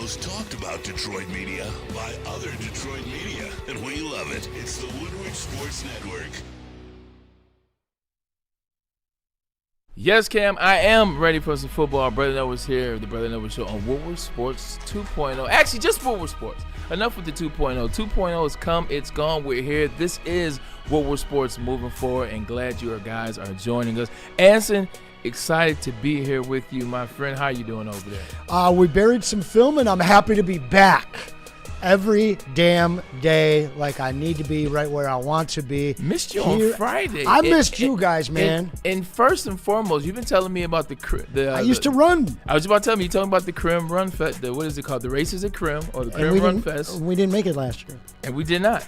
most talked about Detroit media by other Detroit media, and we love it. It's the Woodward Sports Network. Yes, Cam, I am ready for some football. Brother Noah's here, the Brother Noah Show on Woodward Sports 2.0. Actually, just Woodward Sports. Enough with the 2.0. 2.0 has come, it's gone, we're here. This is Woodward Sports moving forward, and glad you guys are joining us. Anson, excited to be here with you, my friend. How you doing over there? We buried some film, and I'm happy to be back. Every damn day, like I need to be right where I want to be. Missed you on Friday. I missed you guys, man. And first and foremost, you've been telling me about the I used to run. I was about to tell me, you talking about the Crim Run Fest. What is it called? The Races at Crim, or the Crim Run Fest. We didn't make it last year. And we did not.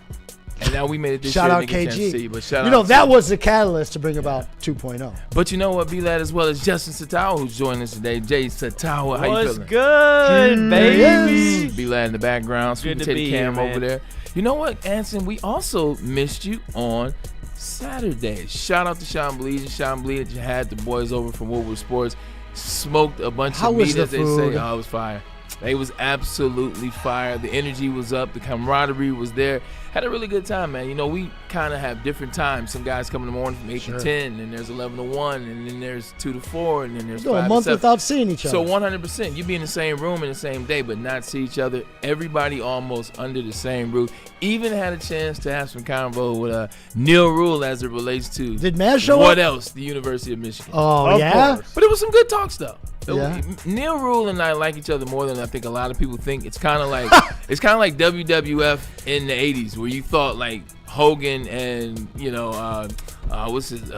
And now we made it this shout year. Out KG. But shout you know, out that was the catalyst to bring about 2.0. But you know what, B-Lad, as well as Justin Satawa, who's joining us today. Jay Satawa, how you feeling? What's good, baby? B-Lad in the background. Good to Teddy be Cam here, man. over there. You know what, Anson? We also missed you on Saturday. Shout out to Sean Bleed that you had the boys over from Woodward Sports. Smoked a bunch of meat, as they say. Oh, it was fire. It was absolutely fire. The energy was up. The camaraderie was there. Had a really good time, man. You know, we kind of have different times. Some guys come in the morning from 8 to 10, and there's 11 to 1, and then there's 2 to 4, and then there's 5 to 7. A month without seeing each other. So 100%. You be in the same room in the same day, but not see each other. Everybody almost under the same roof. Even had a chance to have some convo with Neil Rule as it relates to Did Maz show what up? else? The University of Michigan. Oh, yeah? Course. But it was some good talks, though. Yeah. Neil Rule and I like each other more than I think a lot of people think. It's kind of like WWF in the 80s, where you thought like Hogan and what's his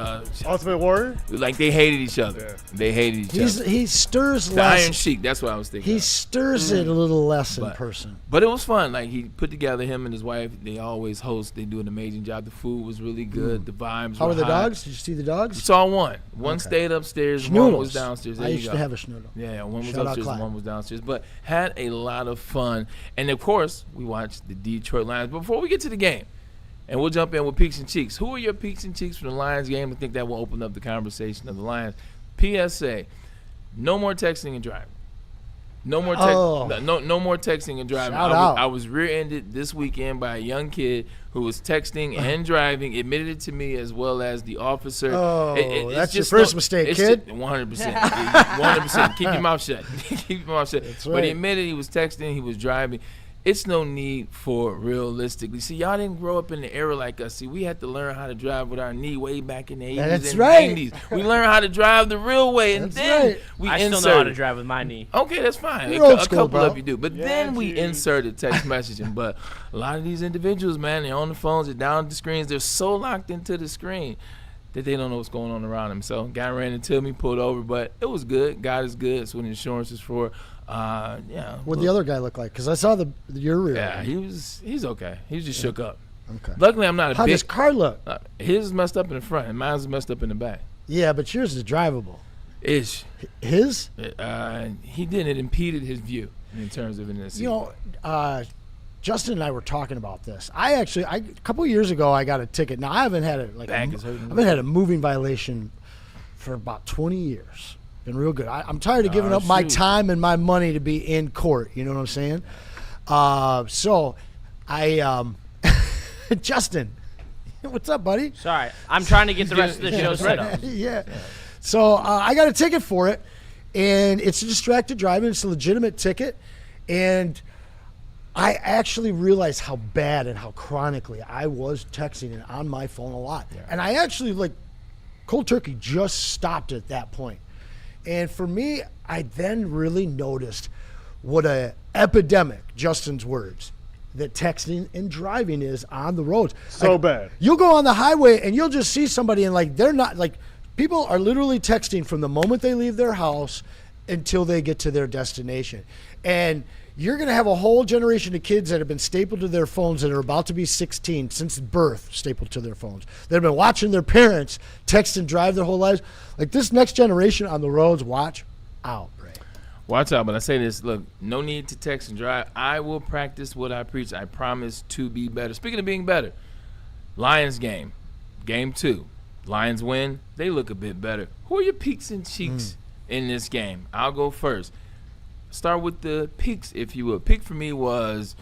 Ultimate Warrior? like they hated each other. Yeah. They hated each other. He stirs The less. Iron Sheik, that's what I was thinking. He of. stirs it a little less in But- person. But it was fun. Like, he put together him and his wife. They always host. They do an amazing job. The food was really good. The vibes How were were the high. dogs? Did you see the dogs? Saw one. One Okay. stayed upstairs. One was Schnoodles. downstairs. There I you used go. to have a schnoodle. Yeah, one was Shout out upstairs and Clyde. one was downstairs. But had a lot of fun. And, of course, we watched the Detroit Lions. But before we get to the game, and we'll jump in with Peaks and Cheeks. Who are your Peaks and Cheeks from the Lions game? I think that will open up the conversation of the Lions. PSA, no more texting and driving. No more no more texting and driving. Shout out. I was rear-ended this weekend by a young kid who was texting and driving, admitted it to me as well as the officer. Oh, it's that's your just first mistake, kid. 100%. 100%. Keep your mouth shut. Keep your mouth shut. That's But he right. admitted he was texting, he was driving. It's no need for realistically. See, y'all didn't grow up in the era like us. See, we had to learn how to drive with our knee way back in the 80s That's and right. 90s. We learned how to drive the real way, and That's then right. we I inserted. still know how to drive with my knee. Okay, that's fine. You're old A school, couple bro. of you do. But Yeah, then we geez. inserted text messaging. But a lot of these individuals, man, they're on the phones, they're down the screens, they're so locked into the screen that they don't know what's going on around them. So guy ran into me, pulled over, but it was good. God is good. That's what insurance is for. Yeah. What'd the other guy look like? Because I saw your rear. Yeah, he's okay. He was just shook up. Okay. Luckily, I'm not a How big. does car look? His is messed up in the front, and mine's messed up in the back. Yeah, but yours is drivable. Ish. His? He didn't. It impeded his view in terms of in this. You know, Justin and I were talking about this. A couple of years ago, I got a ticket. Now, I haven't had Back is hurting. I haven't had a moving violation for about 20 years. Been real good. I'm tired of giving up my shoot. time and my money to be in court. You know what I'm saying? So I, Justin, what's up, buddy? Sorry, I'm trying to get the rest of the show set up. Yeah. So I got a ticket for it, and it's a distracted driving. It's a legitimate ticket, and I actually realized how bad and how chronically I was texting and on my phone a lot. Yeah. And I actually, cold turkey, just stopped at that point. And for me, I then really noticed what a epidemic, Justin's words, that texting and driving is on the roads. So bad. You'll go on the highway and you'll just see somebody and they're not people are literally texting from the moment they leave their house until they get to their destination. And you're going to have a whole generation of kids that have been stapled to their phones that are about to be 16 since birth, stapled to their phones. They've been watching their parents text and drive their whole lives. This next generation on the roads, watch out, Ray. Watch out, but I say this, look, no need to text and drive. I will practice what I preach. I promise to be better. Speaking of being better, Lions game 2. Lions win. They look a bit better. Who are your peaks and cheeks in this game? I'll go first. start with the picks, if you will. Pick for me was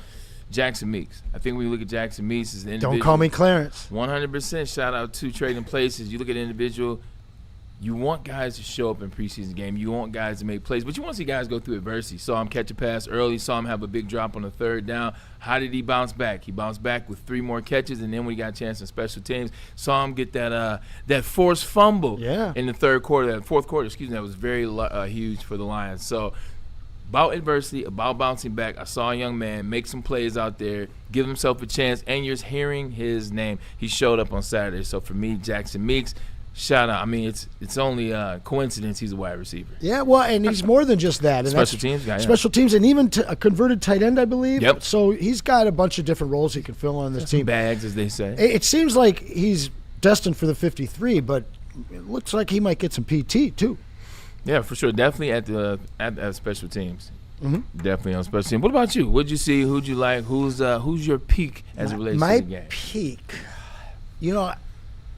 Jackson Meeks. I think when you look at Jackson Meeks as an individual. Don't call me Clarence. 100% shout out to Trading Places. You look at an individual, you want guys to show up in preseason game. You want guys to make plays, but you want to see guys go through adversity. Saw him catch a pass early, saw him have a big drop on the third down. How did he bounce back? He bounced back with 3 more catches, and then when he got a chance in special teams, saw him get that forced fumble in the fourth quarter, that was very huge for the Lions. So about adversity, about bouncing back. I saw a young man make some plays out there, give himself a chance, and you're hearing his name. He showed up on Saturday. So for me, Jackson Meeks, shout out. I mean, it's only a coincidence he's a wide receiver. Yeah, well, and he's more than just that. And special teams guy. Special teams, and even a converted tight end, I believe. Yep. So he's got a bunch of different roles he can fill on this team. Bags, as they say. It seems like he's destined for the 53, but it looks like he might get some PT too. Yeah, for sure. Definitely at special teams. Mm-hmm. Definitely on special teams. What about you? What'd you see? Who'd you like? Who's your peak as it relates to the game? My peak,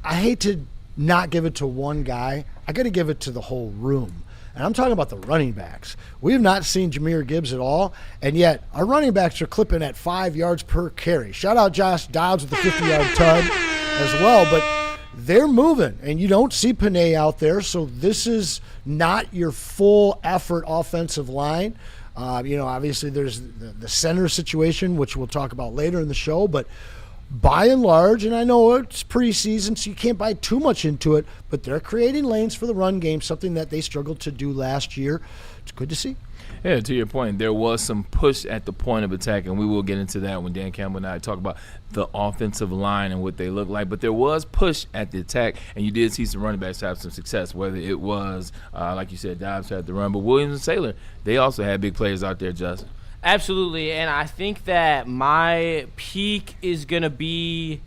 I hate to not give it to one guy. I got to give it to the whole room. And I'm talking about the running backs. We have not seen Jahmyr Gibbs at all, and yet our running backs are clipping at 5 yards per carry. Shout out Josh Dobbs with the 50-yard tug as well, but they're moving, and you don't see Panay out there, so this is not your full effort offensive line. Obviously there's the center situation, which we'll talk about later in the show, but by and large, and I know it's preseason, so you can't buy too much into it, but they're creating lanes for the run game, something that they struggled to do last year. It's good to see. Yeah, to your point, there was some push at the point of attack, and we will get into that when Dan Campbell and I talk about the offensive line and what they look like. But there was push at the attack, and you did see some running backs have some success, whether it was, like you said, Dobbs had the run, but Williams and Saylor, they also had big players out there, Justin. Absolutely, and I think that my peak is going to be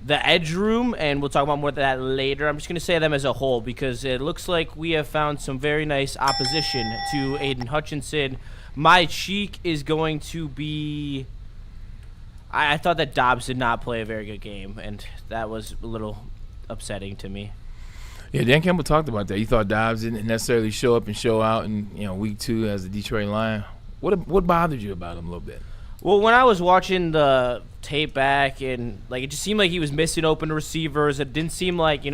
the edge room, and we'll talk about more of that later. I'm just going to say them as a whole because it looks like we have found some very nice opposition to Aiden Hutchinson. My cheek is going to be I thought that Dobbs did not play a very good game, and that was a little upsetting to me. Yeah, Dan Campbell talked about that. He thought Dobbs didn't necessarily show up and show out in week 2 as a Detroit Lion. What bothered you about him a little bit? Well, when I was watching the tape back, and it just seemed like he was missing open receivers. It didn't seem like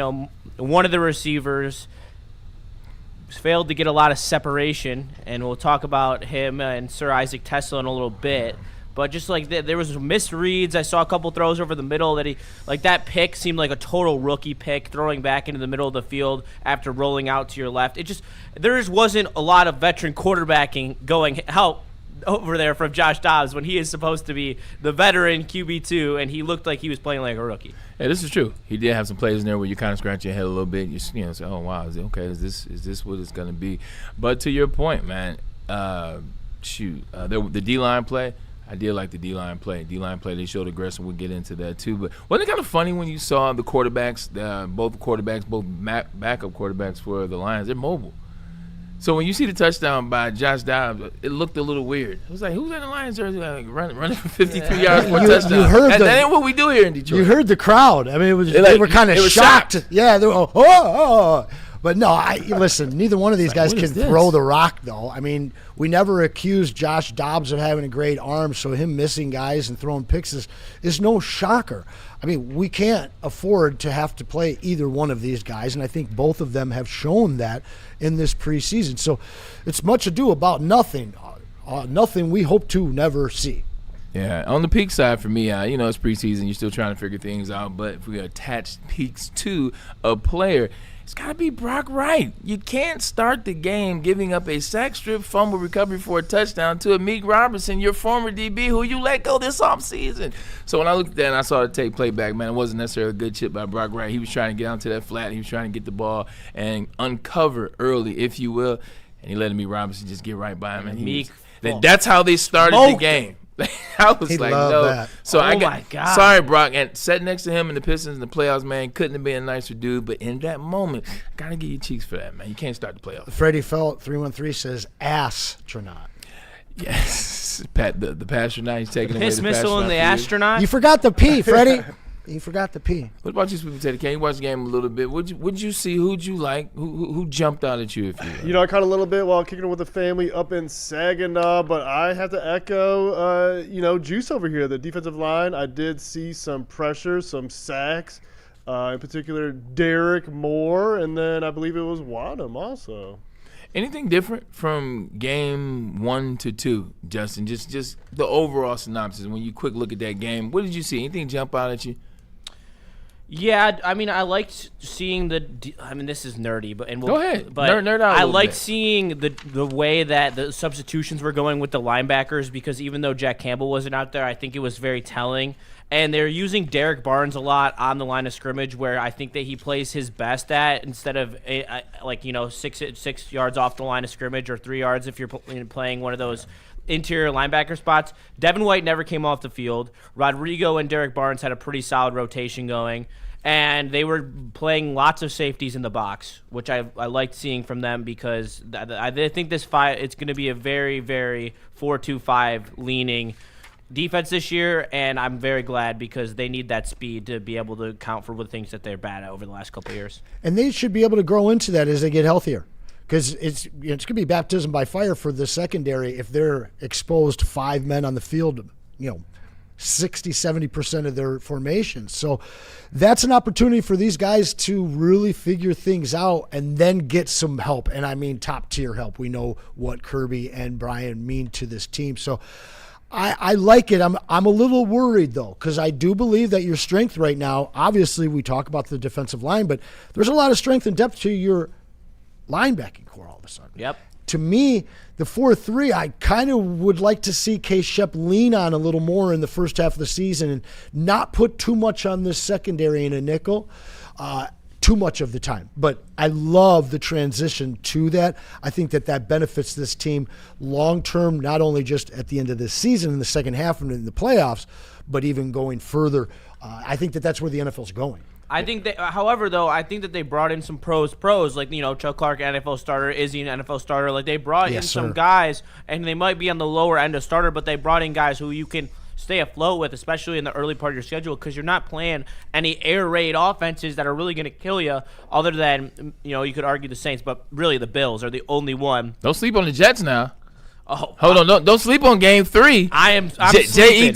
one of the receivers failed to get a lot of separation, and we'll talk about him and Sir Isaac Tesla in a little bit. But just there was misreads. I saw a couple throws over the middle that that pick seemed like a total rookie pick, throwing back into the middle of the field after rolling out to your left. There just wasn't a lot of veteran quarterbacking going out over there from Josh Dobbs when he is supposed to be the veteran QB2, and he looked like he was playing like a rookie. Yeah, this is true. He did have some plays in there where you kind of scratch your head a little bit. You say, oh wow, is this what it's going to be? But to your point, man, the D-line play. I did like the D-line play. They showed aggression. We'll get into that too. But wasn't it kind of funny when you saw the quarterbacks, both backup quarterbacks for the Lions, they're mobile. So when you see the touchdown by Josh Dobbs, it looked a little weird. It was like, who's in the Lions jersey running for 53 yards for a touchdown? That ain't what we do here in Detroit. You heard the crowd. I mean, they were kind of shocked. Yeah, they were oh. But no, listen, neither one of these guys can throw the rock, though. I mean, we never accused Josh Dobbs of having a great arm, so him missing guys and throwing picks is no shocker. I mean, we can't afford to have to play either one of these guys, and I think both of them have shown that in this preseason. So it's much ado about nothing, nothing we hope to never see. Yeah, on the peak side for me, it's preseason. You're still trying to figure things out, but if we attach peaks to a player, it's got to be Brock Wright. You can't start the game giving up a sack strip fumble recovery for a touchdown to Amik Robertson, your former DB, who you let go this offseason. So when I looked at that and I saw the tape playback, man, it wasn't necessarily a good chip by Brock Wright. He was trying to get onto that flat. He was trying to get the ball and uncover early, if you will, and he let Amik Robinson just get right by him. And that's how they started the game. I was like, no. That. So my God. Sorry, Brock. And sat next to him in the Pistons in the playoffs, man, couldn't have been a nicer dude. But in that moment, gotta give you cheeks for that, man. You can't start the playoffs. Freddie Felt 313 says astronaut. Yes, the astronaut. He's taking away the piss missile and the astronaut. You forgot the P, Freddie. You forgot the P. What about you, Sweet Potato King? You watched the game a little bit. What'd you see? Who'd you like? Who jumped out at you? If you I caught a little bit while kicking it with the family up in Saginaw, but I have to echo, Juice over here. The defensive line, I did see some pressure, some sacks, in particular Derek Moore, and then I believe it was Wadham also. Anything different from game 1 to 2, Justin? Just the overall synopsis. When you quick look at that game, what did you see? Anything jump out at you? Yeah, I mean, I liked seeing this is nerdy, but go ahead. But nerd out. I liked seeing the way that the substitutions were going with the linebackers, because even though Jack Campbell wasn't out there, I think it was very telling. And they're using Derek Barnes a lot on the line of scrimmage, where I think that he plays his best at, instead of 6 yards off the line of scrimmage or 3 yards if you're playing one of those interior linebacker spots. Devin White never came off the field. Rodrigo and Derek Barnes had a pretty solid rotation going, and they were playing lots of safeties in the box, which I liked seeing from them, because I think it's going to be a very, very 4-2-5 leaning defense this year, and I'm very glad, because they need that speed to be able to account for the things that they're bad at over the last couple of years. And they should be able to grow into that as they get healthier. Because it's going to be baptism by fire for the secondary if they're exposed to 5 men on the field, 60-70% of their formations. So that's an opportunity for these guys to really figure things out and then get some help. And I mean top-tier help. We know what Kirby and Brian mean to this team. So I like it. I'm a little worried, though, because I do believe that your strength right now, obviously we talk about the defensive line, but there's a lot of strength and depth to your linebacking core all of a sudden. Yep. To me, the 4-3, I kind of would like to see Case Shep lean on a little more in the first half of the season and not put too much on this secondary in a nickel too much of the time. But I love the transition to that. I think that benefits this team long-term, not only just at the end of this season in the second half and in the playoffs, but even going further. I think that's where the NFL's going. I think that, however, though, I think that they brought in some pros, like, Chuck Clark, NFL starter, Izzy, an NFL starter. Like, they brought in some guys, and they might be on the lower end of starter, but they brought in guys who you can stay afloat with, especially in the early part of your schedule, because you're not playing any air raid offenses that are really going to kill you, other than, you could argue the Saints, but really the Bills are the only one. Don't sleep on the Jets now. Oh, hold on! Don't sleep on Game 3. I'm Jets. Hey,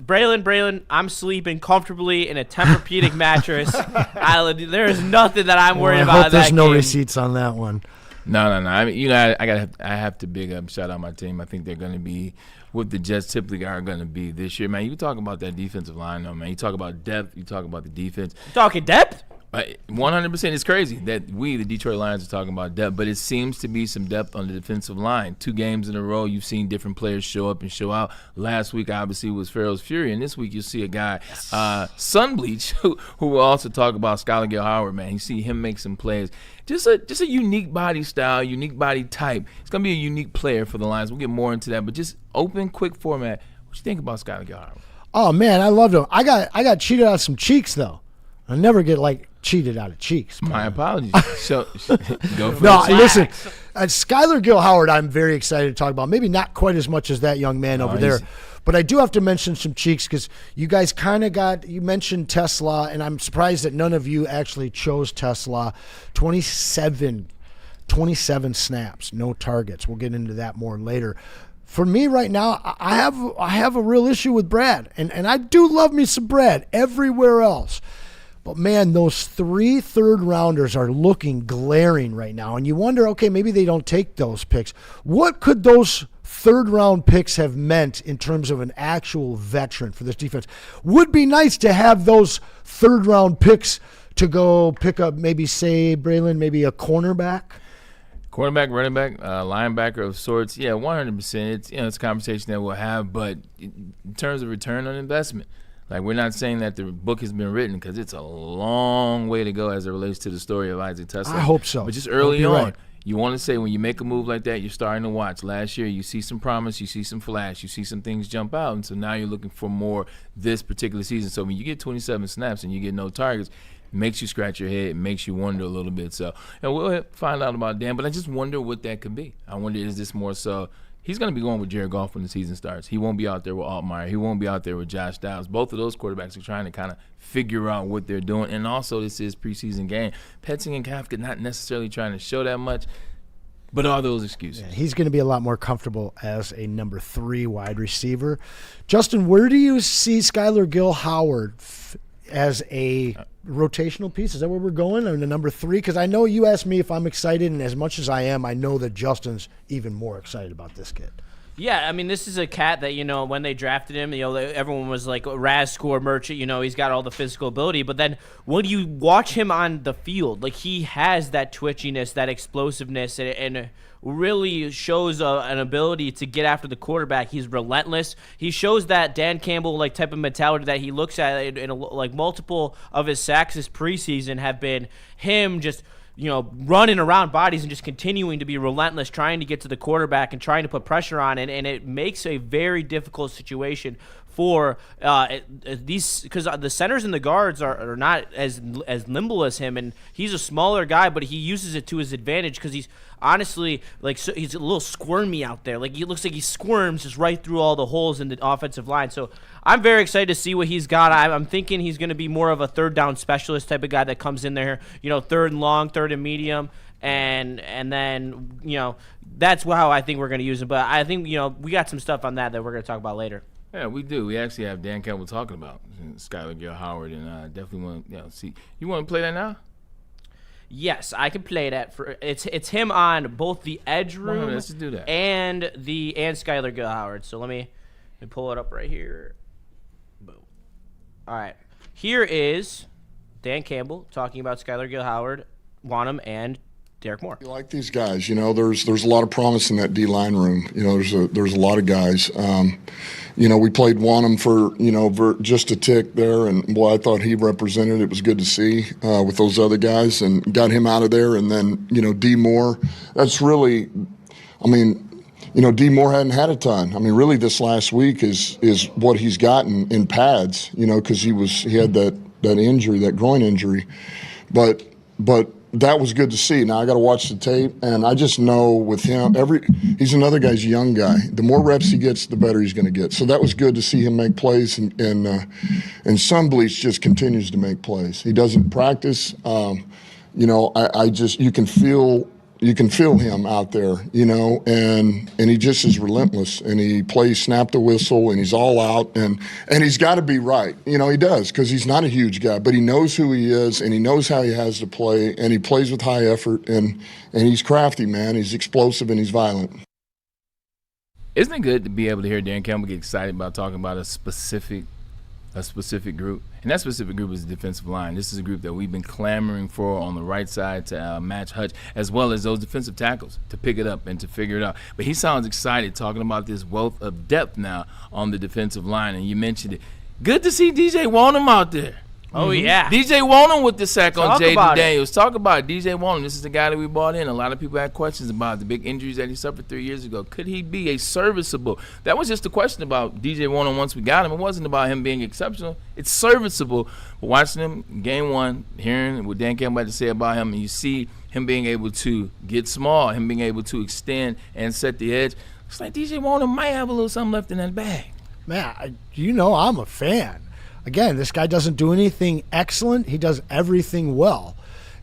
Braylon, I'm sleeping comfortably in a Tempur-Pedic mattress. There is nothing that I'm worried about. I hope there's no game. receipts on that one. No. I mean, I have to big up, shout out my team. I think they're going to be what the Jets typically are going to be this year, man. You talk about that defensive line, though, man. You talk about depth. You talk about the defense. You talking depth? 100%. It's crazy that we, the Detroit Lions, are talking about depth, but it seems to be some depth on the defensive line. 2 games in a row, you've seen different players show up and show out. Last week, obviously, was Pharaoh's Fury, and this week you'll see a guy, Sunbleach, who will also talk about Skylar Gill-Howard, man. You see him make some plays. Just a unique body style, unique body type. It's going to be a unique player for the Lions. We'll get more into that, but just open, quick format. What you think about Skylar Gill-Howard? Oh, man, I loved him. I got cheated out of some cheeks, though. I never get, cheated out of cheeks. My apologies. So go for no, it. listen, Skylar Gill-Howard, I'm very excited to talk about. Maybe not quite as much as that young man over there. But I do have to mention some cheeks, because you guys you mentioned Tesla, and I'm surprised that none of you actually chose Tesla. 27 snaps, no targets. We'll get into that more later. For me right now, I have a real issue with Brad, and I do love me some Brad everywhere else. But, man, those 3 third-rounders are looking glaring right now. And you wonder, okay, maybe they don't take those picks. What could those third-round picks have meant in terms of an actual veteran for this defense? Would be nice to have those third-round picks to go pick up maybe, say, Braylon, maybe a cornerback. Quarterback, running back, linebacker of sorts. Yeah, 100%. It's a conversation that we'll have. But in terms of return on investment, we're not saying that the book has been written, because it's a long way to go as it relates to the story of Isaac Tesla. I hope so. But just early on, right. You want to say when you make a move like that, you're starting to watch. Last year, you see some promise, you see some flash, you see some things jump out, and so now you're looking for more this particular season. So when you get 27 snaps and you get no targets, it makes you scratch your head, it makes you wonder a little bit. So, and we'll find out about Dan, but I just wonder what that could be. I wonder, is this more so he's going to be going with Jared Goff when the season starts. He won't be out there with Altmaier. He won't be out there with Josh Downs. Both of those quarterbacks are trying to kind of figure out what they're doing. And also, this is preseason game. Petzing and Kafka not necessarily trying to show that much, but are those excuses? Yeah, he's going to be a lot more comfortable as a number 3 wide receiver. Justin, where do you see Skylar Gill-Howard as a rotational piece? Is that where we're going, on the number 3? Because I know you asked me if I'm excited, and as much as I am, I know that Justin's even more excited about this kid. Yeah, I mean, this is a cat that, when they drafted him, everyone was like, Raz score merchant, he's got all the physical ability. But then when you watch him on the field, like, he has that twitchiness, that explosiveness, and really shows an ability to get after the quarterback. He's relentless. He shows that Dan Campbell type of mentality that he looks at in multiple of his sacks this preseason have been him just running around bodies and just continuing to be relentless, trying to get to the quarterback and trying to put pressure on it, and it makes a very difficult situation for these, because the centers and the guards are not as nimble as him, and he's a smaller guy, but he uses it to his advantage because he's honestly he's a little squirmy out there. Like, he looks like he squirms just right through all the holes in the offensive line. So I'm very excited to see what he's got. I'm thinking he's going to be more of a third down specialist type of guy that comes in there, third and long, third and medium, and then that's how I think we're going to use him. But I think we got some stuff on that we're going to talk about later. Yeah, we do. We actually have Dan Campbell talking about Skylar Gill-Howard, and I definitely want to see. You want to play that now? Yes, I can play that. It's him on both the edge room let's do that. and Skylar Gill-Howard. So let me pull it up right here. Boom. All right. Here is Dan Campbell talking about Skylar Gill-Howard, Wanham, and Derek Moore. You like these guys, there's a lot of promise in that D-line room. There's a lot of guys. We played Wanham for just a tick there, and boy, I thought he represented. It was good to see with those other guys, and got him out of there. And then D Moore, that's really, D Moore hadn't had a ton. Really this last week is what he's gotten in pads, because he had that injury, that groin injury, but that was good to see. Now I got to watch the tape, and I just know with him, he's another guy's a young guy. The more reps he gets, the better he's going to get. So that was good to see him make plays, and Sunbleach just continues to make plays. He doesn't practice. You can feel him out there, and he just is relentless, and he plays snap the whistle, and he's all out, and he's got to be right. He does, because he's not a huge guy, but he knows who he is, and he knows how he has to play, and he plays with high effort, and he's crafty, man. He's explosive, and he's violent. Isn't it good to be able to hear Dan Campbell get excited about talking about a specific group? And that specific group is the defensive line. This is a group that we've been clamoring for on the right side to match Hutch, as well as those defensive tackles to pick it up and to figure it out. But he sounds excited talking about this wealth of depth now on the defensive line, and you mentioned it. Good to see DJ Wanham out there. Oh, yeah. DJ Wanham with the sack on Jaden Daniels. It. Talk about it. DJ Wanham. This is the guy that we brought in. A lot of people had questions about the big injuries that he suffered 3 years ago. Could he be a serviceable? That was just a question about DJ Wanham once we got him. It wasn't about him being exceptional. It's serviceable. But watching him game one, hearing what Dan Campbell had to say about him, and you see him being able to get small, him being able to extend and set the edge, it's like DJ Wanham might have a little something left in that bag. Man, I'm a fan. Again, this guy doesn't do anything excellent. He does everything well.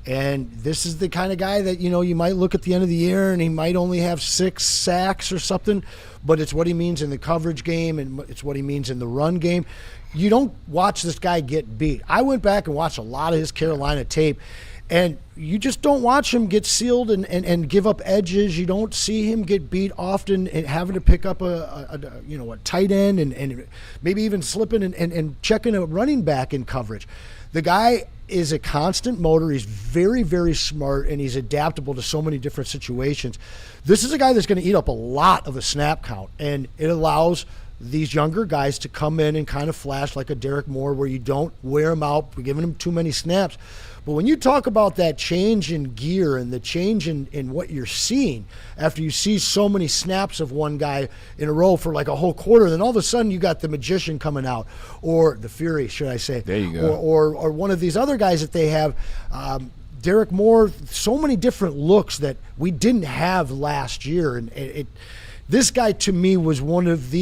And this is the kind of guy that, you might look at the end of the year and he might only have 6 sacks or something, but it's what he means in the coverage game and it's what he means in the run game. You don't watch this guy get beat. I went back and watched a lot of his Carolina tape, and you just don't watch him get sealed and give up edges. You don't see him get beat often and having to pick up a tight end and maybe even slipping and checking a running back in coverage. The guy is a constant motor. He's very, very smart, and he's adaptable to so many different situations. This is a guy that's going to eat up a lot of a snap count, and it allows these younger guys to come in and kind of flash like a Derek Moore, where you don't wear him out for giving him too many snaps. But when you talk about that change in gear and the change in what you're seeing after you see so many snaps of one guy in a row for like a whole quarter, then all of a sudden you got the Magician coming out, or the Fury, should I say. There you go. Or one of these other guys that they have, Derek Moore, so many different looks that we didn't have last year. And This guy, to me, was one of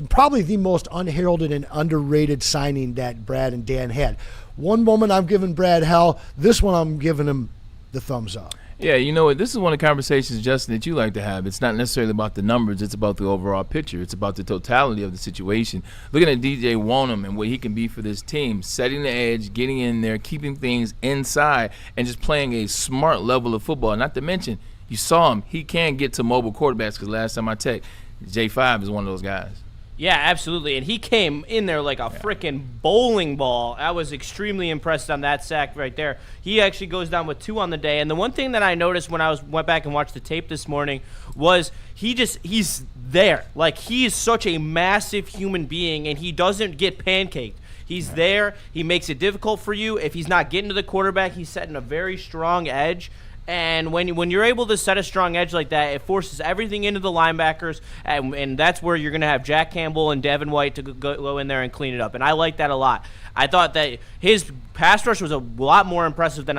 probably the most unheralded and underrated signing that Brad and Dan had. One moment I'm giving Brad hell. This one I'm giving him the thumbs up. Yeah, you know what? This is one of the conversations, Justin, that you like to have. It's not necessarily about the numbers. It's about the overall picture. It's about the totality of the situation. Looking at DJ Wonnum and what he can be for this team, setting the edge, getting in there, keeping things inside, and just playing a smart level of football. Not to mention, you saw him. He can get to mobile quarterbacks because last time I checked, J5 is one of those guys. Yeah, absolutely. And he came in there like a freaking bowling ball. I was extremely impressed on that sack right there. He actually goes down with 2 on the day. And the one thing that I noticed when I went back and watched the tape this morning was he's there. Like, he is such a massive human being, and he doesn't get pancaked. He's there. He makes it difficult for you. If he's not getting to the quarterback, he's setting a very strong edge. And when you're able to set a strong edge like that, it forces everything into the linebackers, and that's where you're going to have Jack Campbell and Devin White to go in there and clean it up. And I like that a lot. I thought that his pass rush was a lot more impressive than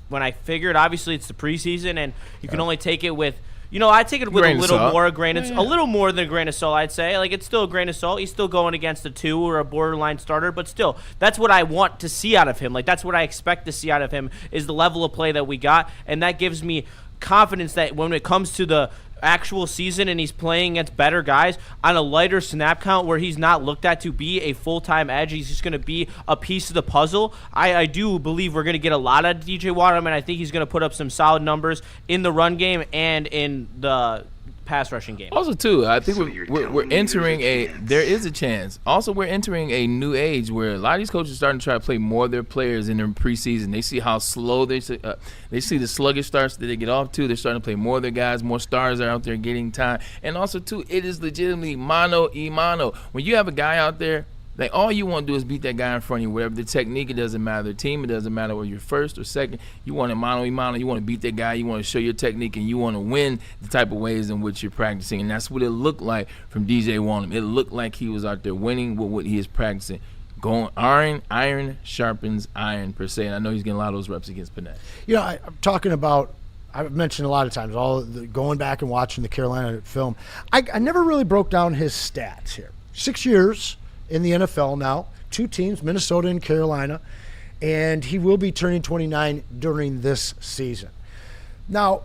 when I figured. Obviously, it's the preseason, and you can only take it with. I take it with a little more a little more than a grain of salt, I'd say. Like, it's still a grain of salt. He's still going against a 2 or a borderline starter, but still, that's what I want to see out of him. Like, that's what I expect to see out of him is the level of play that we got, and that gives me confidence that when it comes to the actual season and he's playing against better guys on a lighter snap count where he's not looked at to be a full-time edge, he's just going to be a piece of the puzzle. I do believe we're going to get a lot out of DJ Wonnum, and I think he's going to put up some solid numbers in the run game and in the pass rushing game. Also, too, I think we're entering there is a chance. Also, we're entering a new age where a lot of these coaches are starting to try to play more of their players in their preseason. They see how slow they see the sluggish starts that they get off to. They're starting to play more of their guys. More stars are out there getting time. And also, too, it is legitimately mano a mano. When you have a guy out there, like, all you want to do is beat that guy in front of you. Whatever the technique, it doesn't matter. The team, it doesn't matter whether you're first or second. You want to mano a mano. You want to beat that guy. You want to show your technique, and you want to win the type of ways in which you're practicing. And that's what it looked like from DJ Wonnum. It looked like he was out there winning with what he is practicing. Going iron sharpens iron, per se. And I know he's getting a lot of those reps against Panay. I'm talking about, I've mentioned a lot of times, going back and watching the Carolina film. I never really broke down his stats here. 6 years in the NFL now, 2 teams, Minnesota and Carolina, and he will be turning 29 during this season. Now,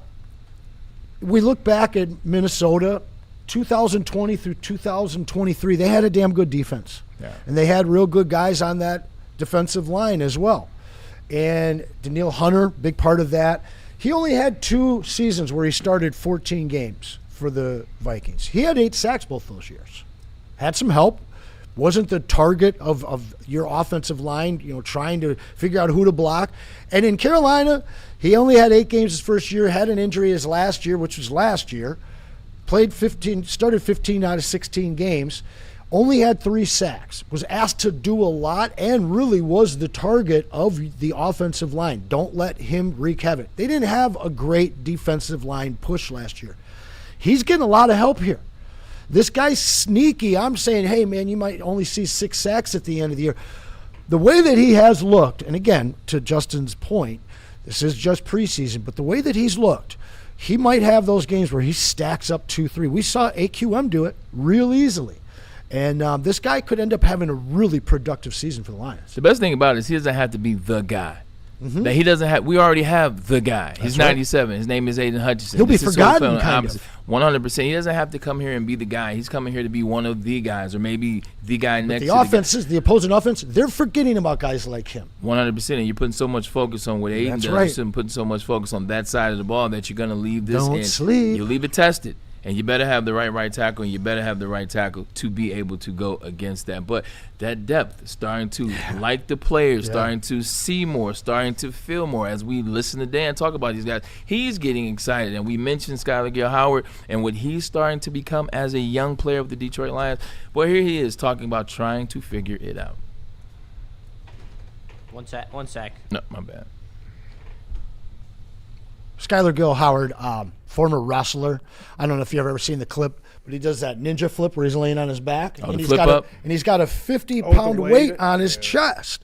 we look back at Minnesota, 2020 through 2023, they had a damn good defense. Yeah. And they had real good guys on that defensive line as well. And Danielle Hunter, big part of that. He only had 2 seasons where he started 14 games for the Vikings. He had 8 sacks both those years. Had some help. Wasn't the target of your offensive line, trying to figure out who to block. And in Carolina, he only had 8 games his first year, had an injury his last year, which was last year, started 15 out of 16 games, only had 3 sacks, was asked to do a lot, and really was the target of the offensive line. Don't let him wreak havoc. They didn't have a great defensive line push last year. He's getting a lot of help here. This guy's sneaky. I'm saying, hey, man, you might only see 6 sacks at the end of the year. The way that he has looked, and again, to Justin's point, this is just preseason, but the way that he's looked, he might have those games where he stacks up 2-3. We saw AQM do it real easily. And this guy could end up having a really productive season for the Lions. The best thing about it is he doesn't have to be the guy. Mm-hmm. That he doesn't have. We already have the guy. He's 97. Right. His name is Aiden Hutchinson. He'll be forgotten, kind of. 100%. He doesn't have to come here and be the guy. He's coming here to be one of the guys, or maybe the guy next. The offenses, the opposing offense, they're forgetting about guys like him. 100%. And you're putting so much focus on what Aiden does. Right. You're putting so much focus on that side of the ball that you're going to leave this in. Don't sleep. You leave it tested. And you better have the right tackle, and you better have the right tackle to be able to go against that. But that depth, starting to like the players, starting to see more, starting to feel more. As we listen to Dan talk about these guys, he's getting excited. And we mentioned Skylar Gill-Howard and what he's starting to become as a young player of the Detroit Lions. Boy, here he is talking about trying to figure it out. One sec. No, my bad. Skylar Gill-Howard, former wrestler. I don't know if you've ever seen the clip, but he does that ninja flip where he's laying on his back. And he's got a 50-pound weight on his chest.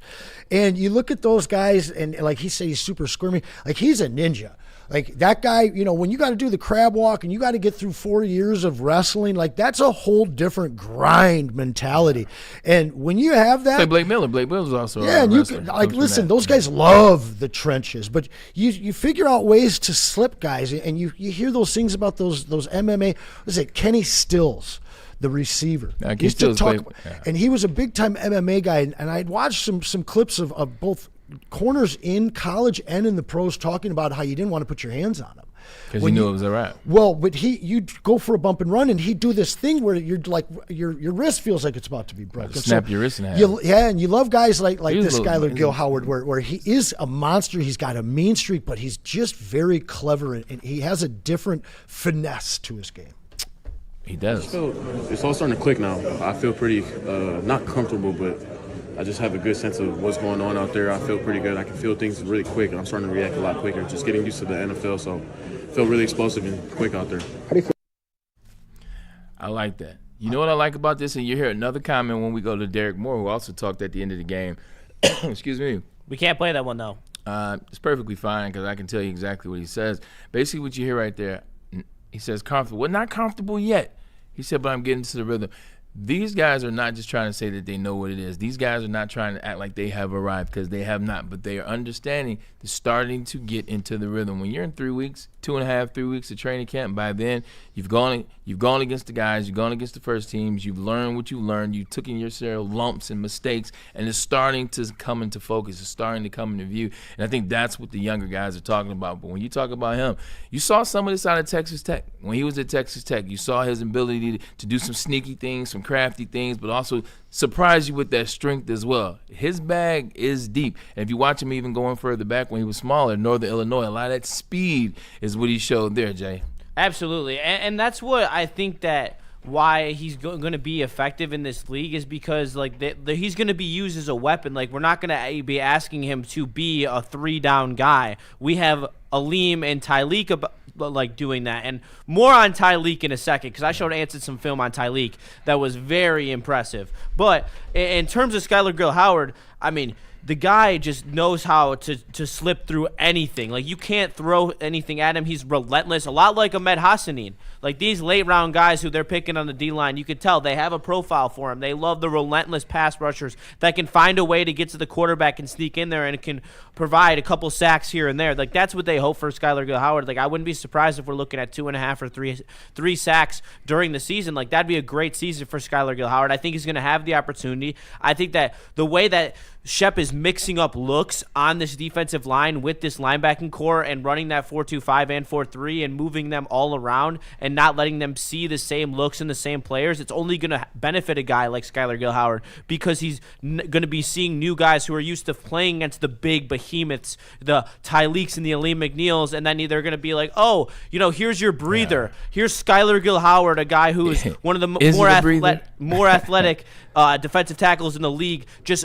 And you look at those guys, and like he said, he's super squirmy. Like, he's a ninja. Like that guy, you know, when you got to do the crab walk and you got to get through 4 years of wrestling, like that's a whole different grind mentality. And when you have that, Like Blake Miller's also yeah, a and you wrestler. can, like, Comes from listen, that. those guys love the trenches, but you figure out ways to slip guys, and you hear those things about those MMA. What is it, Kenny Stills, the receiver? Yeah, Kenny He used to Stills talk, played- yeah. and he was a big time MMA guy, and I'd watched some clips of both corners in college and in the pros talking about how you didn't want to put your hands on him. Because When you knew it was a wrap. Well, but you'd go for a bump and run, and he'd do this thing where you're like your wrist feels like it's about to be broken. Snap your wrist in half. Yeah, and you love guys like He's this a little- Skylar Gill Howard, where he is a monster. He's got a mean streak, but he's just very clever, and he has a different finesse to his game. He does. It's all starting to click now. I feel pretty, not comfortable, but I just have a good sense of what's going on out there. I feel pretty good. I can feel things really quick, and I'm starting to react a lot quicker. Just getting used to the NFL, so I feel really explosive and quick out there. I like that. You know what I like about this? And you hear another comment when we go to Derek Moore, who also talked at the end of the game. Excuse me. We can't play that one though. It's perfectly fine because I can tell you exactly what he says. Basically, what you hear right there, he says comfortable. Well, not comfortable yet. He said, but I'm getting to the rhythm. These guys are not just trying to say that they know what it is. These guys are not trying to act like they have arrived, because they have not. But they are understanding, they're starting to get into the rhythm. When you're in 3 weeks, 2.5, 3 weeks of training camp, by then you've gone against the guys, you've gone against the first teams, you've learned what you learned, you took in your share of lumps and mistakes, and it's starting to come into focus. It's starting to come into view. And I think that's what the younger guys are talking about. But when you talk about him, you saw some of this out of Texas Tech. When he was at Texas Tech, you saw his ability to do some sneaky things, some crafty things, but also surprise you with that strength as well. His bag is deep. And if you watch him even going further back when he was smaller, Northern Illinois, a lot of that speed is what he showed there, Jay. Absolutely, and that's what I think that why he's going to be effective in this league is because like he's going to be used as a weapon. Like we're not going to be asking him to be a 3-down guy. We have Aleem and Tyleek like doing that, and more on Tyleek in a second because I showed Anson some film on Tyleek that was very impressive. But in terms of Skylar Gill Howard, I mean, the guy just knows how to slip through anything. Like, you can't throw anything at him. He's relentless, a lot like Ahmed Hassanin. Like, these late-round guys who they're picking on the D-line, you could tell they have a profile for him. They love the relentless pass rushers that can find a way to get to the quarterback and sneak in there and can provide a couple sacks here and there. Like, that's what they hope for Skylar Gill Howard. Like, I wouldn't be surprised if we're looking at 2.5 or three sacks during the season. Like, that'd be a great season for Skylar Gill Howard. I think he's going to have the opportunity. I think that the way that Shep is mixing up looks on this defensive line with this linebacking core and running that 4-2-5 and 4-3 and moving them all around and not letting them see the same looks and the same players, it's only going to benefit a guy like Skylar Gill Howard because he's going to be seeing new guys who are used to playing against the big behemoths, the Tyleeks and the Aleem McNeils, and then they're going to be like, oh, you know, here's your breather. Yeah. Here's Skylar Gill Howard, a guy who is one of the more athletic defensive tackles in the league, just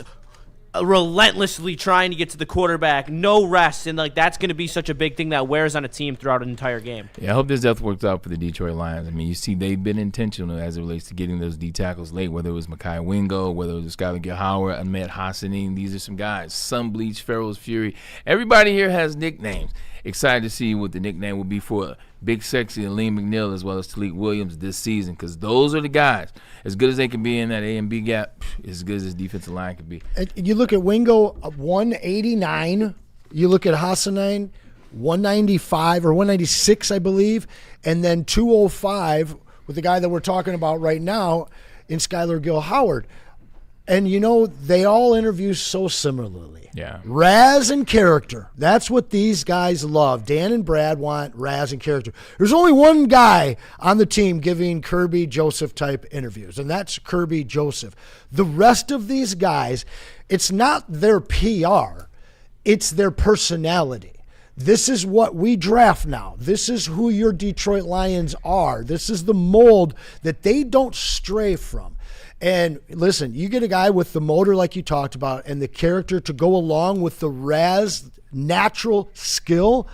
relentlessly trying to get to the quarterback, no rest, and like that's going to be such a big thing that wears on a team throughout an entire game. Yeah, I hope this depth works out for the Detroit Lions. I mean, you see they've been intentional as it relates to getting those D tackles late, whether it was Mekhi Wingo, whether it was Skylar Gill Howard, Ahmed Hassanin. These are some guys. Sunbleach, Pharaoh's Fury. Everybody here has nicknames. Excited to see what the nickname will be for Big Sexy and Aleem McNeil as well as Talik Williams this season, because those are the guys. As good as they can be in that A and B gap, as good as this defensive line can be. And you look at Wingo, 189. You look at Hassanin, 195 or 196, I believe, and then 205 with the guy that we're talking about right now in Skylar Gill Howard. And, you know, they all interview so similarly. Yeah. Razz and character. That's what these guys love. Dan and Brad want Razz and character. There's only one guy on the team giving Kirby Joseph type interviews, and that's Kirby Joseph. The rest of these guys, it's not their PR. It's their personality. This is what we draft now. This is who your Detroit Lions are. This is the mold that they don't stray from. And listen, you get a guy with the motor like you talked about and the character to go along with the Raz natural skill.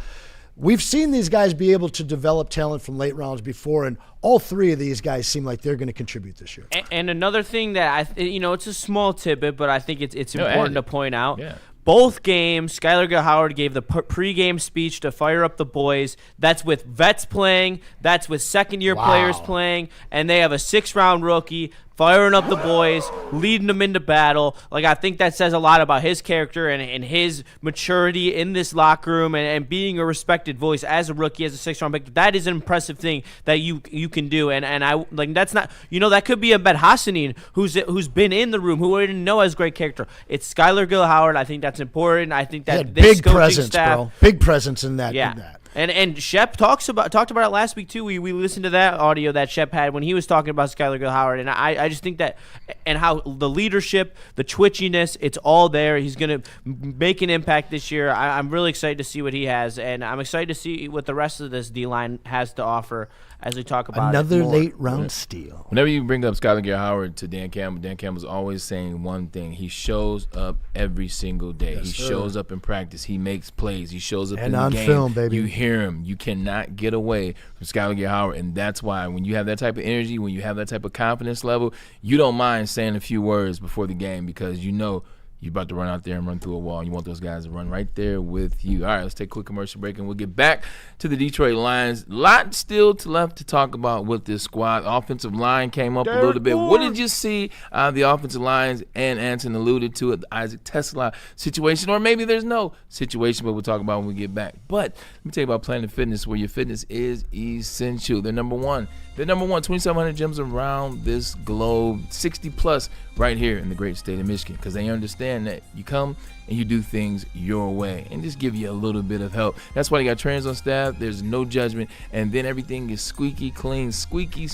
we've seen these guys be able to develop talent from late rounds before, and all three of these guys seem like they're going to contribute this year. And another thing that it's a small tidbit, but I think it's important to point out. Yeah. Both games, Skylar Gill-Howard gave the pregame speech to fire up the boys. That's with vets playing. That's with second-year players playing. And they have a 6th-round rookie firing up the boys, leading them into battle. Like, I think that says a lot about his character and his maturity in this locker room and being a respected voice as a rookie, as a 6th-round pick. That is an impressive thing that you can do. And I like that's not, that could be a Bet Hassanin who's been in the room, who we didn't know has great character. It's Skylar Gill-Howard. I think that's important. I think that this big coaching presence, staff, bro. Big presence in that. Yeah. In that. And Shep talked about it last week too. We listened to that audio that Shep had when he was talking about Skylar Gill-Howard, and I just think that, and how the leadership, the twitchiness, it's all there. He's gonna make an impact this year. I'm really excited to see what he has, and I'm excited to see what the rest of this D line has to offer as we talk about another it more. late round steal. Whenever you bring up Skylar Gill-Howard to Dan Campbell's always saying one thing: he shows up every single day. He shows up in practice. He makes plays. He shows up in the on game. film, baby. You hear him. You cannot get away from Skylar Gill-Howard, and that's why when you have that type of energy, when you have that type of confidence level, you don't mind saying a few words before the game because you know you're about to run out there and run through a wall. And you want those guys to run right there with you. All right, let's take a quick commercial break, and we'll get back to the Detroit Lions. A lot still left to talk about with this squad. Offensive line came up a little bit. What did you see the offensive lines? And Anson alluded to it, the Isaac Tesla situation, or maybe there's no situation, but we'll talk about when we get back. But let me tell you about Planet Fitness, where your fitness is essential. They're number one. 2,700 gyms around this globe, 60+ right here in the great state of Michigan, because they understand that you come and you do things your way and just give you a little bit of help. That's why they got trainers on staff. There's no judgment, and then everything is squeaky clean, squeaky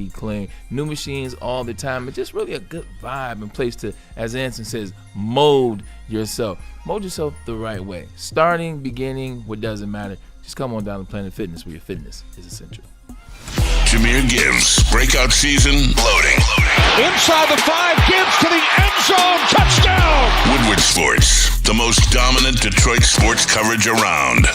clean. New machines all the time. It's just really a good vibe and place to, as Anson says, mold yourself. Mold yourself the right way. Starting, beginning, what doesn't matter. Just come on down to Planet Fitness, where your fitness is essential. Jameer Gibbs, breakout season, loading. Inside the 5, Gibbs to the end zone, touchdown! Woodward Sports, the most dominant Detroit sports coverage around.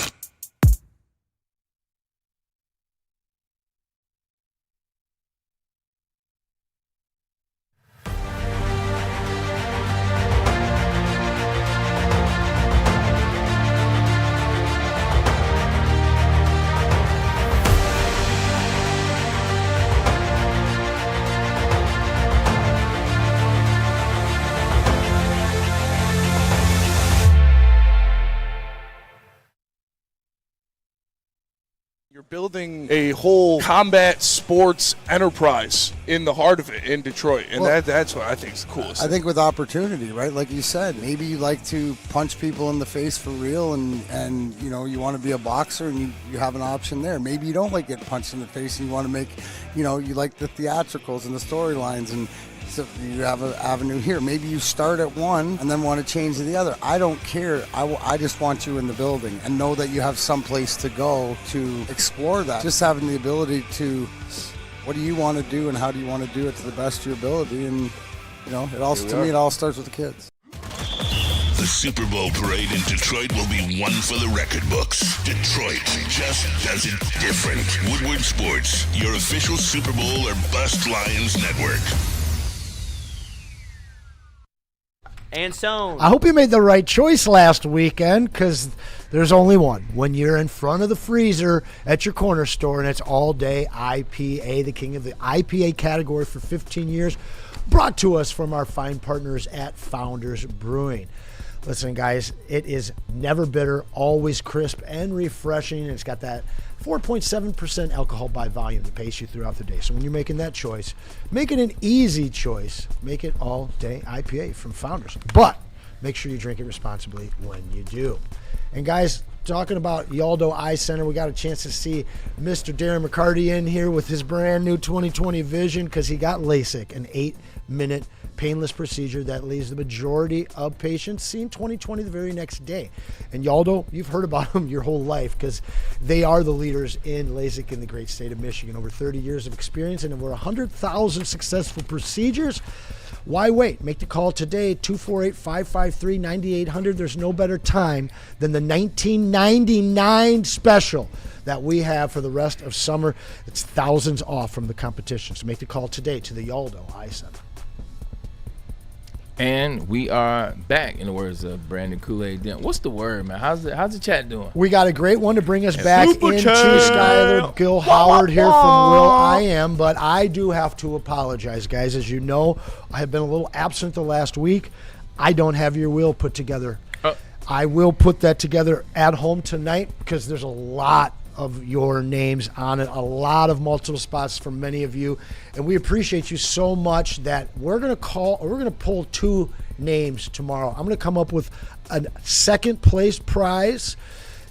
You're building a whole combat sports enterprise in the heart of it in Detroit, and that's what I think is the coolest. I think with opportunity, right? Like you said, maybe you like to punch people in the face for real, and you want to be a boxer, and you have an option there. Maybe you don't like getting punched in the face, and you want to make, you like the theatricals and the storylines, and so you have an avenue here. Maybe you start at one and then want to change to the other. I don't care. I just want you in the building and know that you have some place to go to explore that. Just having the ability to, what do you want to do and how do you want to do it to the best of your ability? And, it all starts with the kids. The Super Bowl parade in Detroit will be one for the record books. Detroit just does it different. Woodward Sports, your official Super Bowl or bust Lions network. Anson. I hope you made the right choice last weekend, because there's only one. When you're in front of the freezer at your corner store, and it's all day IPA, the king of the IPA category for 15 years, brought to us from our fine partners at Founders Brewing. Listen, guys, it is never bitter, always crisp and refreshing. It's got that 4.7% alcohol by volume to pace you throughout the day. So when you're making that choice, make it an easy choice. Make it all day IPA from Founders. But make sure you drink it responsibly when you do. And guys, talking about Yaldo Eye Center, we got a chance to see Mr. Darren McCarty in here with his brand new 2020 vision, because he got LASIK, an 15-minute painless procedure that leaves the majority of patients seeing 20/20 the very next day. And Yaldo, you've heard about them your whole life because they are the leaders in LASIK in the great state of Michigan. Over 30 years of experience and over 100,000 successful procedures. Why wait? Make the call today, 248-553-9800. There's no better time than the $19.99 special that we have for the rest of summer. It's thousands off from the competition. So make the call today to the Yaldo Eye Center. And we are back, in the words of Brandon Kool-Aid. What's the word, man? How's the chat doing? We got a great one to bring us back Super into chat. Skyler Gil Howard here from Will I Am, but I do have to apologize, guys. As you know, I have been a little absent the last week. I don't have your will put together. I will put that together at home tonight because there's a lot of your names on it, a lot of multiple spots from many of you, and we appreciate you so much that we're going to pull 2 names tomorrow. I'm going to come up with a second place prize.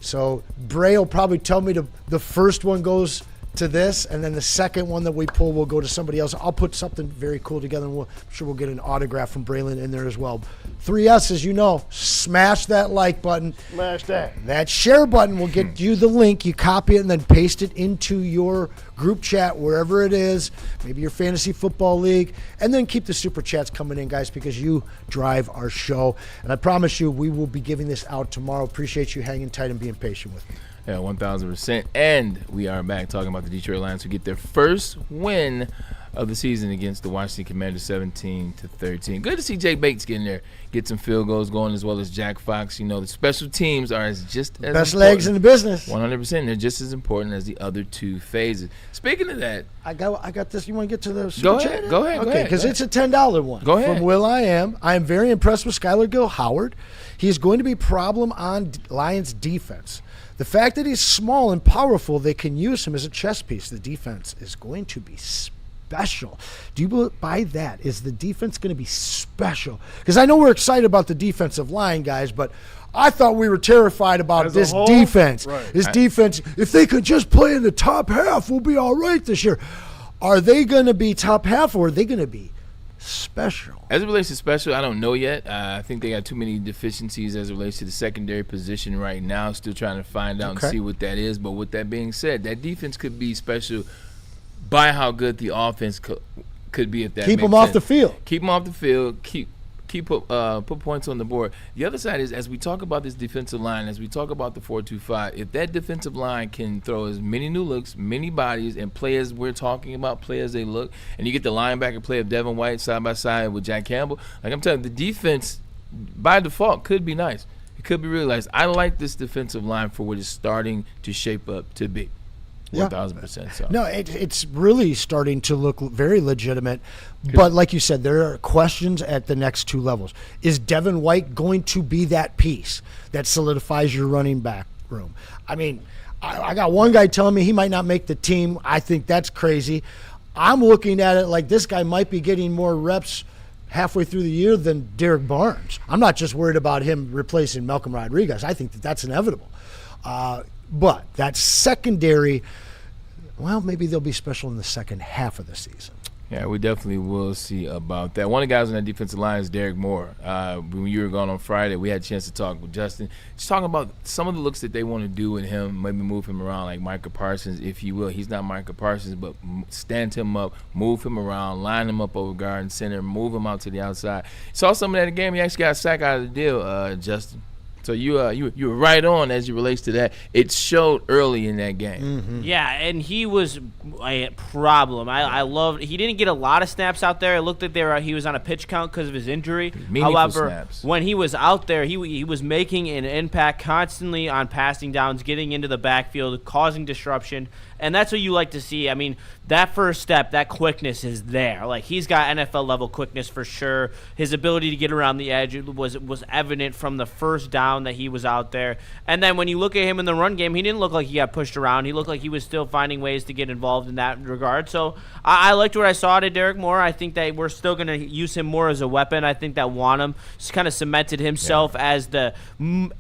So Bray will probably tell me the first one goes to this, and then the second one that we pull will go to somebody else. I'll put something very cool together, and I'm sure we'll get an autograph from Braylon in there as well. 3S, as you know, smash that like button. Smash that. That share button will get you the link. You copy it and then paste it into your group chat, wherever it is, maybe your fantasy football league, and then keep the super chats coming in, guys, because you drive our show. And I promise you, we will be giving this out tomorrow. Appreciate you hanging tight and being patient with me. Yeah, 1,000%. And we are back talking about the Detroit Lions who get their first win of the season against the Washington Commanders, 17-13. Good to see Jake Bates getting there, get some field goals going, as well as Jack Fox. You know, the special teams are just as best important. legs in the business. 100%. They're just as important as the other 2 phases. Speaking of that, I got this. You want to get to the super chat? Go ahead. Okay, because it's a $10 one. Go ahead. From Will I Am. I am very impressed with Skyler Gil Howard. He is going to be a problem on Lions defense. The fact that he's small and powerful, they can use him as a chess piece. The defense is going to be special. Do you buy that? Is the defense going to be special? Because I know we're excited about the defensive line, guys, but I thought we were terrified about As a this whole? defense. Right. This defense, if they could just play in the top half, we'll be all right this year. Are they going to be top half, or are they going to be special? As it relates to special, I don't know yet. I think they got too many deficiencies as it relates to the secondary position right now. Still trying to find out and see what that is. But with that being said, that defense could be special by how good the offense could be. If that Keep makes them off sense. the field. Keep them off the field. Put points on the board. The other side is, as we talk about this defensive line, as we talk about the 4-2-5, if that defensive line can throw as many new looks, many bodies, and play as we're talking about, play as they look, and you get the linebacker play of Devin White side by side with Jack Campbell, like I'm telling you, the defense by default could be nice. It could be really nice. I like this defensive line for what it's starting to shape up to be. 1,000%. So. No, it's really starting to look very legitimate. But like you said, there are questions at the next 2 levels. Is Devin White going to be that piece that solidifies your running back room? I mean, I got one guy telling me he might not make the team. I think that's crazy. I'm looking at it like this guy might be getting more reps halfway through the year than Derek Barnes. I'm not just worried about him replacing Malcolm Rodriguez. I think that's inevitable. But that secondary, well, maybe they'll be special in the second half of the season. Yeah, we definitely will see about that. One of the guys on that defensive line is Derek Moore. When you were gone on Friday, we had a chance to talk with Justin. Just talking about some of the looks that they want to do with him, maybe move him around like Micah Parsons, if you will. He's not Micah Parsons, but stand him up, move him around, line him up over guard and center, move him out to the outside. Saw some of that in the game. He actually got a sack out of the deal, Justin. So you were right on as it relates to that. It showed early in that game. Mm-hmm. Yeah, and he was a problem. I loved. He didn't get a lot of snaps out there. It looked like he was on a pitch count because of his injury. Meaningful However, snaps. when he was out there, he was making an impact constantly on passing downs, getting into the backfield, causing disruption. And that's what you like to see. I mean, that first step, that quickness is there. Like, he's got NFL-level quickness for sure. His ability to get around the edge was evident from the first down that he was out there. And then when you look at him in the run game, he didn't look like he got pushed around. He looked like he was still finding ways to get involved in that regard. So I liked what I saw to Derek Moore. I think that we're still going to use him more as a weapon. I think that Wanham kind of cemented himself as the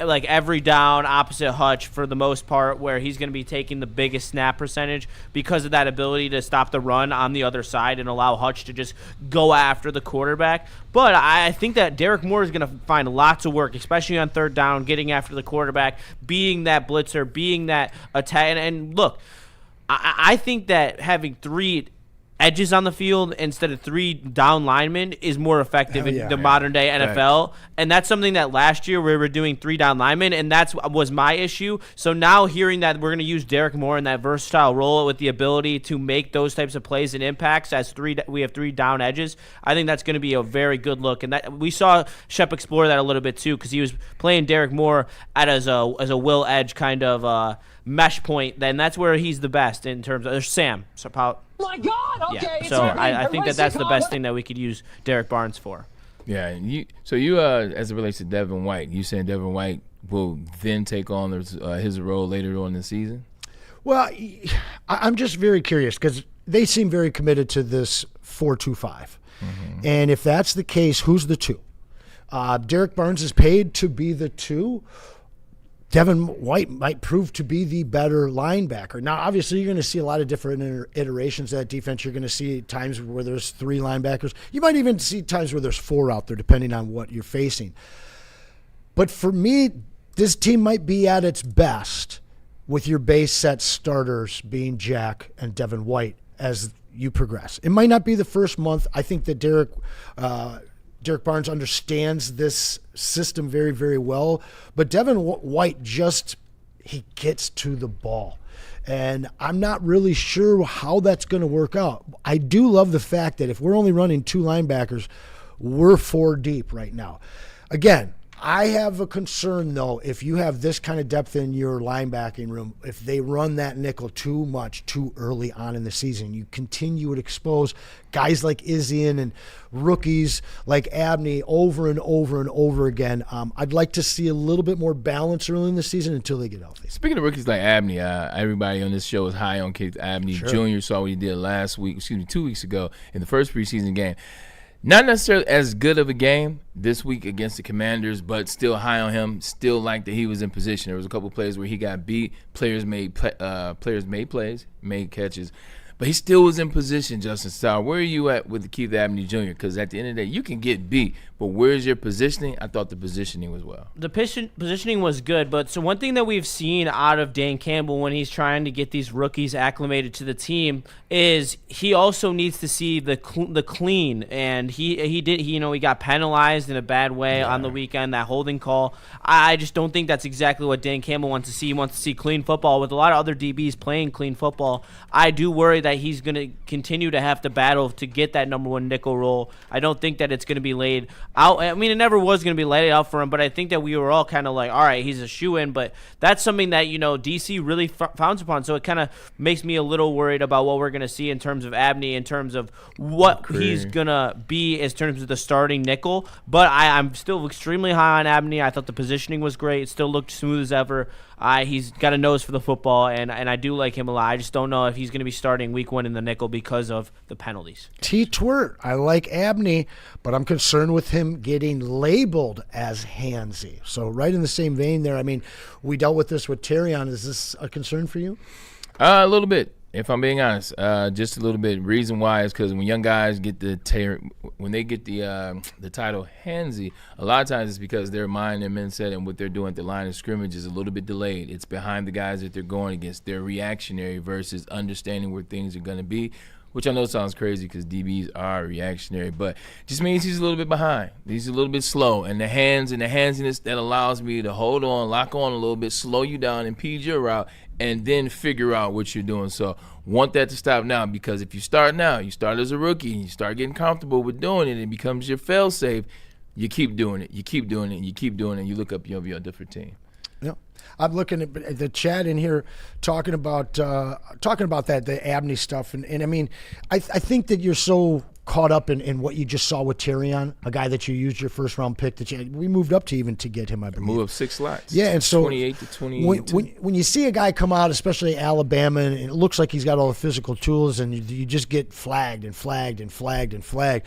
every down opposite Hutch for the most part, where he's going to be taking the biggest snap percentage because of that ability to stop the run on the other side and allow Hutch to just go after the quarterback. But I think that Derek Moore is going to find lots of work, especially on third down, getting after the quarterback, being that blitzer, being that attack. And look, I think that having 3 edges on the field instead of 3 down linemen is more effective in the modern day NFL. And that's something that last year we were doing 3 down linemen, and that was my issue. So now hearing that we're going to use Derek Moore in that versatile role with the ability to make those types of plays and impacts as we have 3 down edges, I think that's going to be a very good look. And that we saw Shep explore that a little bit too, because he was playing Derek Moore as a will edge kind of mesh point. Then that's where he's the best in terms of Sam. So my God, okay. Yeah. So I think that's the best thing that we could use Derek Barnes for. Yeah, and you as it relates to Devin White, you saying Devin White will then take on his role later on in the season? Well, I'm just very curious because they seem very committed to this 4-2-5. Mm-hmm. And if that's the case, who's the 2? Derek Barnes is paid to be the 2. Devin White might prove to be the better linebacker. Now, obviously, you're going to see a lot of different iterations of that defense. You're going to see times where there's 3 linebackers. You might even see times where there's 4 out there, depending on what you're facing. But for me, this team might be at its best with your base set starters being Jack and Devin White as you progress. It might not be the first month. I think that Derek Barnes understands this system very, very well. But Devin White he gets to the ball. And I'm not really sure how that's going to work out. I do love the fact that if we're only running 2 linebackers, we're 4 deep right now. Again, I have a concern, though, if you have this kind of depth in your linebacking room, if they run that nickel too much too early on in the season, you continue to expose guys like Izzian and rookies like Abney over and over and over again. I'd like to see a little bit more balance early in the season until they get healthy. Speaking of rookies like Abney, everybody on this show is high on Keith Abney Jr. Saw what he did 2 weeks ago in the first preseason game. Not necessarily as good of a game this week against the Commanders, but still high on him. Still like that he was in position. There was a couple plays where he got beat. Players made plays, made catches. But he still was in position, Justin Satawa. Where are you at with the Keith Abney Jr.? Because at the end of the day, you can get beat, but where's your positioning? I thought the positioning was well. The positioning was good, but so one thing that we've seen out of Dan Campbell when he's trying to get these rookies acclimated to the team is he also needs to see the clean, and he got penalized in a bad way on the weekend, that holding call. I just don't think that's exactly what Dan Campbell wants to see. He wants to see clean football. With a lot of other DBs playing clean football, I do worry that he's going to continue to have to battle to get that number 1 nickel role. I don't think that it's going to be laid out. I mean, it never was going to be laid out for him, but I think that we were all kind of like, all right, he's a shoo-in, but that's something that, DC really frowns upon, so it kind of makes me a little worried about what we're going to see in terms of Abney, in terms of what he's going to be in terms of the starting nickel, but I'm still extremely high on Abney. I thought the positioning was great. It still looked smooth as ever. He's got a nose for the football, and I do like him a lot. I just don't know if he's going to be starting week 1 in the nickel because of the penalties. T-Twirt. I like Abney, but I'm concerned with him getting labeled as handsy. So right in the same vein there, I mean, we dealt with this with Terrion. Is this a concern for you? A little bit. If I'm being honest, just a little bit. Reason why is because when young guys get the title handsy, a lot of times it's because their mind and mindset and what they're doing at the line of scrimmage is a little bit delayed. It's behind the guys that they're going against. They're reactionary versus understanding where things are going to be, which I know sounds crazy because DBs are reactionary, but just means he's a little bit behind. He's a little bit slow, and the hands and the handsiness that allows me to hold on, lock on a little bit, slow you down, impede your route, and then figure out what you're doing. So want that to stop now, because if you start now, you start as a rookie, and you start getting comfortable with doing it, it becomes your fail-safe. You keep doing it, you keep doing it, you keep doing it, and you look up, you'll be a different team. Yeah, I'm looking at the chat in here talking about that, the Abney stuff, and I mean, I think that you're so caught up in what you just saw with Terrion, a guy that you used your first round pick we moved up to even to get him, I believe. Move up 6 slots. Yeah, and so 28 to 28. When you see a guy come out, especially Alabama, and it looks like he's got all the physical tools, and you just get flagged and flagged and flagged and flagged.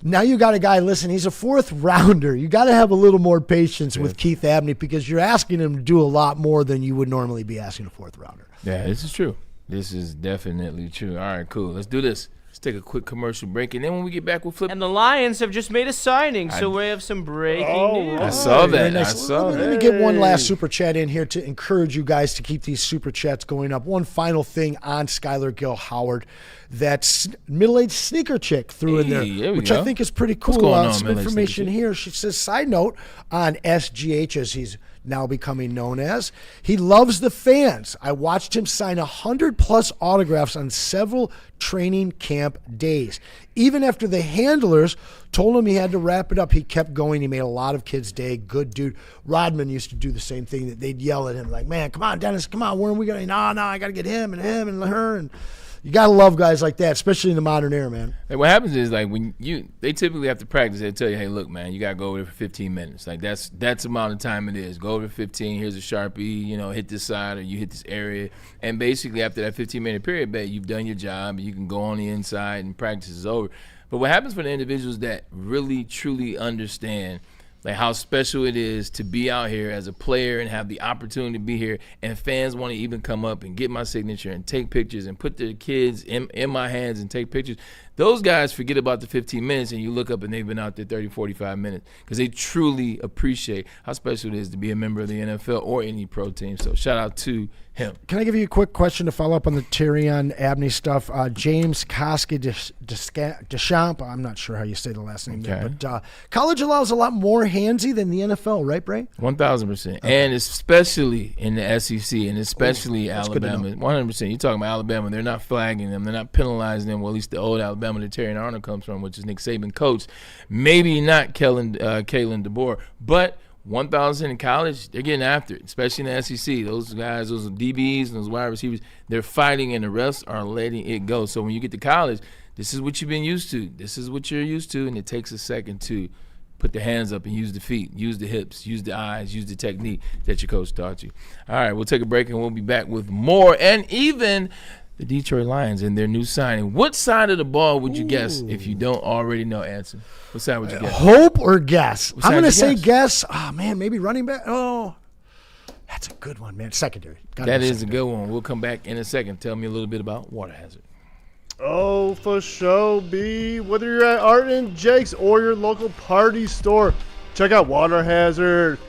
Now you got a guy, listen, he's a 4th rounder. You got to have a little more patience with Keith Abney, because you're asking him to do a lot more than you would normally be asking a 4th rounder. Yeah, this is true. This is definitely true. All right, cool. Let's do this. Let's take a quick commercial break, and then when we get back, we'll flip. And the Lions have just made a signing, so we have some breaking news. I saw that. Nice. I saw that. Let me get one last super chat in here to encourage you guys to keep these super chats going up. One final thing on Skylar Gill Howard. That middle-aged sneaker chick threw in there, which I think is pretty cool. What's going on, some information here. She says, side note on SGH, as he's now becoming known as, he loves the fans. I watched him sign 100+ autographs on several training camp days. Even after the handlers told him he had to wrap it up, he kept going. He made a lot of kids' day. Good dude. Rodman used to do the same thing. That they'd yell at him like, man, come on, Dennis, come on. When are we going to? No, I got to get him and her. And you got to love guys like that, especially in the modern era, man. Like what happens is, like, they typically have to practice, they tell you, hey, look, man, you got to go over there for 15 minutes. Like, that's the amount of time it is. Go over 15, here's a Sharpie, hit this side or you hit this area. And basically after that 15-minute period, you've done your job. You can go on the inside and practice is over. But what happens for the individuals that really, truly understand like how special it is to be out here as a player and have the opportunity to be here, and fans want to even come up and get my signature and take pictures and put their kids in my hands and take pictures. Those guys forget about the 15 minutes and you look up and they've been out there 30, 45 minutes because they truly appreciate how special it is to be a member of the NFL or any pro team. So shout out to him. Can I give you a quick question to follow up on the Tyrion Abney stuff? James Koski Deschamps, I'm not sure how you say the last name there, but college allows a lot more handsy than the NFL, right, Bray? 1,000%. And especially in the SEC and especially Alabama. 100%. You're talking about Alabama. They're not flagging them. They're not penalizing them. Well, at least the old Alabama that Terry Arnold comes from, which is Nick Saban coach. Maybe not Kalen DeBoer, but 1,000 in college, they're getting after it, especially in the SEC. Those guys, those DBs and those wide receivers, they're fighting, and the refs are letting it go. So when you get to college, this is what you've been used to. This is what you're used to, and it takes a second to put the hands up and use the feet, use the hips, use the eyes, use the technique that your coach taught you. All right, we'll take a break, and we'll be back with more, and even the Detroit Lions and their new signing. What side of the ball would you guess if you don't already know, Anson? What side would you guess? Hope or guess? I'm going to say guess. Oh, man, maybe running back. Oh, that's a good one, man. Secondary. That is a good one. We'll come back in a second. Tell me a little bit about Water Hazard. Oh, for sure, B. Whether you're at Art and Jake's or your local party store, check out Water Hazard.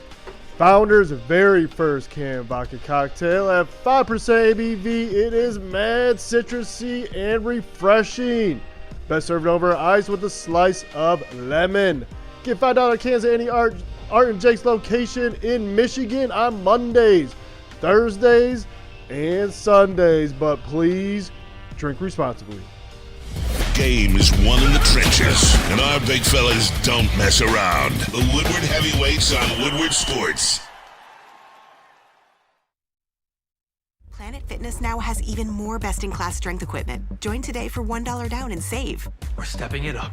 Founder's very first canned vodka cocktail at 5% ABV. It is mad citrusy and refreshing. Best served over ice with a slice of lemon. Get $5 cans at any Art and Jake's location in Michigan on Mondays, Thursdays, and Sundays. But please drink responsibly. Game is won in the trenches, and our big fellas don't mess around. The Woodward Heavyweights on Woodward Sports. Planet Fitness now has even more best-in-class strength equipment. Join today for $1 down and save. We're stepping it up.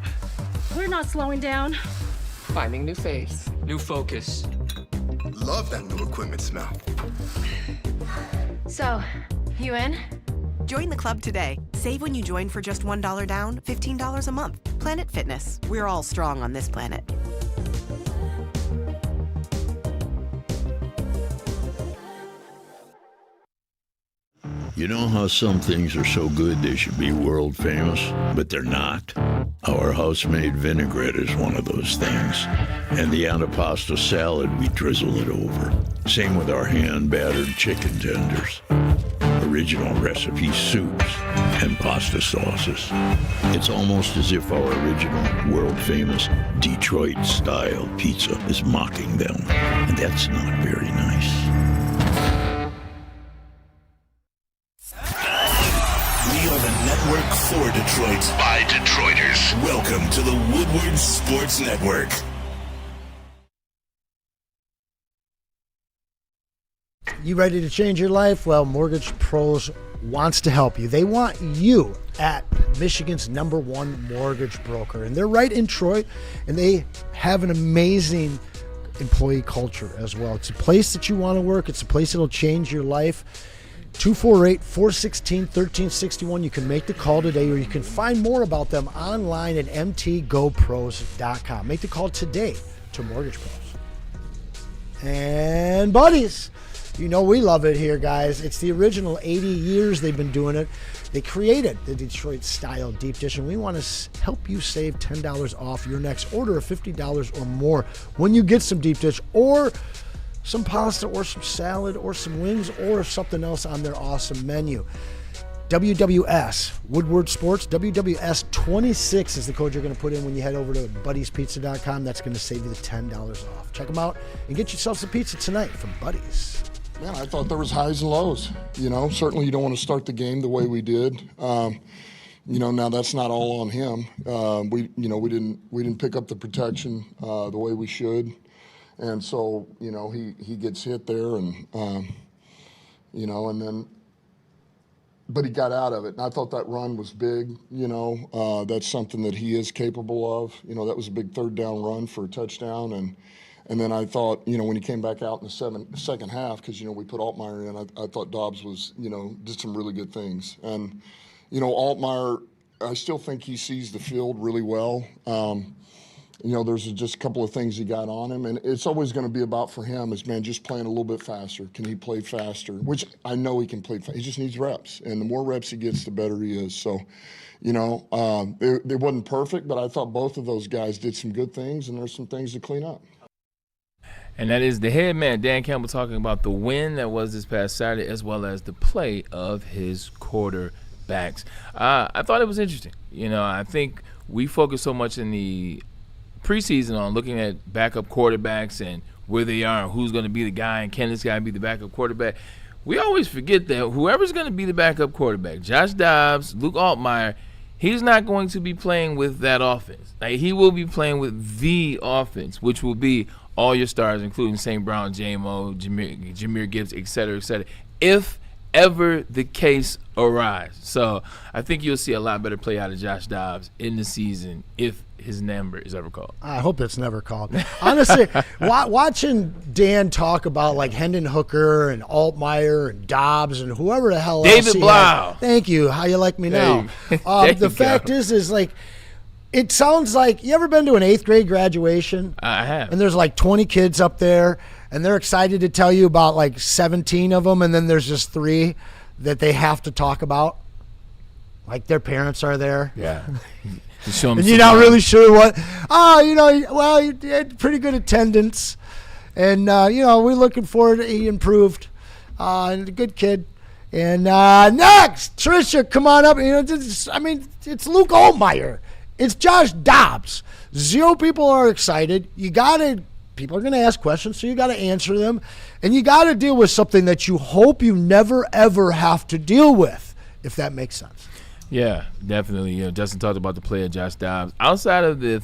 We're not slowing down. Finding new face, new focus. Love that new equipment smell. So, you in? Join the club today. Save when you join for just $1 down, $15 a month. Planet Fitness. We're all strong on this planet. You know how some things are so good they should be world famous, but they're not? Our house-made vinaigrette is one of those things. And the antipasto salad, we drizzle it over. Same with our hand-battered chicken tenders. Original recipe soups and pasta sauces. It's almost as if our original, world-famous Detroit-style pizza is mocking them. And that's not very nice. We are the network for Detroit by Detroiters. Welcome to the Woodward Sports Network. You ready to change your life? Well, Mortgage Pros wants to help you. They want you at Michigan's #1 mortgage broker. And they're right in Troy, and they have an amazing employee culture as well. It's a place that you want to work. It's a place that'll change your life. 248-416-1361. You can make the call today, or you can find more about them online at mtgopros.com. Make the call today to Mortgage Pros. And buddies, You know we love it here, guys. It's the original 80 years they've been doing it. They created the Detroit-style deep dish, and we want to help you save $10 off your next order of $50 or more when you get some deep dish or some pasta or some salad or some wings or something else on their awesome menu. WWS, Woodward Sports, WWS 26 is the code you're going to put in when you head over to buddiespizza.com. That's going to save you the $10 off. Check them out and get yourself some pizza tonight from Buddies. Man, I thought there was highs and lows. Certainly you don't want to start the game the way we did. Now that's not all on him. We didn't pick up the protection the way we should, and so he gets hit there, and and then. But he got out of it, and I thought that run was big. That's something that he is capable of. That was a big third down run for a touchdown, and then I thought, when he came back out in the second half, because we put Altmaier in, I thought Dobbs was, did some really good things, and Altmaier, I still think he sees the field really well. There's just a couple of things he got on him, and it's always going to be about for him is, just playing a little bit faster. Can he play faster? Which I know he can play faster. He just needs reps, and the more reps he gets, the better he is. So, it wasn't perfect, but I thought both of those guys did some good things, and there's some things to clean up. And that is the head man, Dan Campbell, talking about the win that was this past Saturday as well as the play of his quarterbacks. I thought it was interesting. I think we focus so much in the preseason on looking at backup quarterbacks and where they are and who's going to be the guy and can this guy be the backup quarterback. We always forget that whoever's going to be the backup quarterback, Josh Dobbs, Luke Altmaier, he's not going to be playing with that offense. He will be playing with the offense, which will be all your stars, including St. Brown, J-Mo, Jahmyr Gibbs, et cetera, if ever the case arises. So I think you'll see a lot better play out of Josh Dobbs in the season if his number is ever called. I hope it's never called. Honestly, watching Dan talk about like Hendon Hooker and Altmaier and Dobbs and whoever the hell else David Blau. Thank you. How you like me now? The fact is like, it sounds like, you ever been to an 8th grade graduation? I have. And there's like 20 kids up there, and they're excited to tell you about like 17 of them, and then there's just 3 that they have to talk about. Like their parents are there. Yeah. And you're not really sure what. You had pretty good attendance. And, we're looking forward to he improved. And a good kid. And next, Tricia, come on up. It's Luke Altmaier. It's Josh Dobbs. 0 people are excited. People are going to ask questions, so you got to answer them. And you got to deal with something that you hope you never, ever have to deal with, if that makes sense. Yeah, definitely. Justin talked about the play of Josh Dobbs. Outside of the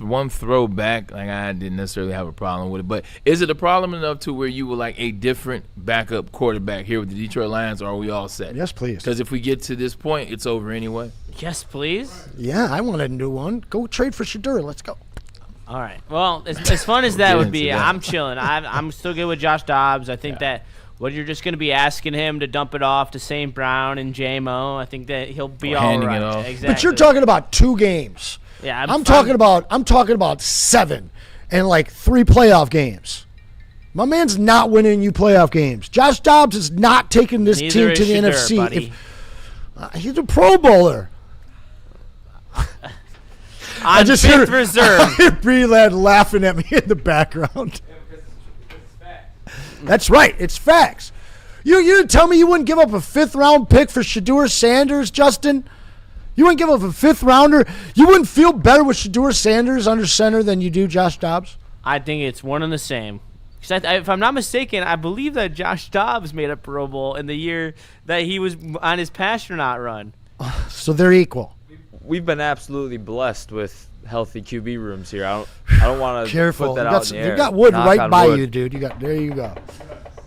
one throwback, I didn't necessarily have a problem with it. But is it a problem enough to where you would like a different backup quarterback here with the Detroit Lions, or are we all set? Yes, please. Because if we get to this point, it's over anyway. Yes, please. Yeah, I want a new one. Go trade for Shadur. Let's go. All right. Well, as fun as that would be, I'm chilling. I'm still good with Josh Dobbs. I think that what you're just going to be asking him to dump it off to St. Brown and J-Mo, I think that he'll be all right. Exactly. But you're talking about 2 games. Yeah, I'm talking about 7 and like 3 playoff games. My man's not winning you playoff games. Josh Dobbs is not taking this team to the NFC. Buddy. He's a Pro Bowler. I just heard reserve. Braylon laughing at me in the background. That's right. It's facts. You didn't tell me you wouldn't give up a 5th-round pick for Shadur Sanders, Justin? You wouldn't give up a 5th-rounder? You wouldn't feel better with Shadur Sanders under center than you do Josh Dobbs? I think it's one and the same. Because if I'm not mistaken, I believe that Josh Dobbs made a Pro Bowl in the year that he was on his Pastronaut run. So they're equal. We've been absolutely blessed with healthy QB rooms here. I don't want to put that out in the air. You got Wood right by you, dude. There you go.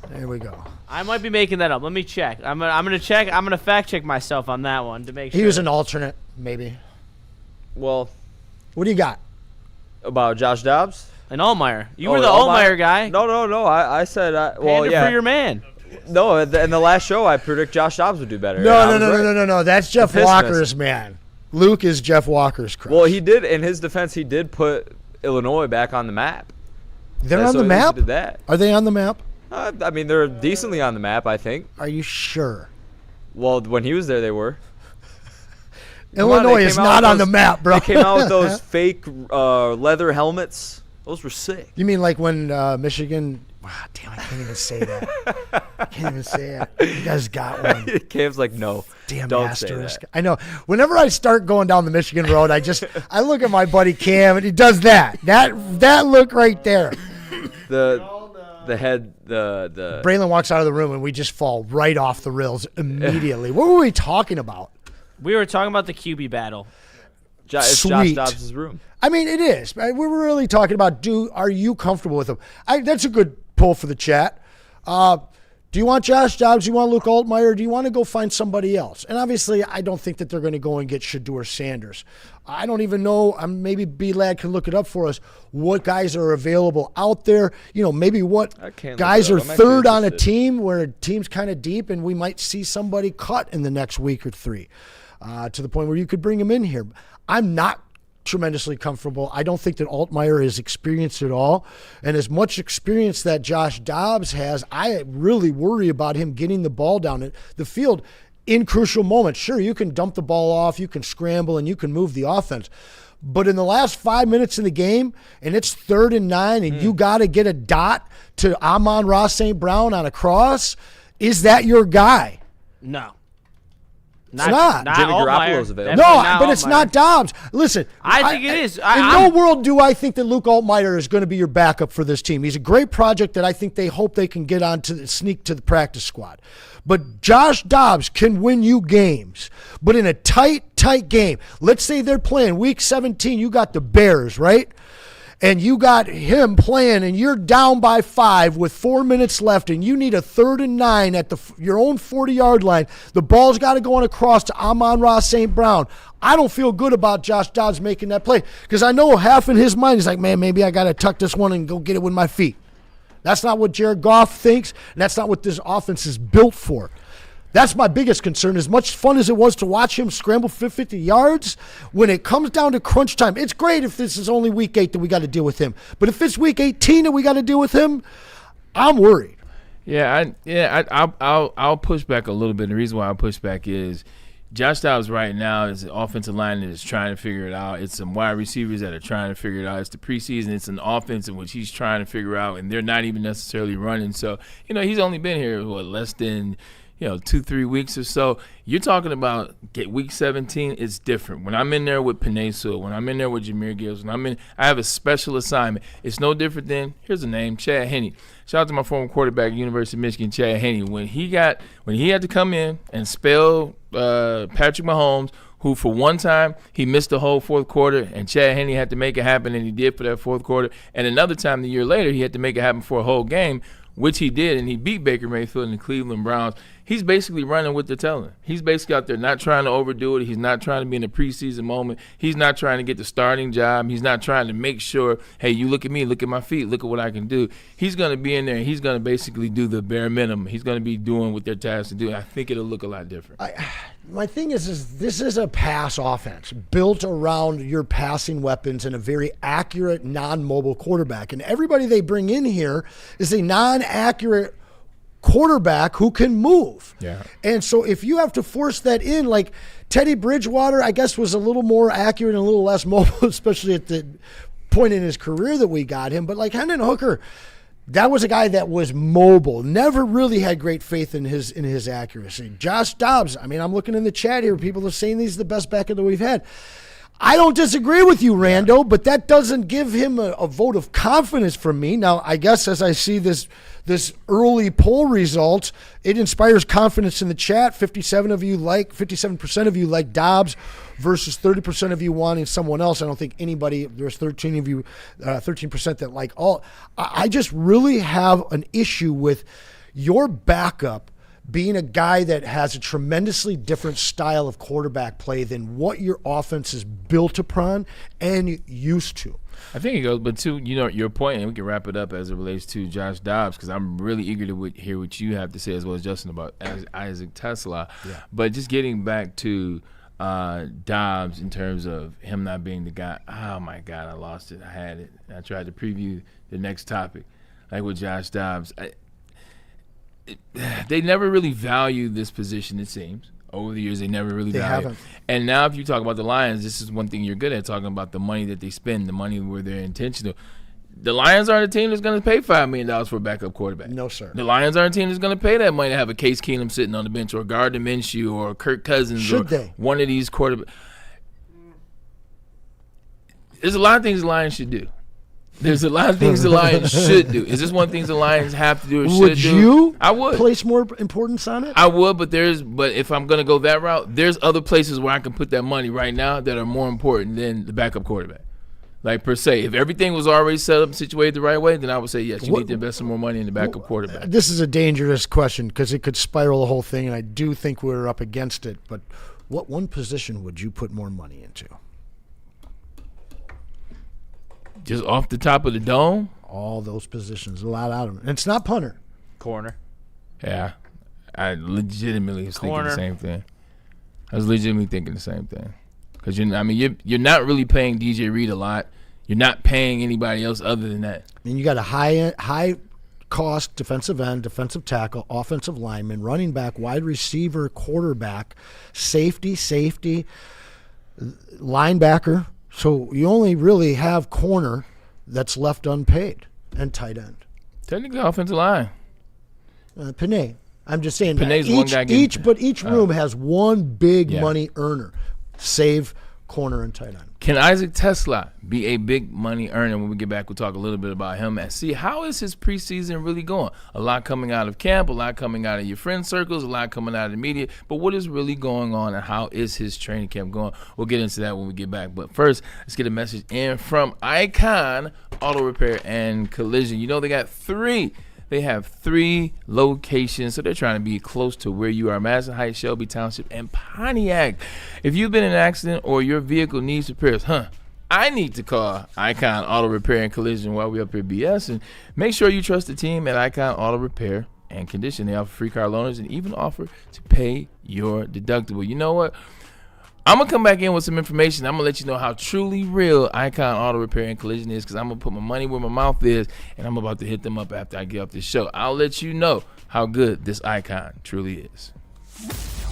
There we go. I might be making that up. Let me check. I'm gonna check. I'm gonna fact check myself on that one to make sure. He was an alternate, maybe. Well, what do you got about Josh Dobbs? And Altmaier. You were the Altmaier guy. No. I said, for your man. No, in the last show, I predict Josh Dobbs would do better. No. That's Jeff Walker's man. Luke is Jeff Walker's crush. Well, he did. In his defense, he did put Illinois back on the map. They're on the map? Did that. Are they on the map? I mean, they're decently on the map, I think. Are you sure? Well, when he was there, they were. Illinois is not on the map, bro. They came out with those fake leather helmets. Those were sick. You mean like when Michigan? Wow, damn! I can't even say that. I can't even say it. You guys got one. Cam's like, no, damn don't asterisk. say that. I know. Whenever I start going down the Michigan road, I look at my buddy Cam, and he does that. That look right there. The head, the Braylon walks out of the room, and we just fall right off the rails immediately. What were we talking about? We were talking about the QB battle. It's Josh Dobbs' room. I mean, it is. We're really talking about, are you comfortable with him? That's a good poll for the chat. Do you want Josh Dobbs? Do you want Luke Altmaier? Or do you want to go find somebody else? And obviously, I don't think that they're going to go and get Shedeur Sanders. I don't even know. Maybe B-Lad can look it up for us. What guys are available out there? Maybe what guys are third on a team where a team's kind of deep, and we might see somebody cut in the next week or 3 to the point where you could bring him in here. I'm not tremendously comfortable. I don't think that Altmaier is experienced at all. And as much experience that Josh Dobbs has, I really worry about him getting the ball down the field in crucial moments. Sure, you can dump the ball off, you can scramble, and you can move the offense. But in the last 5 minutes in the game, and it's 3rd and 9, and you got to get a dot to Amon-Ra St. Brown on a cross, is that your guy? No. It's not. Jimmy Garoppolo's available. No, but it's not Dobbs. Listen, I think it is. In no world do I think that Luke Altmaier is going to be your backup for this team. He's a great project that I think they hope they can get on to sneak to the practice squad. But Josh Dobbs can win you games. But in a tight game, let's say they're playing Week 17, you got the Bears, right? And you got him playing, and you're down by 5 with 4 minutes left, and you need a 3rd and 9 at your own 40-yard line. The ball's got to go on across to Amon-Ra St. Brown. I don't feel good about Josh Dobbs making that play because I know half in his mind he's like, man, maybe I got to tuck this one and go get it with my feet. That's not what Jared Goff thinks, and that's not what this offense is built for. That's my biggest concern. As much fun as it was to watch him scramble for 50 yards, when it comes down to crunch time, it's great if this is only week 8 that we got to deal with him. But if it's week 18 that we got to deal with him, I'm worried. I'll push back a little bit. The reason why I push back is Josh Dobbs right now is an offensive line that is trying to figure it out. It's some wide receivers that are trying to figure it out. It's the preseason. It's an offense in which he's trying to figure out, and they're not even necessarily running. So, he's only been here, less than – 2-3 weeks or so. You're talking about week 17. It's different. When I'm in there with Penei Sewell, when I'm in there with Jameer Gibbs, I have a special assignment. It's no different than, here's a name, Chad Henne. Shout out to my former quarterback, University of Michigan, Chad Henne. When he had to come in and spell Patrick Mahomes, who for one time he missed the whole fourth quarter, and Chad Henne had to make it happen, and he did for that fourth quarter. And another time, the year later, he had to make it happen for a whole game, which he did, and he beat Baker Mayfield and the Cleveland Browns. He's basically running what they're telling him. He's basically out there not trying to overdo it. He's not trying to be in a preseason moment. He's not trying to get the starting job. He's not trying to make sure, hey, you look at me, look at my feet, look at what I can do. He's going to be in there, and he's going to basically do the bare minimum. He's going to be doing what they're tasked to do. I think it'll look a lot different. My thing is this is a pass offense built around your passing weapons and a very accurate, non-mobile quarterback. And everybody they bring in here is a non-accurate quarterback who can move. Yeah. And so if you have to force that in, like Teddy Bridgewater, I guess, was a little more accurate and a little less mobile, especially at the point in his career that we got him. But like Hendon Hooker, that was a guy that was mobile, never really had great faith in his accuracy. Josh Dobbs, I'm looking in the chat here. People are saying he's the best backer that we've had. I don't disagree with you, Rando, but that doesn't give him a vote of confidence from me. Now, I guess as I see this early poll results, it inspires confidence in the chat. 57% of you like Dobbs versus 30% of you wanting someone else. I don't think anybody, there's 13% that like all. I just really have an issue with your backup being a guy that has a tremendously different style of quarterback play than what your offense is built upon and used to. I think it goes, but to your point, and we can wrap it up as it relates to Josh Dobbs, because I'm really eager to hear what you have to say as well as Justin about Isaac Tesla. Yeah. But just getting back to Dobbs in terms of him not being the guy. Oh my God, I lost it. I had it. I tried to preview the next topic, like with Josh Dobbs. they never really valued this position, it seems. Over the years, they never really valued it. And now if you talk about the Lions, this is one thing you're good at, talking about the money that they spend, the money where they're intentional. The Lions aren't a team that's going to pay $5 million for a backup quarterback. No, sir. The Lions aren't a team that's going to pay that money to have a Case Keenum sitting on the bench or Gardner Minshew or Kirk Cousins one of these quarterbacks. There's a lot of things the Lions should do. There's a lot of things the Lions should do. Is this one of the things the Lions have to do or should do? Would you I would place more importance on it? I would, but if I'm going to go that route, there's other places where I can put that money right now that are more important than the backup quarterback. Like, per se, if everything was already set up and situated the right way, then I would say, yes, you need to invest some more money in the backup quarterback. This is a dangerous question because it could spiral the whole thing, and I do think we're up against it. But what one position would you put more money into? Just off the top of the dome? All those positions, a lot out of them. And it's not punter. Corner. Yeah. I legitimately was thinking the same thing. I was legitimately thinking the same thing. Because, you're not really paying DJ Reed a lot. You're not paying anybody else other than that. And you got a high cost defensive end, defensive tackle, offensive lineman, running back, wide receiver, quarterback, safety, linebacker. So you only really have corner that's left unpaid and tight end. Technically offensive line. Panay. I'm just saying Panay's one guy each room has one big money earner. Save corner and tight end. Can Isaac Tesla be a big money earner? When we get back, we'll talk a little bit about him and see how is his preseason really going. A lot coming out of camp, a lot coming out of your friend circles, a lot coming out of the media. But what is really going on and how is his training camp going? We'll get into that when we get back. But first, let's get a message in from Icon Auto Repair and Collision. You know they got three. They have 3 locations, so they're trying to be close to where you are. Madison Heights, Shelby Township, and Pontiac. If you've been in an accident or your vehicle needs repairs, I need to call Icon Auto Repair and Collision while we're up here BS. And make sure you trust the team at Icon Auto Repair and Condition. They offer free car loaners and even offer to pay your deductible. You know what? I'm going to come back in with some information. I'm going to let you know how truly real Icon Auto Repair and Collision is because I'm going to put my money where my mouth is, and I'm about to hit them up after I get off this show. I'll let you know how good this Icon truly is.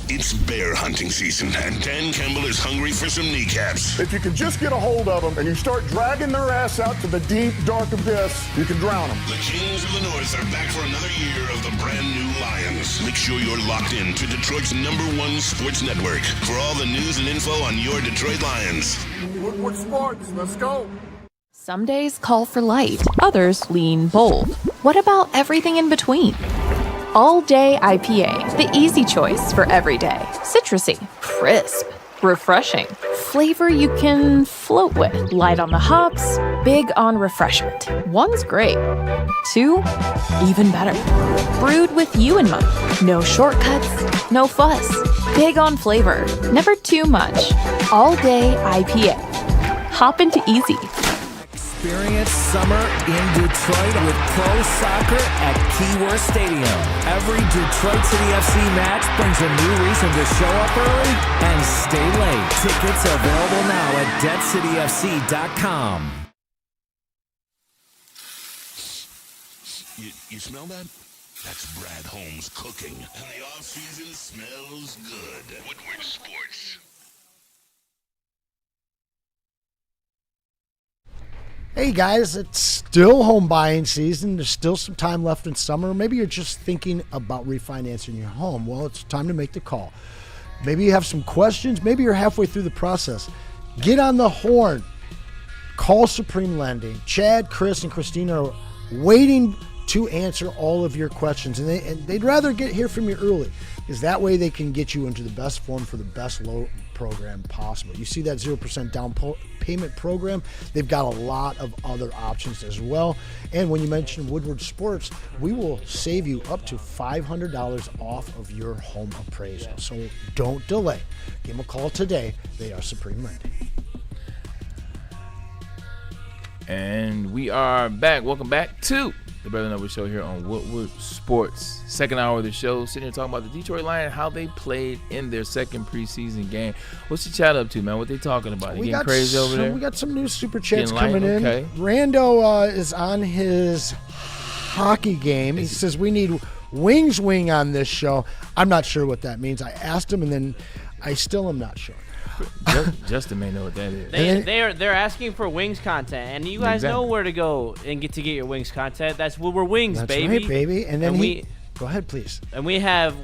It's bear hunting season, and Dan Campbell is hungry for some kneecaps. If you can just get a hold of them and you start dragging their ass out to the deep, dark abyss, you can drown them. The Kings of the North are back for another year of the brand new Lions. Make sure you're locked in to Detroit's #1 sports network for all the news and info on your Detroit Lions. Woodward Sports, let's go. Some days call for light, others lean bold. What about everything in between? All Day IPA, the easy choice for every day. Citrusy, crisp, refreshing. Flavor you can float with. Light on the hops, big on refreshment. 1's great. 2, even better. Brewed with you in mind. No shortcuts, no fuss. Big on flavor, never too much. All Day IPA. Hop into easy. Experience summer in Detroit with pro soccer at Keyworth Stadium. Every Detroit City FC match brings a new reason to show up early and stay late. Tickets available now at deadcityfc.com. You smell that? That's Brad Holmes cooking. And the off-season smells good. Woodward Sports. Hey guys, it's still home buying season. There's still some time left in summer. Maybe you're just thinking about refinancing your home. Well, it's time to make the call. Maybe you have some questions. Maybe you're halfway through the process. Get on the horn. Call Supreme Lending. Chad, Chris, and Christina are waiting to answer all of your questions. And they'd rather hear from you early because that way they can get you into the best form for the best loan program possible. You see that 0% down payment program? They've got a lot of other options as well. And when you mention Woodward Sports, we will save you up to $500 off of your home appraisal. So don't delay. Give them a call today. They are Supreme Lending. And we are back. Welcome back to the Braylon Over Show here on Woodward Sports. Second hour of the show, sitting here talking about the Detroit Lions, how they played in their second preseason game. What's the chat up to, man? What they talking about? You getting crazy over there? We got some new super chats Getting coming light? in. Okay. Rando is on his hockey game. He says we need wings wing on this show. I'm not sure what that means. I asked him, and then I still am not sure. Justin may know what that is. They're asking for wings content, and you guys know where to go and get your wings content. That's Woodward Wings, That's baby. Right, baby. And then go ahead, please. And we have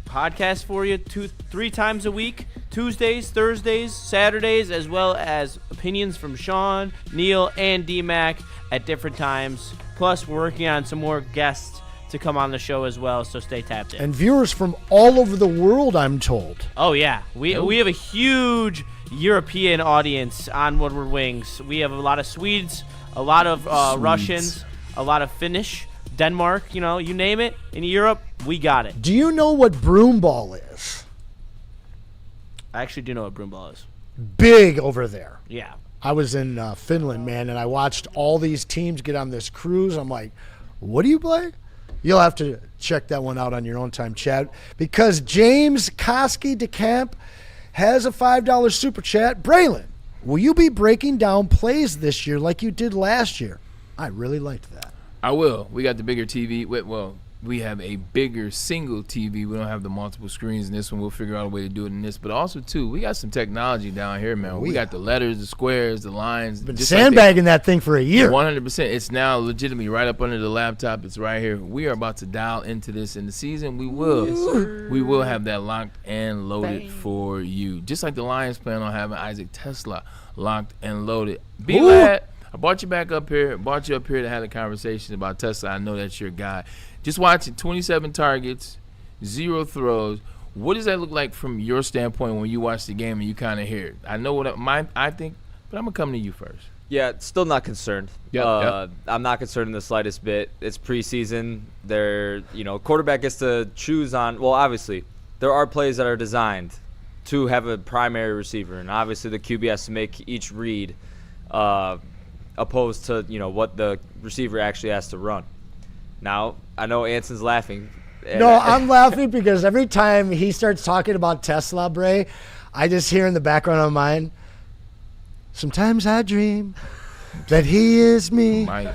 podcasts for you 3 times a week: Tuesdays, Thursdays, Saturdays, as well as opinions from Sean, Neil, and D-Mac at different times. Plus, we're working on some more guests to come on the show as well, so stay tapped in. And viewers from all over the world, I'm told. Oh, yeah. We have a huge European audience on Woodward Wings. We have a lot of Swedes, a lot of Russians, a lot of Finnish, Denmark, you name it. In Europe, we got it. Do you know what broomball is? I actually do know what broomball is. Big over there. Yeah. I was in Finland, man, and I watched all these teams get on this cruise. I'm like, what do you play? You'll have to check that one out on your own time, Chad, because James Koski DeCamp has a $5 super chat. Braylon, will you be breaking down plays this year like you did last year? I really liked that. I will. We got the bigger TV. Well, we have a bigger single TV. We don't have the multiple screens in this one. We'll figure out a way to do it in this. But also, too, we got some technology down here, man. We got the letters, the squares, the lines. Been sandbagging that thing for a year. 100%. It's now legitimately right up under the laptop. It's right here. We are about to dial into this in the season. We will. Yes, we will have that locked and loaded for you. Just like the Lions plan on having Isaac Tesla locked and loaded. Be glad. I brought you back up here. Brought you up here to have a conversation about Tesla. I know that's your guy. Just watching 27 targets, 0 throws. What does that look like from your standpoint when you watch the game and you kind of hear it? I know what I think, but I'm going to come to you first. Yeah, still not concerned. Yep. I'm not concerned in the slightest bit. It's preseason. Quarterback gets to choose on. Well, obviously, there are plays that are designed to have a primary receiver, and obviously the QB has to make each read opposed to what the receiver actually has to run. Now, I know Anson's laughing. No, I'm laughing because every time he starts talking about Tesla, Bray, I just hear in the background of mine, sometimes I dream that he is me. Like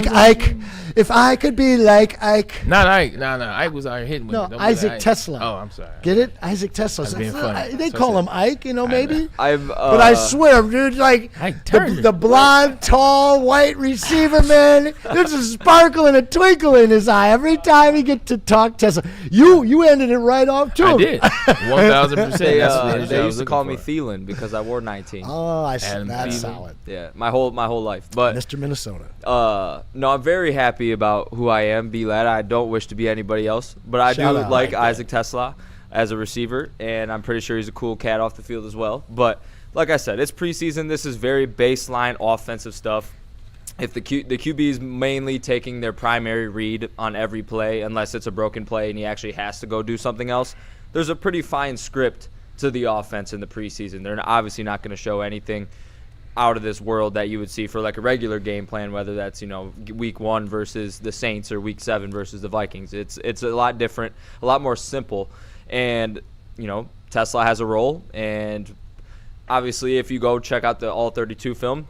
Ike. If I could be like Ike. Not Ike. No. Ike was out here hitting with No, it. Don't Isaac Ike. Tesla. Oh, I'm sorry. Get it? Isaac Tesla. That's being funny. They call him Ike, maybe. But I swear, dude, the blonde, tall, white receiver, man, there's a sparkle and a twinkle in his eye every time he gets to talk Tesla. You ended it right off, too. I did. 1,000%. They used to call me Thielen because I wore 19. Oh, I see. That's solid. Yeah, my whole life. But Mr. Minnesota. No, I'm very happy about who I am, B-Lad. I don't wish to be anybody else, but I do like Isaac Tesla as a receiver, and I'm pretty sure he's a cool cat off the field as well. But like I said, it's preseason. This is very baseline offensive stuff. If the QB is mainly taking their primary read on every play, unless it's a broken play and he actually has to go do something else, there's a pretty fine script to the offense in the preseason. They're obviously not going to show anything out of this world that you would see for like a regular game plan, whether that's week 1 versus the Saints or week 7 versus the Vikings. It's a lot different, a lot more simple, and Tesla has a role. And obviously, if you go check out the all 32 film,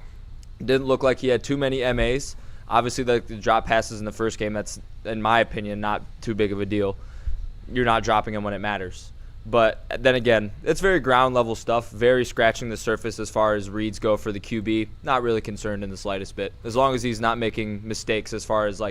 didn't look like he had too many MAs. Obviously, the drop passes in the first game, that's in my opinion not too big of a deal. You're not dropping them when it matters. But then again, it's very ground level stuff, very scratching the surface as far as reads go for the QB. Not really concerned in the slightest bit. As long as he's not making mistakes as far as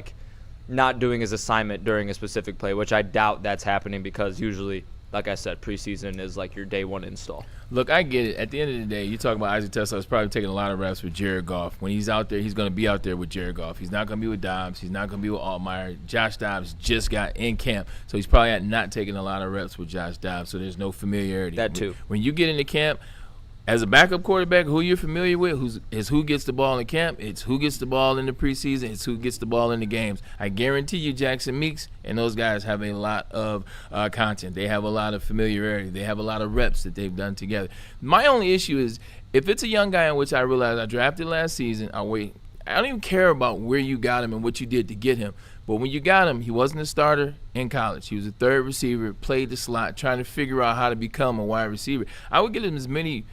not doing his assignment during a specific play, which I doubt that's happening because usually, like I said, preseason is like your day 1 install. Look, I get it. At the end of the day, you talk about Isaac Tesla. He's probably taking a lot of reps with Jared Goff. When he's out there, he's going to be out there with Jared Goff. He's not going to be with Dobbs. He's not going to be with Altmaier. Josh Dobbs just got in camp, so he's probably not taking a lot of reps with Josh Dobbs, so there's no familiarity. That too. When you get into camp, as a backup quarterback, who you're familiar with is who gets the ball in camp. It's who gets the ball in the preseason. It's who gets the ball in the games. I guarantee you Jackson Meeks and those guys have a lot of content. They have a lot of familiarity. They have a lot of reps that they've done together. My only issue is if it's a young guy in which I realized I drafted last season, I don't even care about where you got him and what you did to get him. But when you got him, he wasn't a starter in college. He was a third receiver, played the slot, trying to figure out how to become a wide receiver. I would get him as many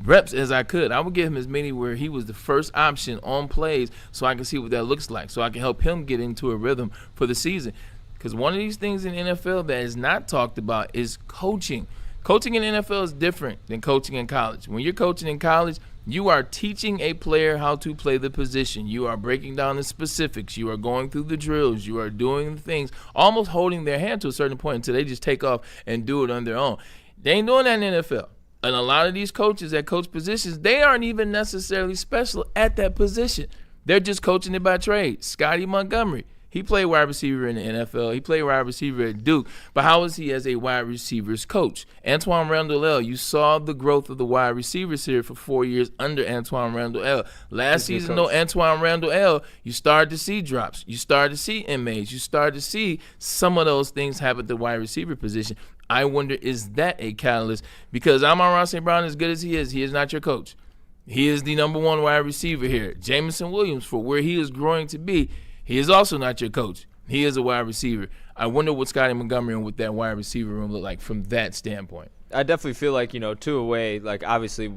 reps as I could. I would give him as many where he was the first option on plays so I can see what that looks like, so I can help him get into a rhythm for the season. Because one of these things in the NFL that is not talked about is coaching. Coaching in the NFL is different than coaching in college. When you're coaching in college, you are teaching a player how to play the position. You are breaking down the specifics. You are going through the drills. You are doing the things, almost holding their hand to a certain point until they just take off and do it on their own. They ain't doing that in the NFL. And a lot of these coaches that coach positions, they aren't even necessarily special at that position. They're just coaching it by trade. Scotty Montgomery, he played wide receiver in the NFL. He played wide receiver at Duke. But how is he as a wide receivers coach? Antoine Randall, you saw the growth of the wide receivers here for 4 years under Antoine Randall. Last season, though, Antoine Randall, you started to see drops. You started to see MAs. You started to see some of those things happen at the wide receiver position. I wonder, is that a catalyst? Because Amon-Ra St. Brown, as good as he is not your coach. He is the number one wide receiver here. Jamison Williams, for where he is growing to be, he is also not your coach. He is a wide receiver. I wonder what Scotty Montgomery and what that wide receiver room look like from that standpoint. I definitely feel like, to a way, like obviously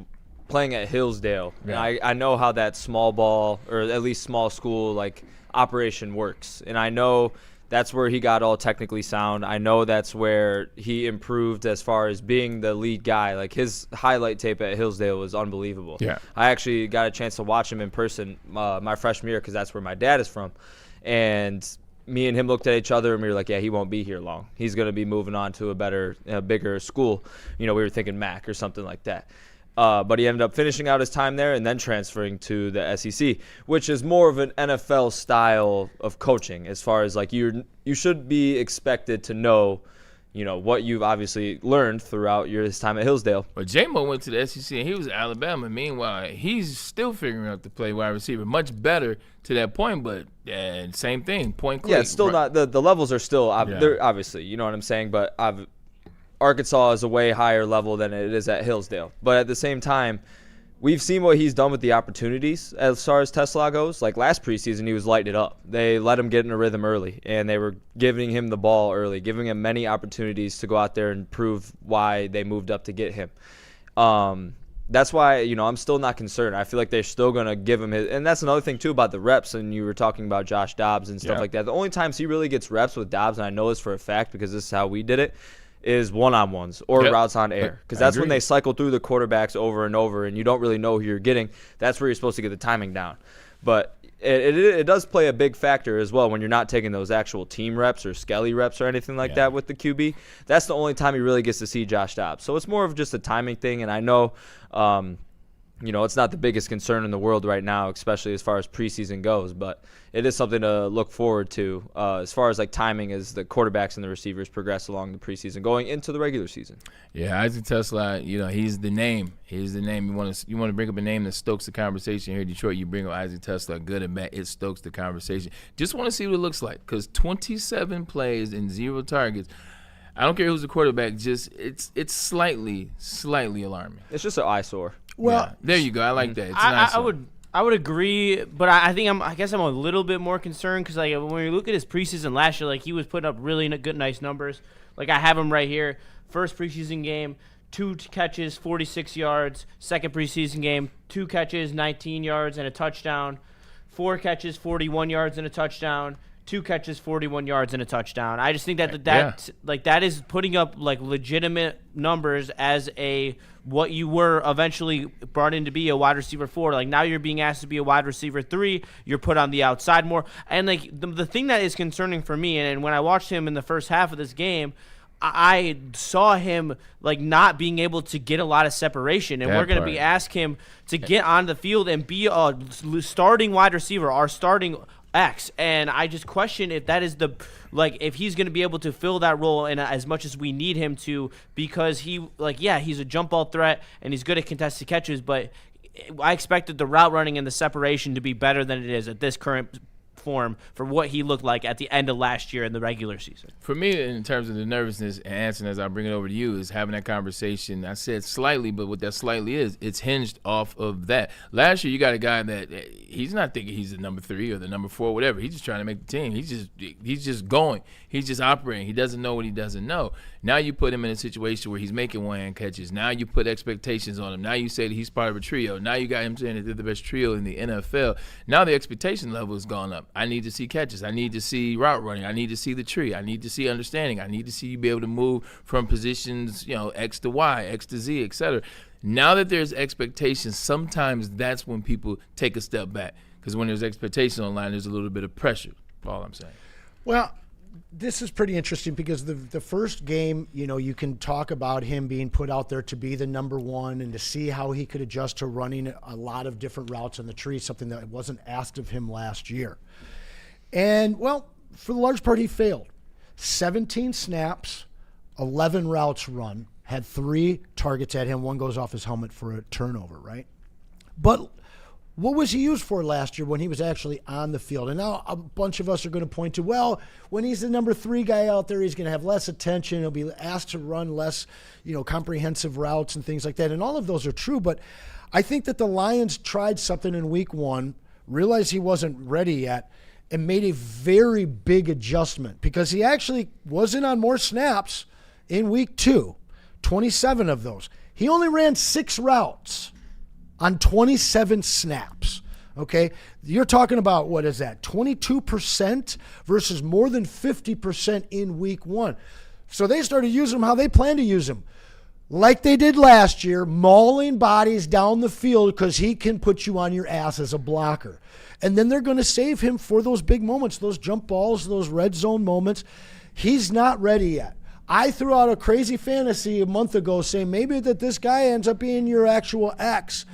playing at Hillsdale, Yeah. I know how that small ball or at least small school like operation works. And I know that's where he got all technically sound. I know that's where he improved as far as being the lead guy. Like his highlight tape at Hillsdale was unbelievable. Yeah. I actually got a chance to watch him in person my freshman year because that's where my dad is from. And me and him looked at each other and we were like, yeah, he won't be here long. He's going to be moving on to a bigger school. We were thinking MAC or something like that. But he ended up finishing out his time there and then transferring to the SEC, which is more of an NFL style of coaching as far as like you should be expected to know, what you've obviously learned throughout his time at Hillsdale. But J-Mo went to the SEC and he was at Alabama. Meanwhile, he's still figuring out to play wide receiver. Much better to that point, but same thing, point click. Yeah, it's still not – the levels are still they're obviously, you know what I'm saying, but Arkansas is a way higher level than it is at Hillsdale. But at the same time, we've seen what he's done with the opportunities as far as Tesla goes. Like last preseason, he was lighting it up. They let him get in a rhythm early, and they were giving him the ball early, giving him many opportunities to go out there and prove why they moved up to get him. That's why, I'm still not concerned. I feel like they're still going to give him his – and that's another thing, too, about the reps, and you were talking about Josh Dobbs and stuff like that. The only times he really gets reps with Dobbs, and I know this for a fact because this is how we did it, is one-on-ones or routes on air, because that's when they cycle through the quarterbacks over and over and you don't really know who you're getting. That's where you're supposed to get the timing down. But it does play a big factor as well when you're not taking those actual team reps or skelly reps or anything like that with the QB. That's the only time he really gets to see Josh Dobbs. So it's more of just a timing thing, and I know it's not the biggest concern in the world right now, especially as far as preseason goes, but it is something to look forward to as far as like timing as the quarterbacks and the receivers progress along the preseason going into the regular season. Yeah, Isaac Tesla, he's the name. He's the name. You want to bring up a name that stokes the conversation here in Detroit, you bring up Isaac Tesla, good and bad, it stokes the conversation. Just want to see what it looks like, because 27 plays and 0 targets. I don't care who's the quarterback, just it's slightly alarming. It's just an eyesore. Well, there you go. I like that. It's I would agree, but I guess I'm a little bit more concerned because like when we look at his preseason last year, like he was putting up really good, nice numbers. Like I have him right here. First preseason game, 2 catches, 46 yards. Second preseason game, 2 catches, 19 yards and a touchdown. 4 catches, 41 yards and a touchdown. 2 catches, 41 yards and a touchdown. I just think that is putting up like legitimate numbers as what you were eventually brought in to be a wide receiver 4. Like now you're being asked to be a wide receiver 3. You're put on the outside more. And like the thing that is concerning for me, and when I watched him in the first half of this game, I saw him like not being able to get a lot of separation, and we're going to be asking him to get on the field and be a starting wide receiver, our starting X, and I just question if that is if he's going to be able to fill that role in as much as we need him to, because he's a jump ball threat and he's good at contested catches, but I expected the route running and the separation to be better than it is at this current form for what he looked like at the end of last year in the regular season. For me, in terms of the nervousness, and Anson, as I bring it over to you, is having that conversation. I said slightly, but what that slightly is, it's hinged off of that. Last year, you got a guy that he's not thinking he's the number 3 or the number 4, whatever. He's just trying to make the team. He's just going. He's just operating. He doesn't know what he doesn't know. Now you put him in a situation where he's making one-hand catches. Now you put expectations on him. Now you say that he's part of a trio. Now you got him saying that they're the best trio in the NFL. Now the expectation level has gone up. I need to see catches. I need to see route running. I need to see the tree. I need to see understanding. I need to see you be able to move from positions, X to Y, X to Z, etc. Now that there's expectations, sometimes that's when people take a step back. Because when there's expectation online, there's a little bit of pressure. That's all I'm saying. Well, this is pretty interesting because the first game, you can talk about him being put out there to be the number 1 and to see how he could adjust to running a lot of different routes on the tree, something that wasn't asked of him last year. And, well, for the large part, he failed. 17 snaps, 11 routes run, had 3 targets at him. 1 goes off his helmet for a turnover, right? But what was he used for last year when he was actually on the field? And now a bunch of us are going to point to, well, when he's the number 3 guy out there, he's going to have less attention. He'll be asked to run less, comprehensive routes and things like that. And all of those are true. But I think that the Lions tried something in week 1, realized he wasn't ready yet, and made a very big adjustment because he actually wasn't on more snaps in week 2, 27 of those. He only ran 6 routes on 27 snaps, okay? You're talking about, what is that, 22% versus more than 50% in week 1. So they started using him how they plan to use him. Like they did last year, mauling bodies down the field because he can put you on your ass as a blocker. And then they're going to save him for those big moments, those jump balls, those red zone moments. He's not ready yet. I threw out a crazy fantasy a month ago saying maybe that this guy ends up being your actual X.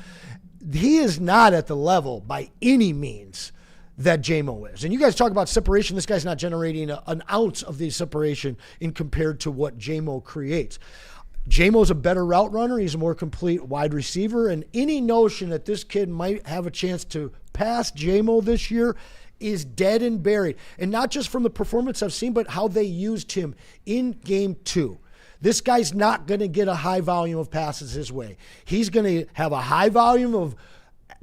He is not at the level by any means that J-Mo is. And you guys talk about separation. This guy's not generating an ounce of the separation in compared to what J-Mo creates. J-Mo's a better route runner. He's a more complete wide receiver. And any notion that this kid might have a chance to pass J-Mo this year is dead and buried. And not just from the performance I've seen, but how they used him in game 2. This guy's not going to get a high volume of passes his way. He's going to have a high volume of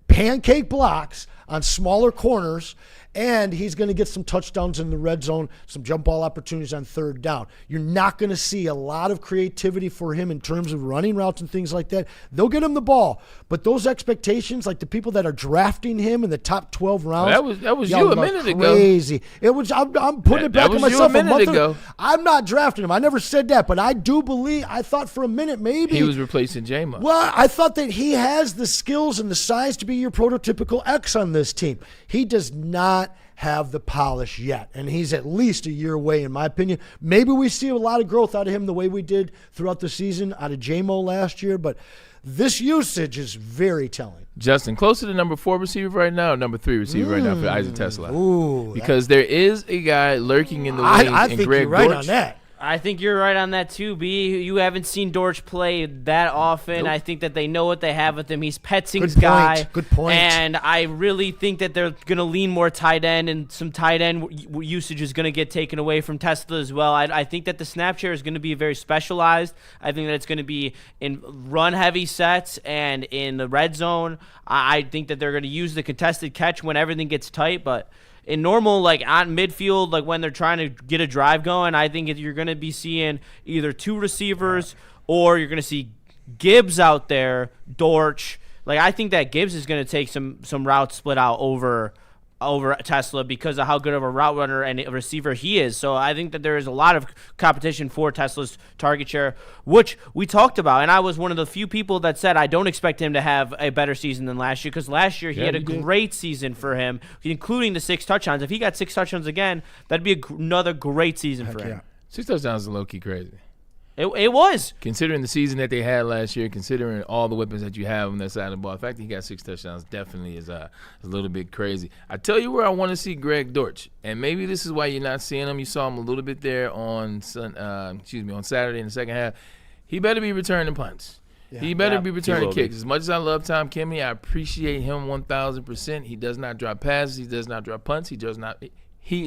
pancake blocks on smaller corners, and he's going to get some touchdowns in the red zone, some jump ball opportunities on 3rd down. You're not going to see a lot of creativity for him in terms of running routes and things like that. They'll get him the ball, but those expectations, like the people that are drafting him in the top 12 rounds, that was you a minute ago. Crazy. It was. I'm putting it back on myself. A minute ago. I'm not drafting him. I never said that, but I do believe. I thought for a minute maybe he was replacing J-Mo. Well, I thought that he has the skills and the size to be your prototypical X on this team. He does not have the polish yet, and he's at least a year away, in my opinion. Maybe we see a lot of growth out of him the way we did throughout the season out of J-Mo last year, but this usage is very telling. Justin, close to the number 4 receiver right now, or number 3 receiver right now for Isaac Tesla? Ooh, because there is a guy lurking in the wings. I think Greg you're right Dortch. on that. I think you're right on that too, B. You haven't seen Dortch play that often. Nope. I think that they know what they have with him. He's Petzing's Good point. guy. Good point. And I really think that they're going to lean more tight end, and some tight end usage is going to get taken away from Tesla as well. I think that the snap share is going to be very specialized. I think that it's going to be in run-heavy sets and in the red zone. I think that they're going to use the contested catch when everything gets tight, but in normal, like on midfield, like when they're trying to get a drive going, I think you're going to be seeing either 2 receivers or you're going to see Gibbs out there, Dortch. Like I think that Gibbs is going to take some routes split out over Tesla because of how good of a route runner and a receiver he is. So I think that there is a lot of competition for Tesla's target share, which we talked about. And I was one of the few people that said I don't expect him to have a better season than last year because last year he had a great season for him, including the 6 touchdowns. If he got 6 touchdowns again, that'd be another great season for him. Yeah. 6 touchdowns is low-key crazy. It was. Considering the season that they had last year, considering all the weapons that you have on that side of the ball, the fact that he got 6 touchdowns definitely is a little bit crazy. I tell you where I want to see Greg Dortch, and maybe this is why you're not seeing him. You saw him a little bit there on Saturday in the second half. He better be returning punts. He better be returning will be. kicks. As much as I love Tom Kimmy, I appreciate him 1,000%. He does not drop passes. He does not drop punts. He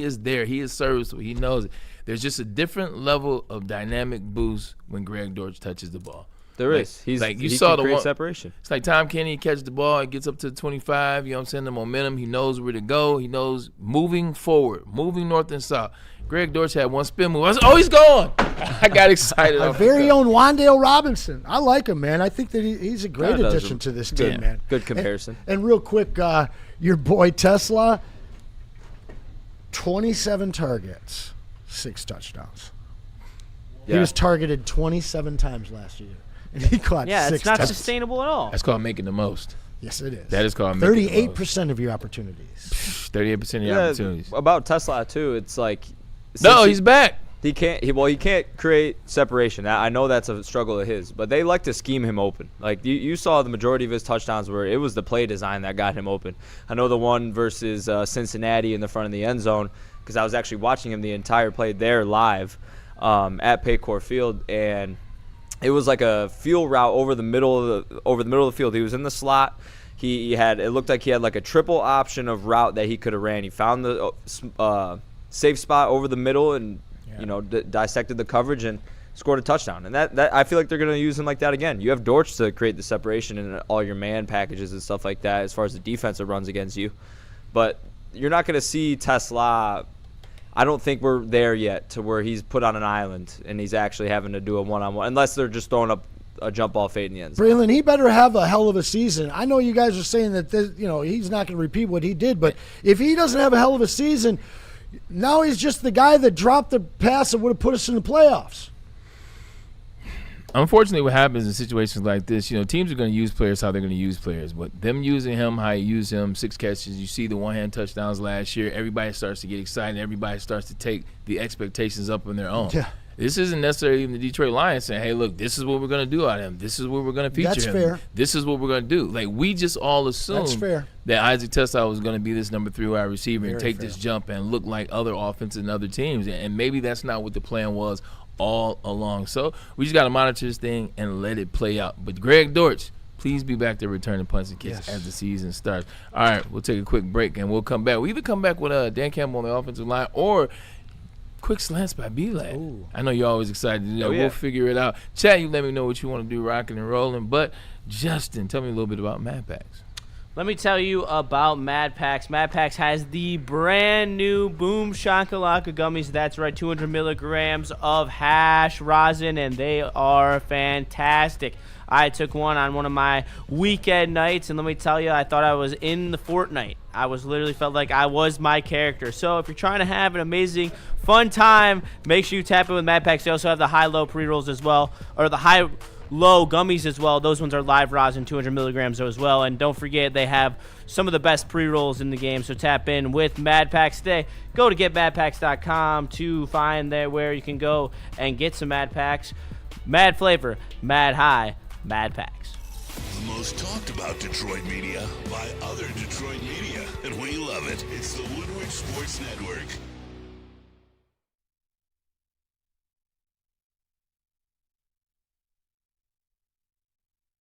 is there. He is serviceable. He knows it. There's just a different level of dynamic boost when Greg Dortch touches the ball. There is. He saw the one separation. It's like Tom Kenny, he catches the ball, he gets up to the 25, you know what I'm saying, the momentum, he knows where to go, he knows moving forward, moving north and south. Greg Dortch had one spin move. I was, he's gone. I got excited. Our very own Wandale Robinson. I like him, man. I think that he's a great addition to this team, man. Good comparison. And real quick, your boy Tesla, 27 targets, 6 touchdowns. Yeah. He was targeted 27 times last year, and he caught 6 it's not touchdowns. sustainable at all. That's called making the most. Yes, it is. That is called making the most. 38% of your opportunities. 38% of your opportunities. About Tesla, too, it's like – no, he's back. He can't create separation. I know that's a struggle of his, but they like to scheme him open. Like you saw the majority of his touchdowns where it was the play design that got him open. I know the one versus Cincinnati in the front of the end zone because I was actually watching him the entire play there live at Paycor Field, and it was like a field route over the middle of the field. He was in the slot. It looked like he had like a triple option of route that he could have ran. He found the safe spot over the middle and dissected the coverage and scored a touchdown. And that I feel like they're going to use him like that again. You have Dortch to create the separation in all your man packages and stuff like that as far as the defensive runs against you. But you're not going to see Tesla. I don't think we're there yet to where he's put on an island and he's actually having to do a one-on-one unless they're just throwing up a jump ball fade in the end zone. Braylon, he better have a hell of a season. I know you guys are saying that he's not going to repeat what he did, but if he doesn't have a hell of a season, now he's just the guy that dropped the pass that would have put us in the playoffs. Unfortunately, what happens in situations like this, teams are going to use players how they're going to use players. But them using him, how you use him, 6 catches, you see the one-hand touchdowns last year, everybody starts to get excited. Everybody starts to take the expectations up on their own. Yeah. This isn't necessarily even the Detroit Lions saying, hey, look, this is what we're going to do out of him. This is what we're going to feature That's him. Fair. This is what we're going to do. Like, we just all assumed that Isaac Tesla was going to be this number 3 wide receiver and take this jump and look like other offenses and other teams. And maybe that's not what the plan was all along. So we just got to monitor this thing and let it play out. But Greg Dortch, please be back there returning punts and kicks as the season starts. All right, we'll take a quick break and we'll come back. We'll either come back with Dan Campbell on the offensive line or quick slants by B-Lad. I know you're always excited to do that. We'll figure it out. Chat, you let me know what you want to do, rocking and rolling. But Justin, tell me a little bit about Mad Packs. Let me tell you about Mad Packs. Mad Packs has the brand new Boom Shakalaka gummies. That's right, 200 milligrams of hash rosin, and they are fantastic. I took one on one of my weekend nights, and let me tell you, I thought I was in the Fortnite. I literally felt like I was my character. So if you're trying to have an amazing, fun time, make sure you tap in with Mad Packs. They also have the high-low pre-rolls as well, or the high-low gummies as well. Those ones are live rosin, 200 milligrams as well. And don't forget, they have some of the best pre-rolls in the game. So tap in with Mad Packs today. Go to getmadpacks.com to find where you can go and get some Mad Packs. Mad flavor, mad high, Mad Packs. The most talked about Detroit media by other Detroit media, and we love it. It's the Woodward Sports Network.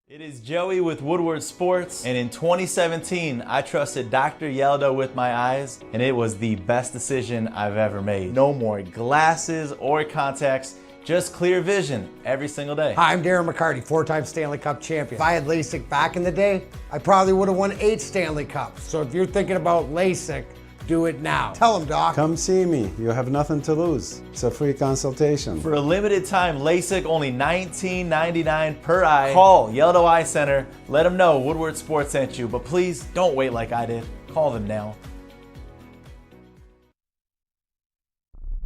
It is Joey with Woodward Sports, and in 2017, I trusted Dr. Yelda with my eyes, and it was the best decision I've ever made. No more glasses or contacts, just clear vision every single day. Hi, I'm Darren McCarty, 4-time Stanley Cup champion. If I had LASIK back in the day, I probably would have won 8 Stanley Cups. So if you're thinking about LASIK, do it now. Tell them, Doc. Come see me. You have nothing to lose. It's a free consultation. For a limited time, LASIK only $19.99 per eye. Call Yeldo Eye Center. Let them know Woodward Sports sent you. But please don't wait like I did. Call them now.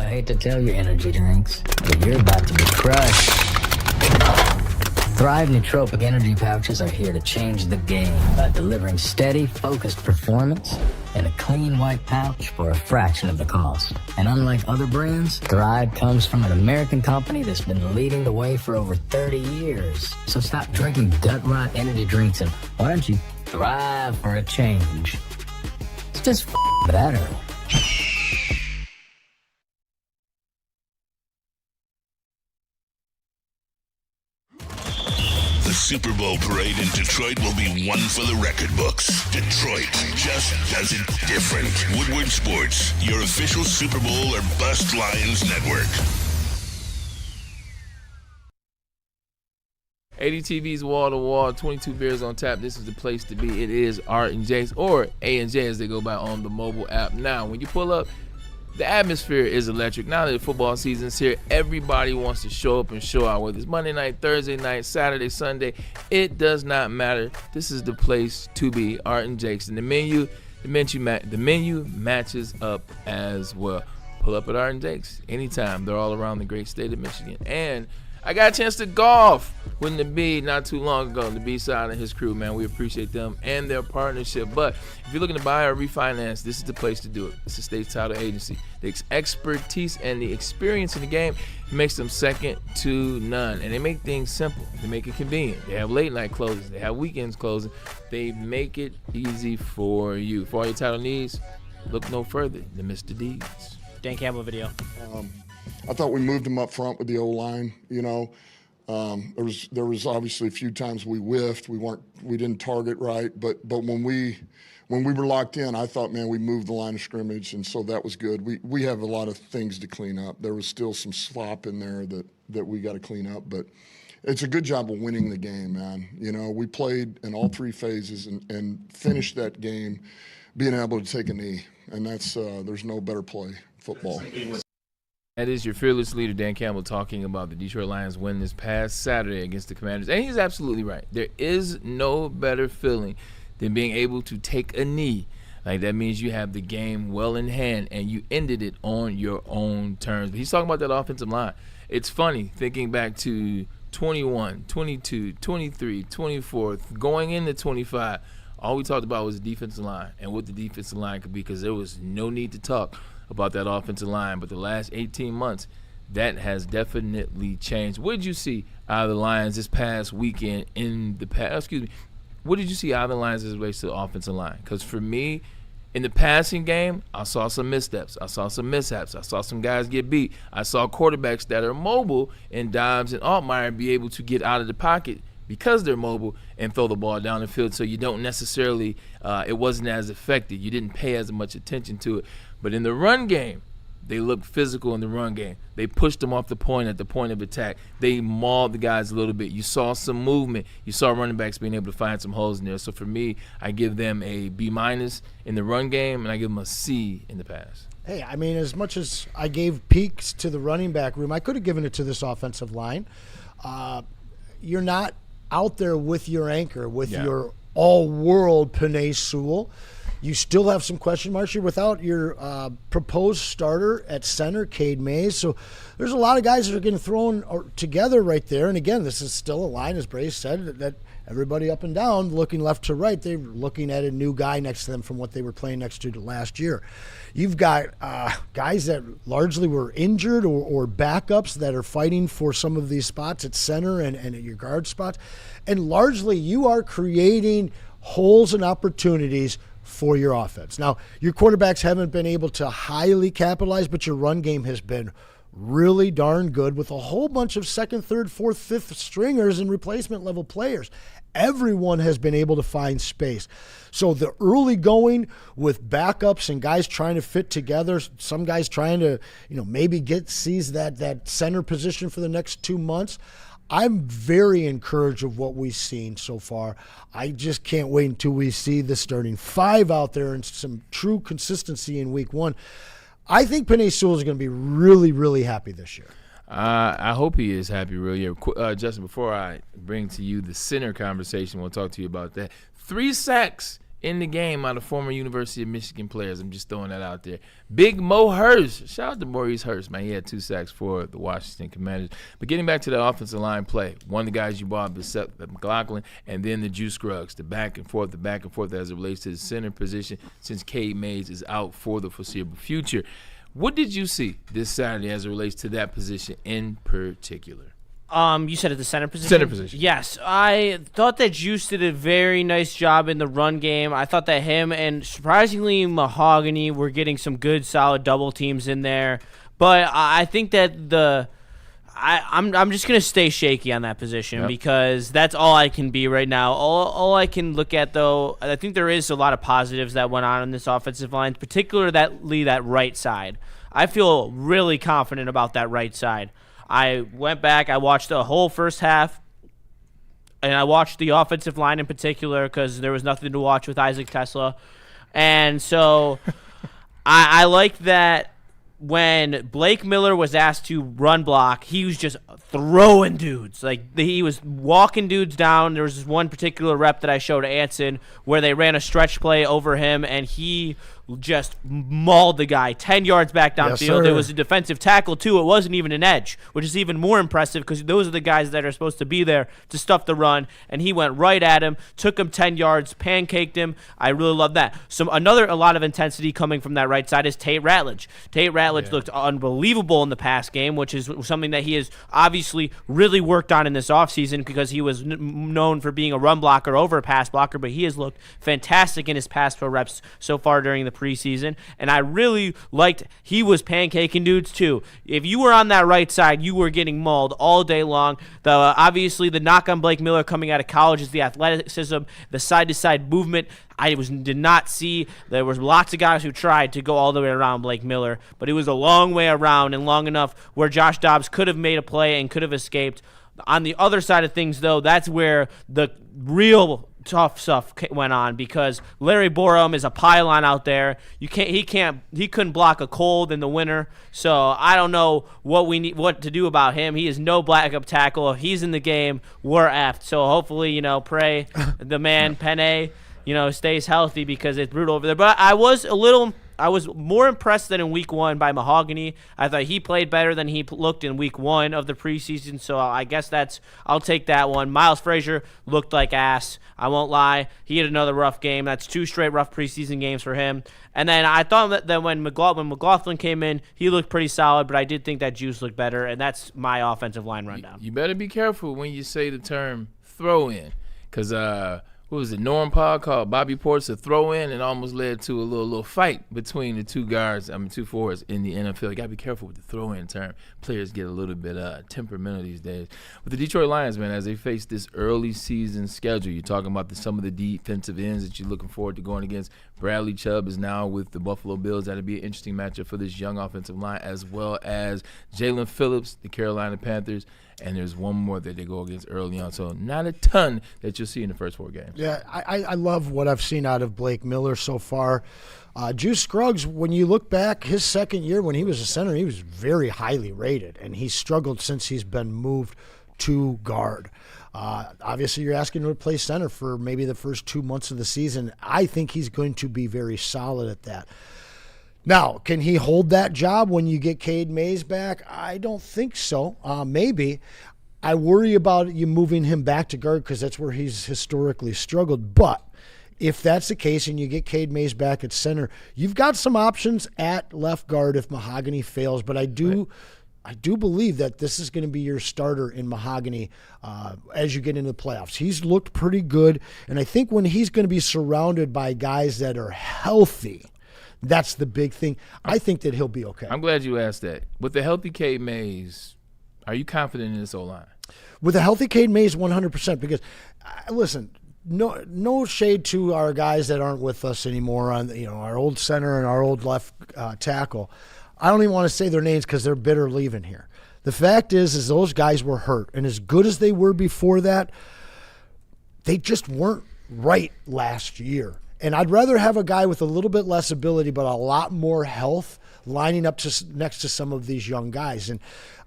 I hate to tell you, energy drinks, but you're about to be crushed. Thrive nootropic energy pouches are here to change the game by delivering steady, focused performance in a clean white pouch for a fraction of the cost. And unlike other brands, Thrive comes from an American company that's been leading the way for over 30 years. So stop drinking gut rot energy drinks and why don't you thrive for a change? It's just better. Super Bowl parade in Detroit will be one for the record books. Detroit just does it different. Woodward Sports, your official Super Bowl or Bust Lions network. ADTV's wall to wall, 22 beers on tap. This is the place to be. It is Art and Jake's, or A&J as they go by on the mobile app. Now, when you pull up, the atmosphere is electric. Now that the football season's here, everybody wants to show up and show out. Whether it's Monday night, Thursday night, Saturday, Sunday, it does not matter. This is the place to be, Art and Jake's. And the menu matches up as well. Pull up at Art and Jake's anytime. They're all around the great state of Michigan. And I got a chance to golf with Nabi not too long ago. Nabi Side and his crew, man, we appreciate them and their partnership. But if you're looking to buy or refinance, this is the place to do it. It's the state's title agency. The expertise and the experience in the game makes them second to none. And they make things simple. They make it convenient. They have late night closings. They have weekends closing. They make it easy for you. For all your title needs, look no further than Mr. D's. Dan Campbell video. I thought we moved him up front with the O-line. You know, there was obviously a few times we whiffed. We didn't target right. But when we were locked in, I thought, man, we moved the line of scrimmage, and so that was good. We have a lot of things to clean up. There was still some slop in there that we got to clean up, but it's a good job of winning the game, man. You know, we played in all three phases and finished that game being able to take a knee, and that's there's no better play football. That is your fearless leader, Dan Campbell, talking about the Detroit Lions win this past Saturday against the Commanders. And he's absolutely right. There is no better feeling than being able to take a knee. Like, that means you have the game well in hand and you ended it on your own terms. But he's talking about that offensive line. It's funny thinking back to 21, 22, 23, 24, going into 25. All we talked about was the defensive line and what the defensive line could be, because there was no need to talk about that offensive line. But the last 18 months, that has definitely changed. What did you see out of the Lions this past weekend what did you see out of the Lions as it relates to the offensive line? Because for me, in the passing game, I saw some missteps. I saw some mishaps. I saw some guys get beat. I saw quarterbacks that are mobile and Dobbs and Altmaier be able to get out of the pocket because they're mobile and throw the ball down the field, so you don't necessarily it wasn't as effective. You didn't pay as much attention to it. But in the run game, they looked physical in the run game. They pushed them off the point at the point of attack. They mauled the guys a little bit. You saw some movement. You saw running backs being able to find some holes in there. So for me, I give them a B- in the run game, and I give them a C in the pass. Hey, I mean, as much as I gave peaks to the running back room, I could have given it to this offensive line. You're not out there with your anchor, with your all-world Penei Sewell. You still have some question marks. You're without your proposed starter at center, Cade Mays. So there's a lot of guys that are getting thrown together right there. And again, this is still a line, as Bray said, that everybody up and down, looking left to right, they're looking at a new guy next to them from what they were playing next to last year. You've got guys that largely were injured or backups that are fighting for some of these spots at center and at your guard spots. And largely you are creating holes and opportunities for your offense. Now, your quarterbacks haven't been able to highly capitalize, but your run game has been really darn good with a whole bunch of second, third, fourth, fifth stringers and replacement level players. Everyone has been able to find space. So the early going with backups and guys trying to fit together, some guys trying to, maybe seize that center position for the next 2 months. I'm very encouraged of what we've seen so far. I just can't wait until we see the starting five out there and some true consistency in week one. I think Penei Sewell is going to be really, really happy this year. I hope he is happy real year. Justin, before I bring to you the center conversation, we'll talk to you about that. 3 sacks in the game out of former University of Michigan players. I'm just throwing that out there. Big Mo Hurst. Shout out to Maurice Hurst, man. He had 2 sacks for the Washington Commanders. But getting back to the offensive line play, one of the guys you brought up is Seth McLaughlin, and then the Juice Scruggs, the back and forth as it relates to the center position since Cade Mays is out for the foreseeable future. What did you see this Saturday as it relates to that position in particular? You said at the center position? Center position. Yes. I thought that Juice did a very nice job in the run game. I thought that him and, surprisingly, Mahogany were getting some good, solid double teams in there. But I think that I'm just gonna stay shaky on that position because that's all I can be right now. All I can look at, though, I think there is a lot of positives that went on in this offensive line, particularly that right side. I feel really confident about that right side. I went back, I watched the whole first half, and I watched the offensive line in particular because there was nothing to watch with Isaac Tesla. And so I like that when Blake Miller was asked to run block, he was just throwing dudes. Like, he was walking dudes down. There was this one particular rep that I showed Anson where they ran a stretch play over him, and he just mauled the guy 10 yards back downfield. It was a defensive tackle, too. It wasn't even an edge, which is even more impressive because those are the guys that are supposed to be there to stuff the run, and he went right at him, took him 10 yards, pancaked him. I really love that. A lot of intensity coming from that right side is Tate Ratledge. Tate Ratledge looked unbelievable in the pass game, which is something that he has obviously really worked on in this offseason because he was known for being a run blocker over a pass blocker, but he has looked fantastic in his pass pro reps so far during the preseason, and I really liked he was pancaking dudes too. If you were on that right side, you were getting mauled all day long. Obviously the knock on Blake Miller coming out of college is the athleticism, the side-to-side movement. Did not see. There was lots of guys who tried to go all the way around Blake Miller, but it was a long way around and long enough where Josh Dobbs could have made a play and could have escaped. On the other side of things, though, that's where the real tough stuff went on because Larry Borum is a pylon out there. He couldn't block a cold in the winter. So I don't know what to do about him. He is no backup tackle. If he's in the game, we're effed. So hopefully, pray the man Penne, stays healthy because it's brutal over there. But I was more impressed than in week 1 by Mahogany. I thought he played better than he looked in week 1 of the preseason, so I guess I'll take that one. Miles Frazier looked like ass. I won't lie. He had another rough game. That's 2 straight rough preseason games for him. And then I thought that when McLaughlin came in, he looked pretty solid, but I did think that Juice looked better, and that's my offensive line rundown. You better be careful when you say the term throw-in because what was it? Norm Pod called Bobby Portis a throw-in and almost led to a little fight between the two forwards in the NFL. You got to be careful with the throw-in term. Players get a little bit temperamental these days. With the Detroit Lions, man, as they face this early season schedule, you're talking about some of the defensive ends that you're looking forward to going against. Bradley Chubb is now with the Buffalo Bills. That'll be an interesting matchup for this young offensive line, as well as Jalen Phillips, the Carolina Panthers. And there's one more that they go against early on. So not a ton that you'll see in the first 4 games. Yeah, I love what I've seen out of Blake Miller so far. Juice Scruggs, when you look back, his second year when he was a center, he was very highly rated. And he's struggled since he's been moved to guard. Obviously, you're asking him to play center for maybe the first 2 months of the season. I think he's going to be very solid at that. Now, can he hold that job when you get Cade Mays back? I don't think so. Maybe. I worry about you moving him back to guard because that's where he's historically struggled. But if that's the case and you get Cade Mays back at center, you've got some options at left guard if Mahogany fails. But I do believe that this is going to be your starter in Mahogany as you get into the playoffs. He's looked pretty good. And I think when he's going to be surrounded by guys that are healthy, that's the big thing. I think that he'll be okay. I'm glad you asked that. With the healthy Cade Mays, are you confident in this O-line? With a healthy Cade Mays, 100%. Because, listen, no shade to our guys that aren't with us anymore on our old center and our old left tackle. I don't even want to say their names because they're bitter leaving here. The fact is those guys were hurt. And as good as they were before that, they just weren't right last year. And I'd rather have a guy with a little bit less ability but a lot more health lining up next to some of these young guys. And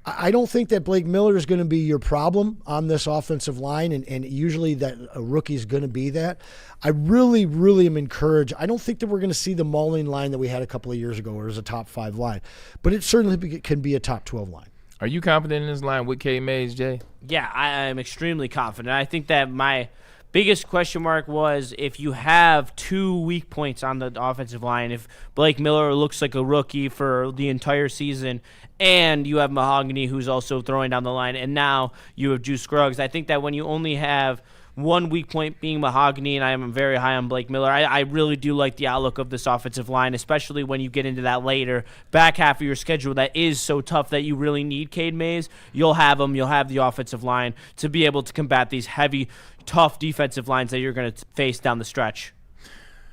I don't think that Blake Miller is going to be your problem on this offensive line, and usually that a rookie is going to be that. I really, really am encouraged. I don't think that we're going to see the mauling line that we had a couple of years ago where it was a top 5 line, but it certainly can be a top 12 line. Are you confident in this line with Cade Mays, Jay? Yeah, I am extremely confident. I think that my biggest question mark was if you have 2 weak points on the offensive line, if Blake Miller looks like a rookie for the entire season and you have Mahogany who's also throwing down the line and now you have Juice Scruggs. I think that when you only have One weak point being Mahogany, and I am very high on Blake Miller. I really do like the outlook of this offensive line, especially when you get into that later back half of your schedule that is so tough that you really need Cade Mays. You'll have him. You'll have the offensive line to be able to combat these heavy, tough defensive lines that you're going to face down the stretch.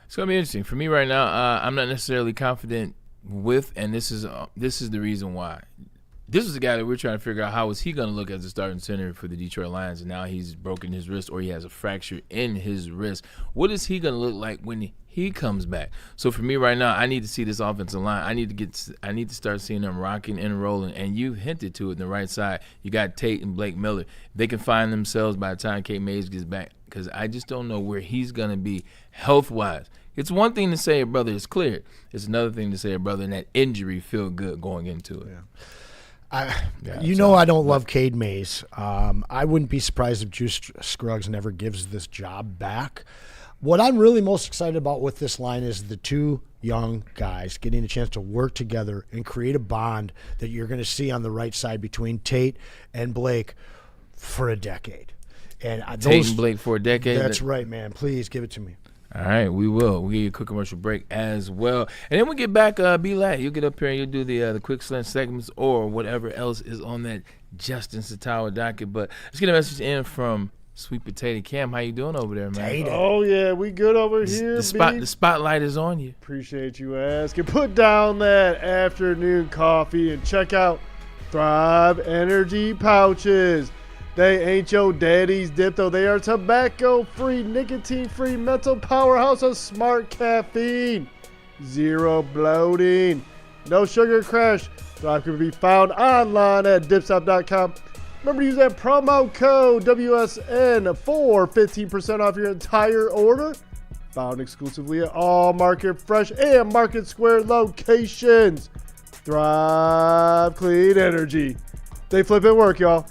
It's going to be interesting. For me right now, I'm not necessarily confident with, and this is the reason why. This was the guy that we're trying to figure out how is he going to look as a starting center for the Detroit Lions, and now he's broken his wrist or he has a fracture in his wrist. What is he going to look like when he comes back? So for me right now, I need to see this offensive line. I need to start seeing them rocking and rolling, and you hinted to it in the right side. You got Tate and Blake Miller. They can find themselves by the time Cade Mays gets back, because I just don't know where he's going to be health-wise. It's one thing to say a brother is cleared. It's another thing to say a brother in that injury feel good going into it. Yeah. I don't love Cade Mays. I wouldn't be surprised if Juice Scruggs never gives this job back. What I'm really most excited about with this line is the two young guys getting a chance to work together and create a bond that you're going to see on the right side between Tate and Blake for a decade. And Tate and Blake for a decade? That's right, man. Please give it to me. All right, we will. We'll give you a quick commercial break as well. And then we get back, B-Lat. You'll get up here and you'll do the quick slant segments or whatever else is on that Justin Satawa docket. But let's get a message in from Sweet Potato Cam. How you doing over there, man? Oh, yeah, we good over here, the spotlight is on you. Appreciate you asking. Put down that afternoon coffee and check out Thrive Energy Pouches. They ain't your daddy's dip, though. They are tobacco-free, nicotine-free mental powerhouse of smart caffeine. Zero bloating. No sugar crash. Thrive can be found online at dipstop.com. Remember to use that promo code WSN for 15% off your entire order. Found exclusively at all Market Fresh and Market Square locations. Thrive Clean Energy. They flip it work, y'all.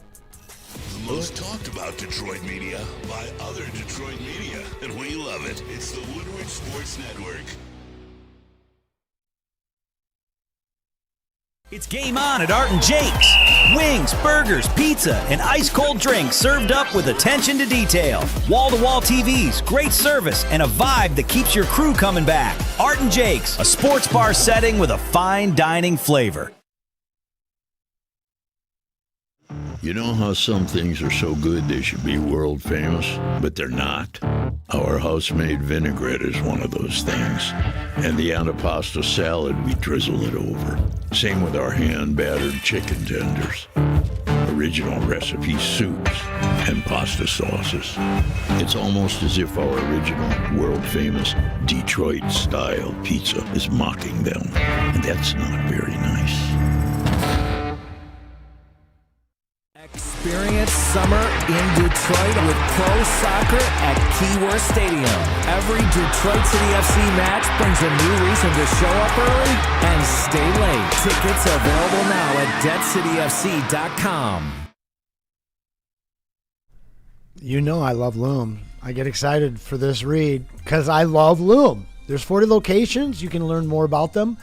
The most talked about Detroit media by other Detroit media, and we love it. It's the Woodward Sports Network. It's game on at Art and Jake's. Wings, burgers, pizza, and ice-cold drinks served up with attention to detail. Wall-to-wall TVs, great service, and a vibe that keeps your crew coming back. Art and Jake's, a sports bar setting with a fine dining flavor. You know how some things are so good they should be world famous, but they're not? Our house-made vinaigrette is one of those things. And the antipasto salad, we drizzle it over. Same with our hand-battered chicken tenders. Original recipe soups and pasta sauces. It's almost as if our original, world-famous Detroit-style pizza is mocking them. And that's not very nice. Experience summer in Detroit with pro soccer at Keyworth Stadium. Every Detroit City FC match brings a new reason to show up early and stay late. Tickets available now at DebtCityFC.com. You know I love Loom. I get excited for this read because I love Loom. There's 40 locations. You can learn more about them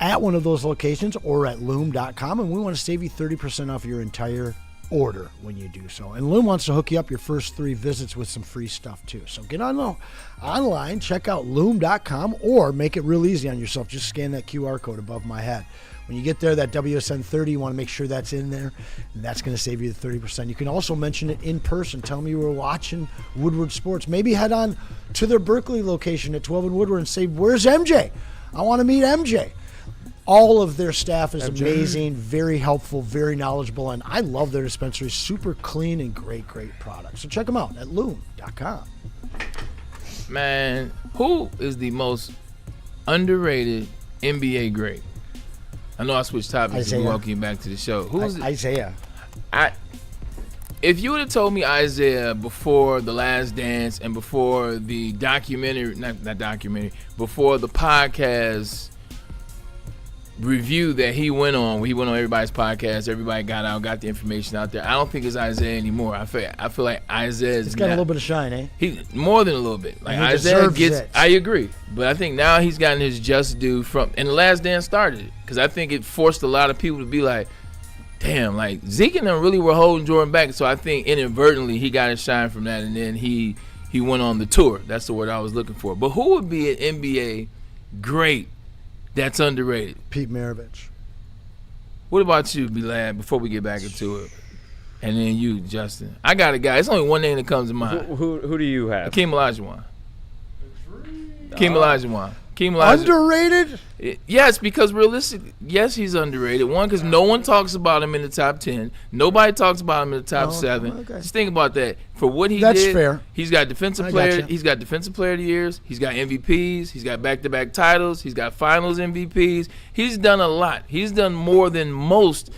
at one of those locations or at Loom.com, and we want to save you 30% off your entire order when you do so. And Loom wants to hook you up your first 3 visits with some free stuff too. So get online, check out Loom.com, or make it real easy on yourself. Just scan that QR code above my head. When you get there, that WSN 30, you want to make sure that's in there, and that's going to save you the 30%. You can also mention it in person. Tell them you were watching Woodward Sports. Maybe head on to their Berkeley location at 12 and Woodward and say, "Where's MJ? I want to meet MJ." All of their staff is amazing, very helpful, very knowledgeable, and I love their dispensary. Super clean and great products. So check them out at Loom.com. Man, who is the most underrated NBA great? I know I switched topics and welcome you back to the show. Who's Isaiah? If you would have told me Isaiah before The Last Dance and before the documentary, not documentary, before the podcast review that he went on, where he went on everybody's podcast, everybody got the information out there. I don't think it's Isaiah anymore. I feel like Isaiah He's got a little bit of shine, eh? He more than a little bit. Like Isaiah gets it. I agree, but I think now he's gotten his just due and The Last Dance started it, because I think it forced a lot of people to be like, damn, like Zeke and them really were holding Jordan back. So I think inadvertently he got his shine from that, and then he went on the tour. That's the word I was looking for. But who would be an NBA great that's underrated? Pete Maravich. What about you, B-Lad, before we get back into it? And then you, Justin. I got a guy. It's only one name that comes to mind. Who do you have? Hakeem Olajuwon. Hakeem Olajuwon. Underrated? Yes, because realistically, yes, he's underrated. One, because no one talks about him in the top 10. Nobody talks about him in the top 7. Okay. Just think about that. For what he That's did, fair. He's got defensive player. He's got defensive player of the years. He's got MVPs. He's got back-to-back titles. He's got finals MVPs. He's done a lot. He's done more than most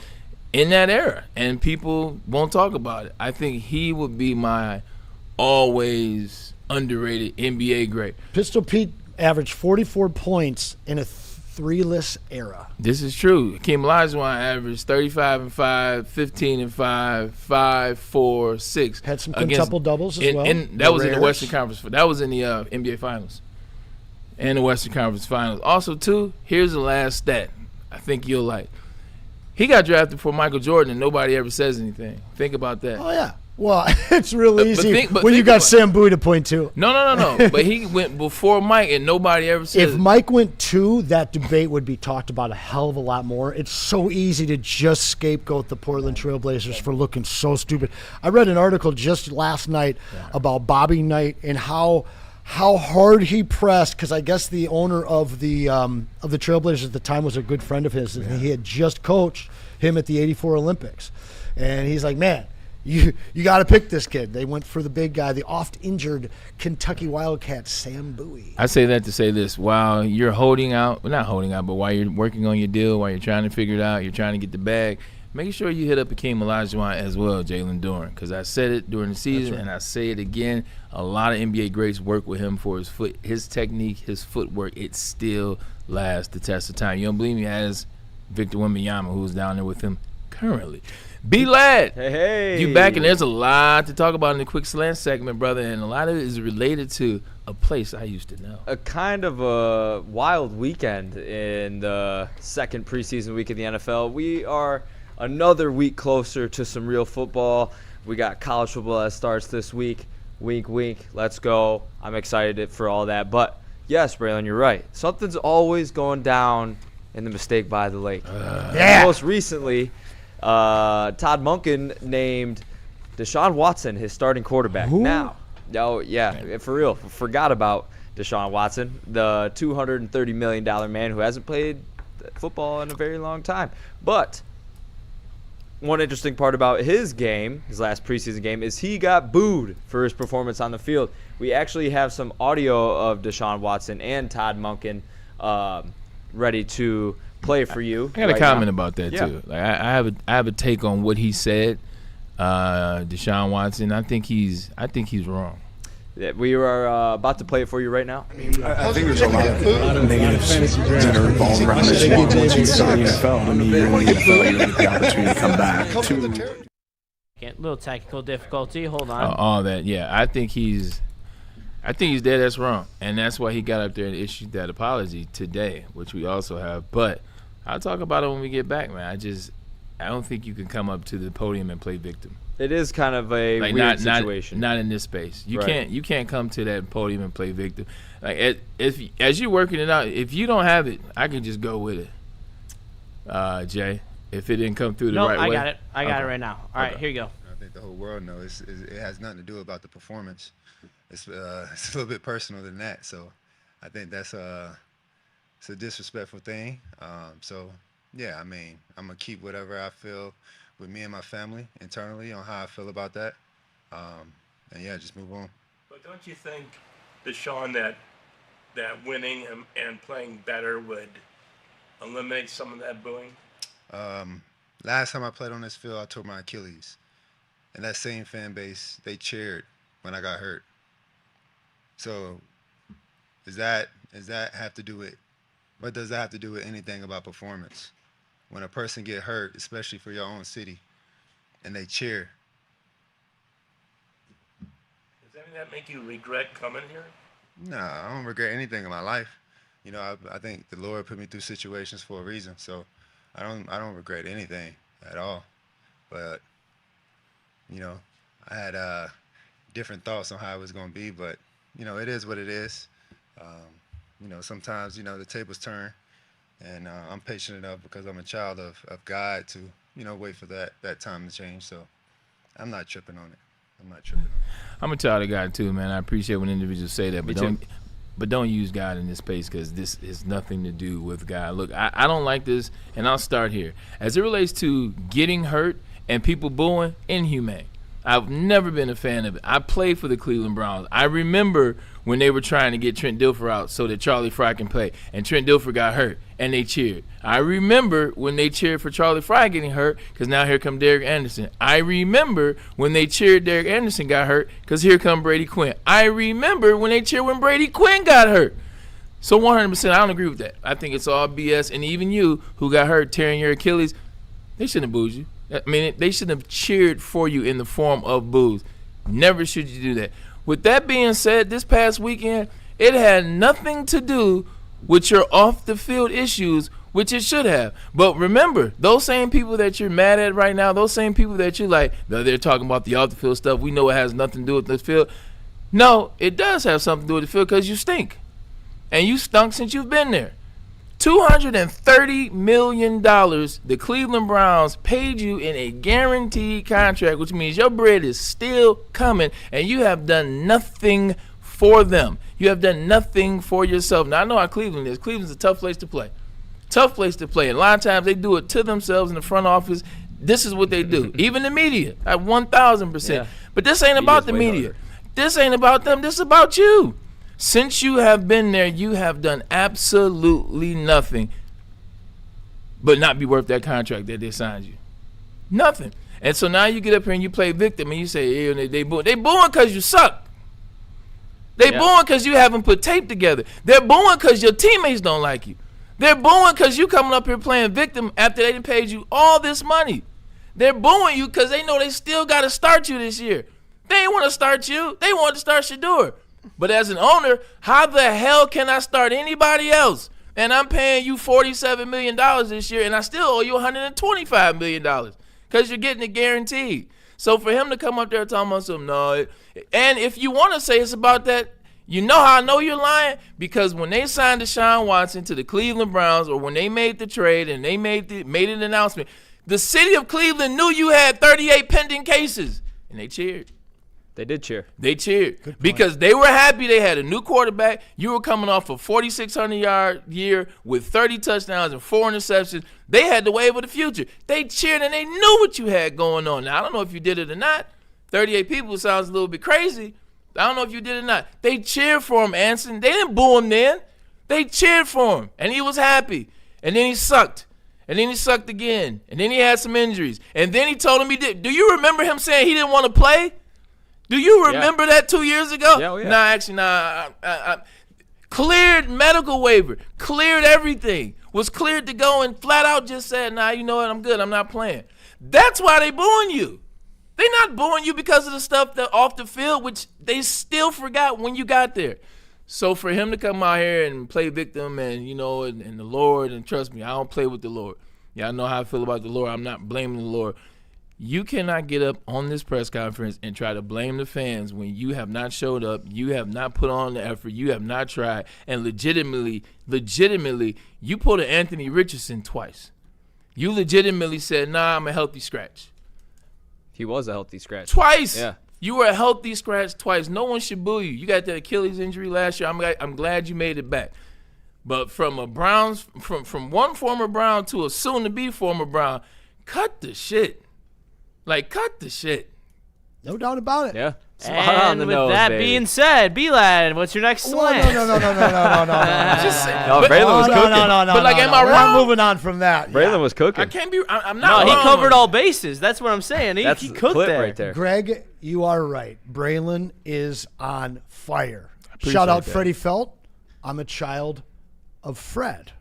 in that era, and people won't talk about it. I think he would be my always underrated NBA great. Pistol Pete averaged 44 points in a three-less era. This is true. Hakeem Olajuwon averaged 35 and 5, 15 and 5, 5, 4, 6. Had some quintuple doubles as well. And that was in the Western Conference. That was in the NBA Finals and the Western Conference Finals. Also, too, here's the last stat I think you'll like. He got drafted before Michael Jordan, and nobody ever says anything. Think about that. Oh, yeah. Well, it's real easy but when you got Sam Bowie to point to. No. But he went before Mike, and nobody ever says. If Mike went 2, that debate would be talked about a hell of a lot more. It's so easy to just scapegoat the Portland Trailblazers for looking so stupid. I read an article just last night about Bobby Knight and how hard he pressed, because I guess the owner of the Trailblazers at the time was a good friend of his, and he had just coached him at the '84 Olympics, and he's like, man, you got to pick this kid. They went for the big guy, the oft-injured Kentucky Wildcat, Sam Bowie. I say that to say this: while you're not holding out, but while you're working on your deal, while you're trying to figure it out, you're trying to get the bag. Make sure you hit up Hakeem Olajuwon as well, Jalen Duren, because I said it during the season, and I say it again. A lot of NBA greats work with him for his technique, his footwork. It still lasts the test of time. You don't believe me? As Victor Wembanyama, who's down there with him currently. B-Lad, hey, you back, and there's a lot to talk about in the quick slant segment, brother, and a lot of it is related to a place I used to know. A kind of a wild weekend in the second preseason week of the NFL. We are another week closer to some real football. We got college football that starts this week. Wink, wink. Let's go. I'm excited for all that. But, yes, Braylon, you're right. Something's always going down in the mistake by the lake. Most recently, Todd Monken named Deshaun Watson his starting quarterback. Who? Now, for real. Forgot about Deshaun Watson, the $230 million man who hasn't played football in a very long time. But one interesting part about his game, his last preseason game, is he got booed for his performance on the field. We actually have some audio of Deshaun Watson and Todd Monken ready to play for you. I got a comment about that too. Like I have a take on what he said. Deshaun Watson, I think he's wrong. Yeah, we are about to play it for you right now. I think there's a lot of negatives that are involved around this one. Once you start in the NFL, I mean, you're in the NFL, you get the opportunity to come back. Little technical difficulty. Hold on. All that, yeah. I think he's dead. That's wrong, and that's why he got up there and issued that apology today, which we also have. But I'll talk about it when we get back, man. I don't think you can come up to the podium and play victim. It is kind of a weird situation. Not in this space. You Right. You can't come to that podium and play victim. Like as you're working it out, if you don't have it, I can just go with it. Jay, if it didn't come through the right way. I got it. I got it right now. All right, here you go. I think the whole world knows it has nothing to do about the performance. It's a little bit personal than that. So I think it's a disrespectful thing. So yeah, I mean, I'm gonna keep whatever I feel with me and my family internally on how I feel about that. And yeah, just move on. But don't you think, Deshaun, that winning and playing better would eliminate some of that booing? Last time I played on this field, I tore my Achilles. And that same fan base, they cheered when I got hurt. So does that have to do with, what does that have to do with anything about performance? When a person get hurt, especially for your own city, and they cheer. Does any of that make you regret coming here? No, I don't regret anything in my life. You know, I think the Lord put me through situations for a reason, so I don't regret anything at all. But, you know, I had different thoughts on how it was going to be. But, you know, it is what it is. You know, sometimes, you know, the tables turn. And I'm patient enough because I'm a child of God to, you know, wait for that time to change. So I'm not tripping on it. I'm a child of God too, man. I appreciate when individuals say that, but don't use God in this space because this has nothing to do with God. Look, I don't like this, and I'll start here. As it relates to getting hurt and people booing, inhumane. I've never been a fan of it. I played for the Cleveland Browns. I remember when they were trying to get Trent Dilfer out so that Charlie Fry can play, and Trent Dilfer got hurt, and they cheered. I remember when they cheered for Charlie Fry getting hurt because now here come Derek Anderson. I remember when they cheered Derek Anderson got hurt because here come Brady Quinn. I remember when they cheered when Brady Quinn got hurt. So 100%, I don't agree with that. I think it's all BS, and even you who got hurt tearing your Achilles, they shouldn't have booed you. I mean, they shouldn't have cheered for you in the form of boos. Never should you do that. With that being said, this past weekend, it had nothing to do with your off-the-field issues, which it should have. But remember, those same people that you're mad at right now, those same people that you like, they're talking about the off-the-field stuff. We know it has nothing to do with the field. No, it does have something to do with the field because you stink. And you stunk since you've been there. $230 million the Cleveland Browns paid you in a guaranteed contract, which means your bread is still coming, and you have done nothing for them. You have done nothing for yourself. Now, I know how Cleveland is. Cleveland's a tough place to play. Tough place to play. And a lot of times they do it to themselves in the front office. This is what they do. Even the media, at 1,000%. Yeah. But this ain't about the media. This ain't about them. This is about you. Since you have been there, you have done absolutely nothing but not be worth that contract that they signed you. Nothing. And so now you get up here and you play victim and you say, hey, they booing. They booing because you suck. They booing because you haven't put tape together. They're booing because your teammates don't like you. They're booing because you coming up here playing victim after they done paid you all this money. They're booing you because they know they still got to start you this year. They ain't want to start you. They want to start Shador. But as an owner, how the hell can I start anybody else? And I'm paying you $47 million this year, and I still owe you $125 million because you're getting it guaranteed. So for him to come up there talking about something, no. And if you want to say it's about that, you know how I know you're lying? Because when they signed Deshaun Watson to the Cleveland Browns, or when they made the trade and they made an announcement, the city of Cleveland knew you had 38 pending cases, and they cheered. They did cheer. They cheered because they were happy they had a new quarterback. You were coming off a 4,600-yard year with 30 touchdowns and 4 interceptions. They had the wave of the future. They cheered, and they knew what you had going on. Now, I don't know if you did it or not. 38 people sounds a little bit crazy. I don't know if you did it or not. They cheered for him, Anson. They didn't boo him then. They cheered for him, and he was happy. And then he sucked. And then he sucked again. And then he had some injuries. And then he told him he did. Do you remember him saying he didn't want to play? Do you remember that 2 years ago? Yeah. Cleared medical waiver. Cleared everything. Was cleared to go and flat out just said, you know what, I'm good. I'm not playing. That's why they booing you. They're not booing you because of the stuff that off the field, which they still forgot when you got there. So for him to come out here and play victim and, and the Lord, and trust me, I don't play with the Lord. Yeah, I know how I feel about the Lord. I'm not blaming the Lord. You cannot get up on this press conference and try to blame the fans when you have not showed up, you have not put on the effort, you have not tried, and legitimately, you pulled an Anthony Richardson twice. You legitimately said, I'm a healthy scratch. He was a healthy scratch. Twice. Yeah. You were a healthy scratch twice. No one should boo you. You got that Achilles injury last year. I'm glad you made it back. But from a Browns, from one former Brown to a soon-to-be former Brown, cut the shit. Cut the shit. No doubt about it. Yeah. And with that being said, B-Lad, what's your next slant? No. Just say, Braylon was cooking. No. But am I wrong? We're moving on from that. Braylon was cooking. I can't be. I'm not. No, wrong. he covered all bases. That's what I'm saying. He cooked there. Right there. Greg, you are right. Braylon is on fire. Shout out Freddie Felt. I'm a child of Fred.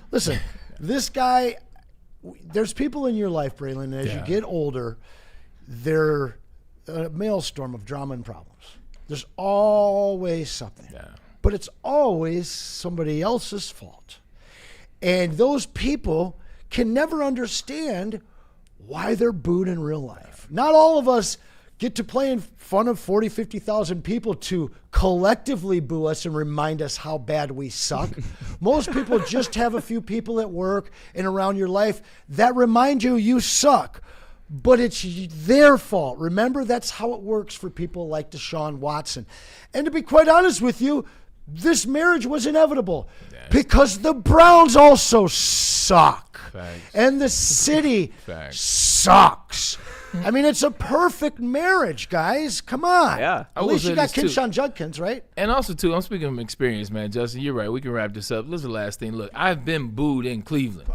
Listen, this guy. There's people in your life, Braylon, and as you get older, they're a maelstrom of drama and problems. There's always something. Yeah. But it's always somebody else's fault. And those people can never understand why they're booed in real life. Not all of us get to play in front of 40, 50,000 people to collectively boo us and remind us how bad we suck. Most people just have a few people at work and around your life that remind you suck. But it's their fault. Remember, that's how it works for people like Deshaun Watson. And to be quite honest with you, this marriage was inevitable because the Browns also suck. Facts. And the city sucks. I mean, it's a perfect marriage, guys. Come on. Yeah. At least you got Kinshawn Judkins, right? And also, too, I'm speaking from experience, man. Justin, you're right. We can wrap this up. This is the last thing. Look, I've been booed in Cleveland.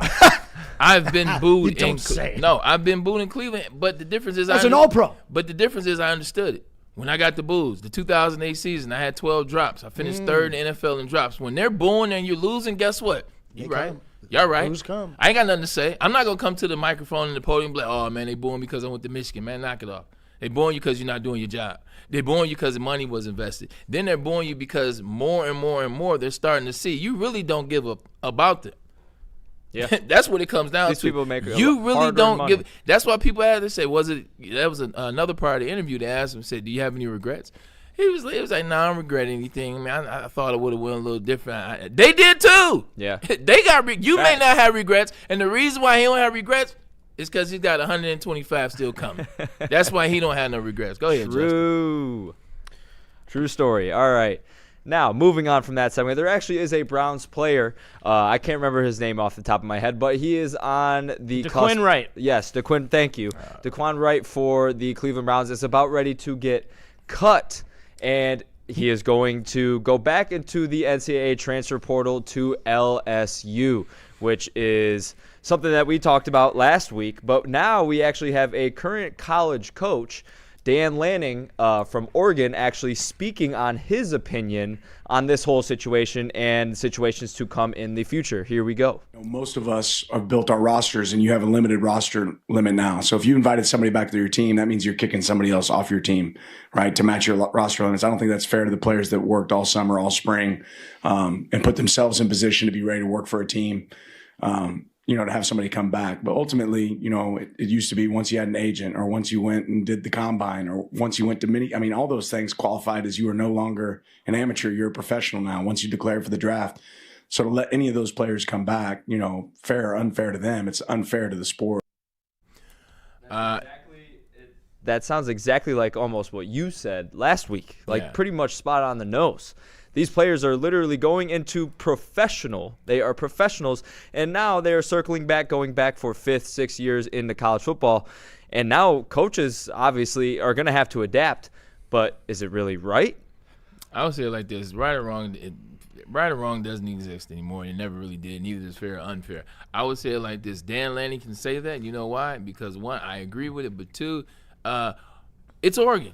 I've been booed I've been booed in Cleveland. But the difference is as an All-Pro. But the difference is I understood it. When I got the boos, the 2008 season, I had 12 drops. I finished third in the NFL in drops. When they're booing and you're losing, guess what? You're right. Y'all right. Boos come. I ain't got nothing to say. I'm not going to come to the microphone and the podium and be like, oh, man, they booing because I went to Michigan. Man, knock it off. They booing you because you're not doing your job. They're booing you because the money was invested. Then they're booing you because more and more and more they're starting to see you really don't give up about them. Yeah, that's what it comes down These to. people make you really don't money. give. That's why people had to say, that was another part of the interview. They asked him, said, do you have any regrets? He was like, no, I don't regret anything. I mean, I thought it would have went a little different. They did too. Yeah, they got. You may not have regrets, and the reason why he don't have regrets is because he's got 125 still coming. That's why he don't have no regrets. Go ahead, Justin. True story. All right. Now, moving on from that segment, there actually is a Browns player. I can't remember his name off the top of my head, but he is on the DeQuan Wright. Yes, DeQuan. Thank you. DeQuan Wright for the Cleveland Browns is about ready to get cut, and he is going to go back into the NCAA transfer portal to LSU, which is something that we talked about last week. But now we actually have a current college coach, Dan Lanning from Oregon, actually speaking on his opinion on this whole situation and situations to come in the future. Here we go. Most of us have built our rosters, and you have a limited roster limit now. So if you invited somebody back to your team, that means you're kicking somebody else off your team, right, to match your roster limits. I don't think that's fair to the players that worked all summer, all spring, and put themselves in position to be ready to work for a team. To have somebody come back. But ultimately, it used to be once you had an agent or once you went and did the combine or once you went to all those things qualified as you are no longer an amateur, you're a professional now once you declare for the draft. So to let any of those players come back, fair or unfair to them, it's unfair to the sport. That sounds exactly like almost what you said last week, pretty much spot on the nose. These players are literally going into professional. They are professionals, and now they are circling back, going back for 5th, 6 years into college football. And now coaches obviously are going to have to adapt. But is it really right? I would say it like this: right or wrong doesn't exist anymore. It never really did. Neither is fair or unfair. I would say it like this: Dan Lanning can say that. You know why? Because one, I agree with it, but two, it's Oregon.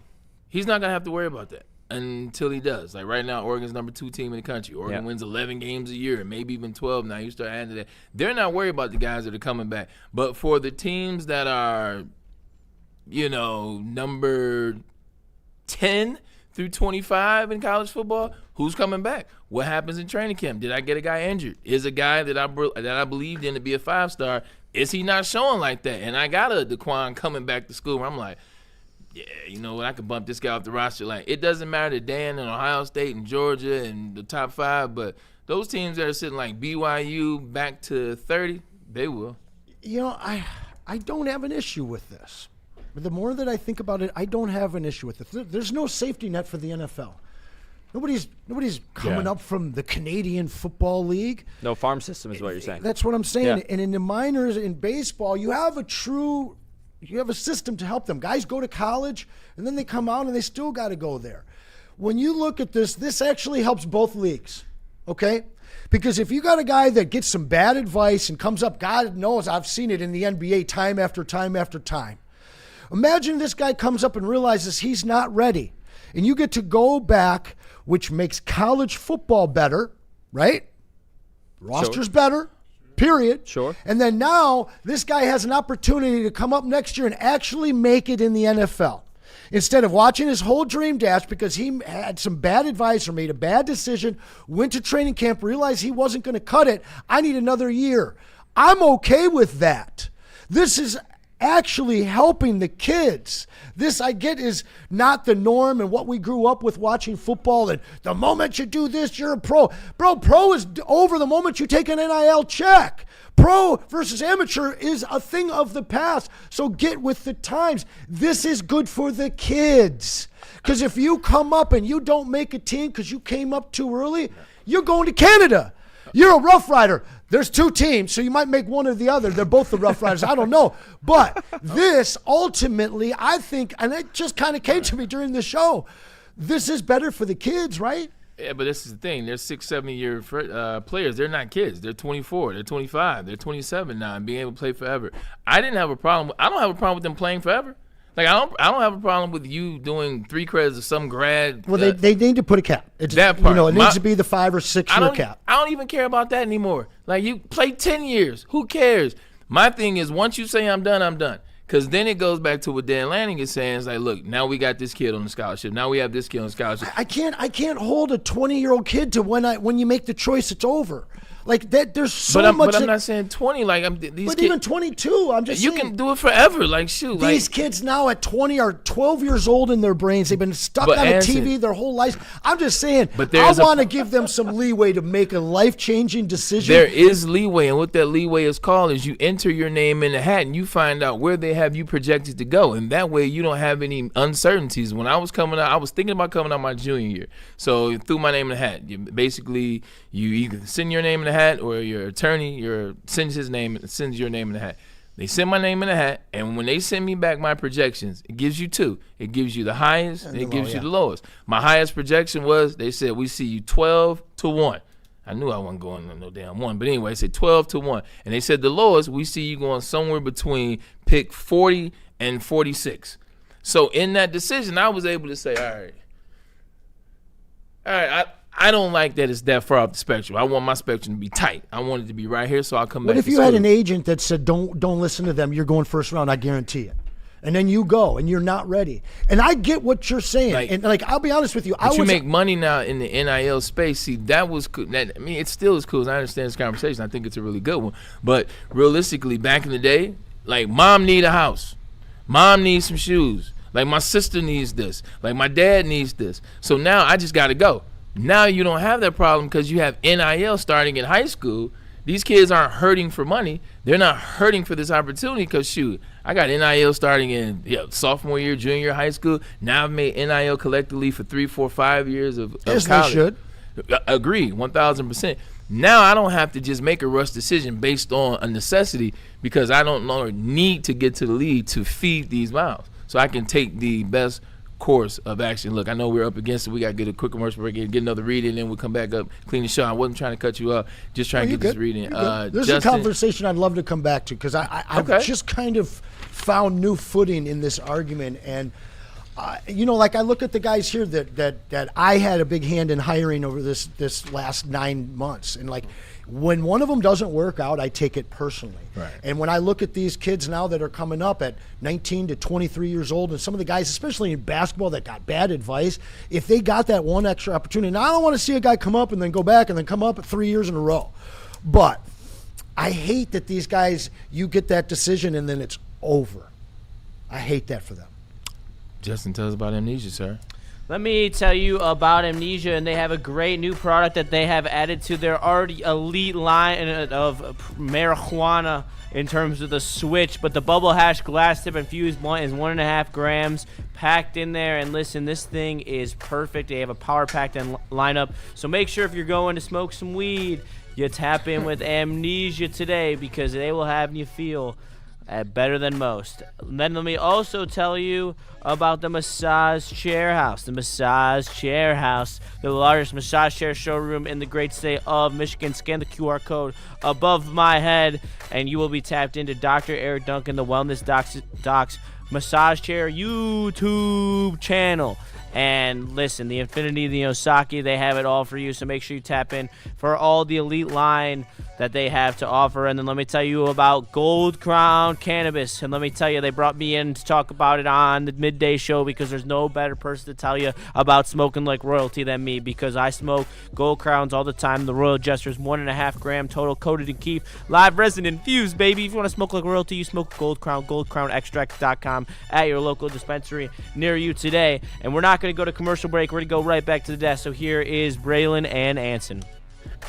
He's not gonna have to worry about that until he does. Like right now, Oregon's number 2 team in the country. Oregon wins 11 games a year, maybe even 12 now. You start adding to that. They're not worried about the guys that are coming back. But for the teams that are, number 10 through 25 in college football, who's coming back? What happens in training camp? Did I get a guy injured? Is a guy that I believed in to be a 5-star, is he not showing like that? And I got a DeQuan coming back to school where I'm like, yeah, you know what? I could bump this guy off the roster. Like, it doesn't matter to Dan and Ohio State and Georgia and the top 5, but those teams that are sitting like BYU back to 30, they will. I don't have an issue with this. But the more that I think about it, I don't have an issue with it. There's no safety net for the NFL. Nobody's coming up from the Canadian Football League. No farm system is what you're saying. That's what I'm saying. Yeah. And in the minors, in baseball, you have a system to help them. Guys go to college, and then they come out, and they still got to go there. When you look at this actually helps both leagues, okay? Because if you got a guy that gets some bad advice and comes up, God knows I've seen it in the NBA time after time after time. Imagine this guy comes up and realizes he's not ready, and you get to go back, which makes college football better, right? Roster's better. Period. Sure. And then now this guy has an opportunity to come up next year and actually make it in the NFL. Instead of watching his whole dream dash because he had some bad advice or made a bad decision, went to training camp, realized he wasn't going to cut it, I need another year. I'm okay with that. This is actually helping the kids. This, I get, is not the norm and what we grew up with watching football, and the moment you do this, you're a pro. Bro, pro is over the moment you take an NIL check. Pro versus amateur is a thing of the past, so get with the times. This is good for the kids. Because if you come up and you don't make a team because you came up too early, you're going to Canada. You're a Rough Rider. There's 2 teams, so you might make one or the other. They're both the Rough Riders. I don't know. But this ultimately, I think, and it just kind of came to me during the show, this is better for the kids, right? Yeah, but this is the thing. They're 6-7-year players. They're not kids. They're 24. They're 25. They're 27 now and being able to play forever. I don't have a problem with them playing forever. Like, I don't have a problem with you doing 3 credits of some grad. Well, they need to put a cap. It's, that part. It needs to be the 5 or 6 year cap. I don't even care about that anymore. Like, you play 10 years. Who cares? My thing is, once you say I'm done, I'm done. Because then it goes back to what Dan Lanning is saying. It's like, look, now we got this kid on the scholarship. Now we have this kid on the scholarship. I can't hold a 20-year-old kid to when you make the choice, it's over. Like that, there's so much. But I'm not saying 20. Like even 22. I'm just saying. You can do it forever. Like, shoot. These kids now at 20 are 12 years old in their brains. They've been stuck on a TV their whole life. I'm just saying. I want to give them some leeway to make a life-changing decision. There is leeway, and what that leeway is called is you enter your name in the hat and you find out where they have you projected to go, and that way you don't have any uncertainties. When I was coming out, I was thinking about coming out my junior year, so threw my name in the hat. You either send your name in the hat or your attorney sends your name in the hat. They send my name in the hat, and when they send me back my projections, it gives you 2. It gives you the highest and it gives you the lowest. My highest projection was, they said, we see you 12-1. I knew I wasn't going on no damn 1, but anyway, they said 12-1. And they said the lowest, we see you going somewhere between pick 40 and 46. So in that decision, I was able to say, all right, I don't like that it's that far off the spectrum. I want my spectrum to be tight. I want it to be right here, so I'll come back. What if you had an agent that said, don't listen to them, you're going first round, I guarantee it. And then you go, and you're not ready. And I get what you're saying. I'll be honest with you. You make money now in the NIL space. See, that was cool. It still is cool. I understand this conversation. I think it's a really good one. But realistically, back in the day, like, mom need a house. Mom needs some shoes. Like, my sister needs this. Like, my dad needs this. So now I just got to go. Now you don't have that problem because you have NIL starting in high school. These kids aren't hurting for money. They're not hurting for this opportunity because, shoot, I got NIL starting in sophomore year, junior year, high school. Now I've made NIL collectively for 3, 4, 5 years of yes, college. They should. Agree, 1,000%. Now I don't have to just make a rush decision based on a necessity because I don't longer need to get to the league to feed these mouths. So I can take the best course of action. Look, I know we're up against it. We got to get a quick commercial break and get another read in, and we'll come back up, clean the show. I wasn't trying to cut you up, just trying to get this read in. There's a conversation I'd love to come back to because I've just kind of found new footing in this argument. And, like I look at the guys here that I had a big hand in hiring over this last 9 months. And, like, when one of them doesn't work out, I take it personally. Right. And when I look at these kids now that are coming up at 19 to 23 years old, and some of the guys, especially in basketball, that got bad advice, if they got that one extra opportunity, now I don't want to see a guy come up and then go back and then come up at 3 years in a row. But I hate that these guys, you get that decision and then it's over. I hate that for them. Justin, tell us about Amnesia, sir. Let me tell you about Amnesia, and they have a great new product that they have added to their already elite line of marijuana in terms of the switch. But the bubble hash glass tip infused blunt is 1.5 grams packed in there. And listen, this thing is perfect. They have a power packed lineup. So make sure if you're going to smoke some weed, you tap in with Amnesia today because they will have you feel better than most. And then let me also tell you about the Massage Chair House. The Massage Chair House, the largest massage chair showroom in the great state of Michigan. Scan the QR code above my head, and you will be tapped into Dr. Eric Duncan, the Wellness Docs Massage Chair YouTube channel. And listen, the Infinity, the Osaki, they have it all for you. So make sure you tap in for all the elite line that they have to offer. And then let me tell you about Gold Crown Cannabis. And let me tell you, they brought me in to talk about it on the midday show because there's no better person to tell you about smoking like royalty than me, because I smoke Gold Crowns all the time. The Royal Jester's 1.5 gram total, coated in keef, live resin infused, baby. If you want to smoke like royalty, you smoke Gold Crown. GoldCrownExtract.com at your local dispensary near you today. And we're not going to go to commercial break. We're going to go right back to the desk. So here is Braylon and Anson.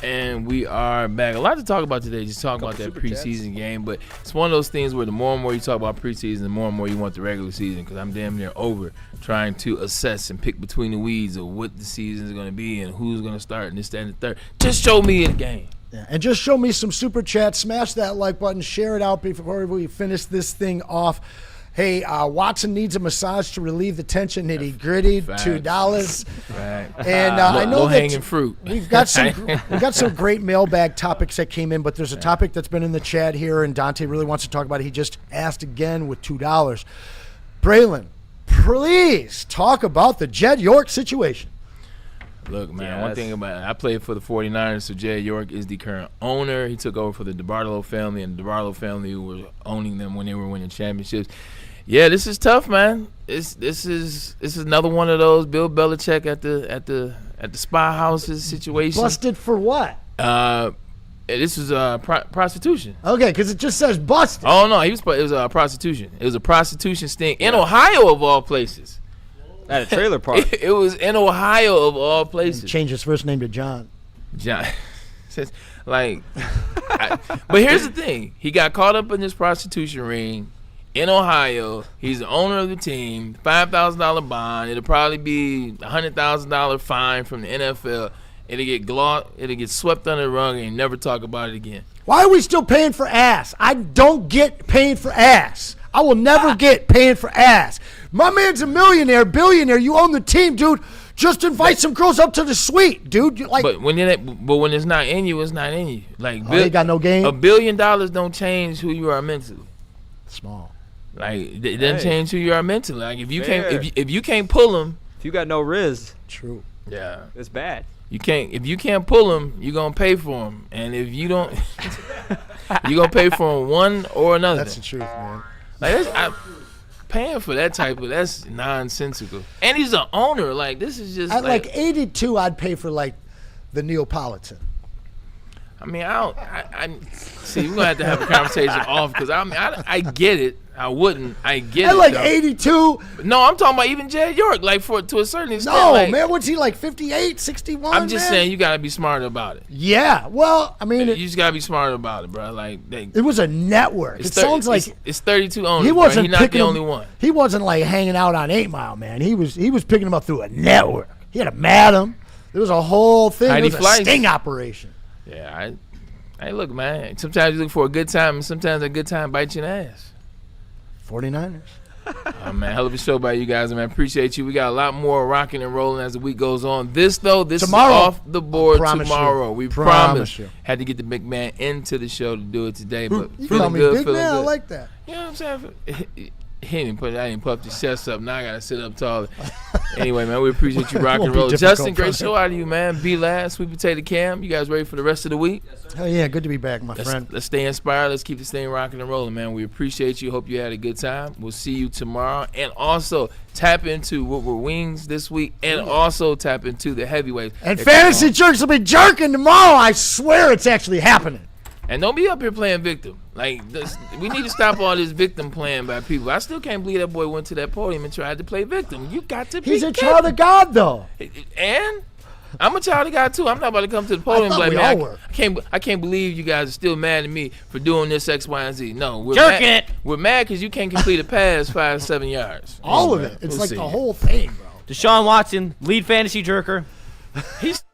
And we are back. A lot to talk about today. Just talk about that preseason game. But it's one of those things where the more and more you talk about preseason, the more and more you want the regular season, because I'm damn near over trying to assess and pick between the weeds of what the season is going to be and who's going to start and this, that, and the third. Just show me a game. Yeah, and just show me some super chats. Smash that like button. Share it out before we finish this thing off. Hey, Watson needs a massage to relieve the tension. Nitty gritty, $2. Right. And I know that hanging fruit. We've got some great mailbag topics that came in, but there's a topic that's been in the chat here, and Dante really wants to talk about it. He just asked again with $2. Braylon, please talk about the Jed York situation. Look, man, one thing about it, I played for the 49ers, so Jed York is the current owner. He took over for the DeBartolo family, and the DeBartolo family were owning them when they were winning championships. Yeah, this is tough, man. This is another one of those Bill Belichick at the spy houses situation. Busted for what? This is prostitution. Okay, because it just says busted. Oh no, it was prostitution. It was a prostitution sting in Ohio of all places. At a trailer park. It was in Ohio of all places. And changed his first name to John. John. But here's the thing. He got caught up in this prostitution ring in Ohio. He's the owner of the team. $5,000 bond. It'll probably be $100,000 fine from the NFL. It'll get swept under the rug and never talk about it again. Why are we still paying for ass? I don't get paid for ass. I will never get paid for ass. My man's a millionaire, billionaire. You own the team, dude. Just invite some girls up to the suite, dude. But when it's not in you, it's not in you. They got no game. $1 billion don't change who you are mentally. Small. It doesn't change who you are mentally. Like if you can't pull them, if you got no riz, true. Yeah, it's bad. If you can't pull them, you're gonna pay for them, and if you don't, you're gonna pay for them one or another. That's the truth, man. Paying for that's nonsensical. And he's an owner. This is just at 82, I'd pay for the Neapolitan. I mean, I see. We're gonna have a conversation off because I get it. I wouldn't. I get it. At 82. No, I'm talking about even Jed York. To a certain extent. No, man. What's he 58, 61? I'm just saying you gotta be smart about it. Yeah. Well, I mean, you just gotta be smart about it, bro. It was a network. It sounds like it's 32 owners. He wasn't not the only one. He wasn't hanging out on 8 Mile, man. He was picking them up through a network. He had a madam. There was a whole thing. It was a sting operation. Yeah. Hey, look, man. Sometimes you look for a good time, and sometimes a good time bites you in the ass. 49ers. Oh, man, hell of a show by you guys, man. Appreciate you. We got a lot more rocking and rolling as the week goes on. This tomorrow, is off the board tomorrow. We promise. Had to get the big man into the show to do it today, but you feeling call me good, big feeling man. good. I like that. You know what I'm saying? I didn't puff his chest up. Now I gotta sit up taller. Anyway, man, we appreciate you rocking and rolling. Justin, great show out of you, man. Be last, Sweet Potato Cam. You guys ready for the rest of the week? Hell yeah, good to be back, my friend. Let's stay inspired. Let's keep this thing rocking and rolling, man. We appreciate you. Hope you had a good time. We'll see you tomorrow. And also tap into Woodward Wings this week, and also tap into the heavyweights. And Fantasy Jerks will be jerking tomorrow. I swear it's actually happening. And don't be up here playing victim. We need to stop all this victim playing by people. I still can't believe that boy went to that podium and tried to play victim. You got to be He's a child of God, though. And I'm a child of God, too. I'm not about to come to the podium and be like, I can't believe you guys are still mad at me for doing this X, Y, and Z. No, we're mad because you can't complete a pass 5-7 yards. All of it. It's the whole thing, bro. Deshaun Watson, lead fantasy jerker. He's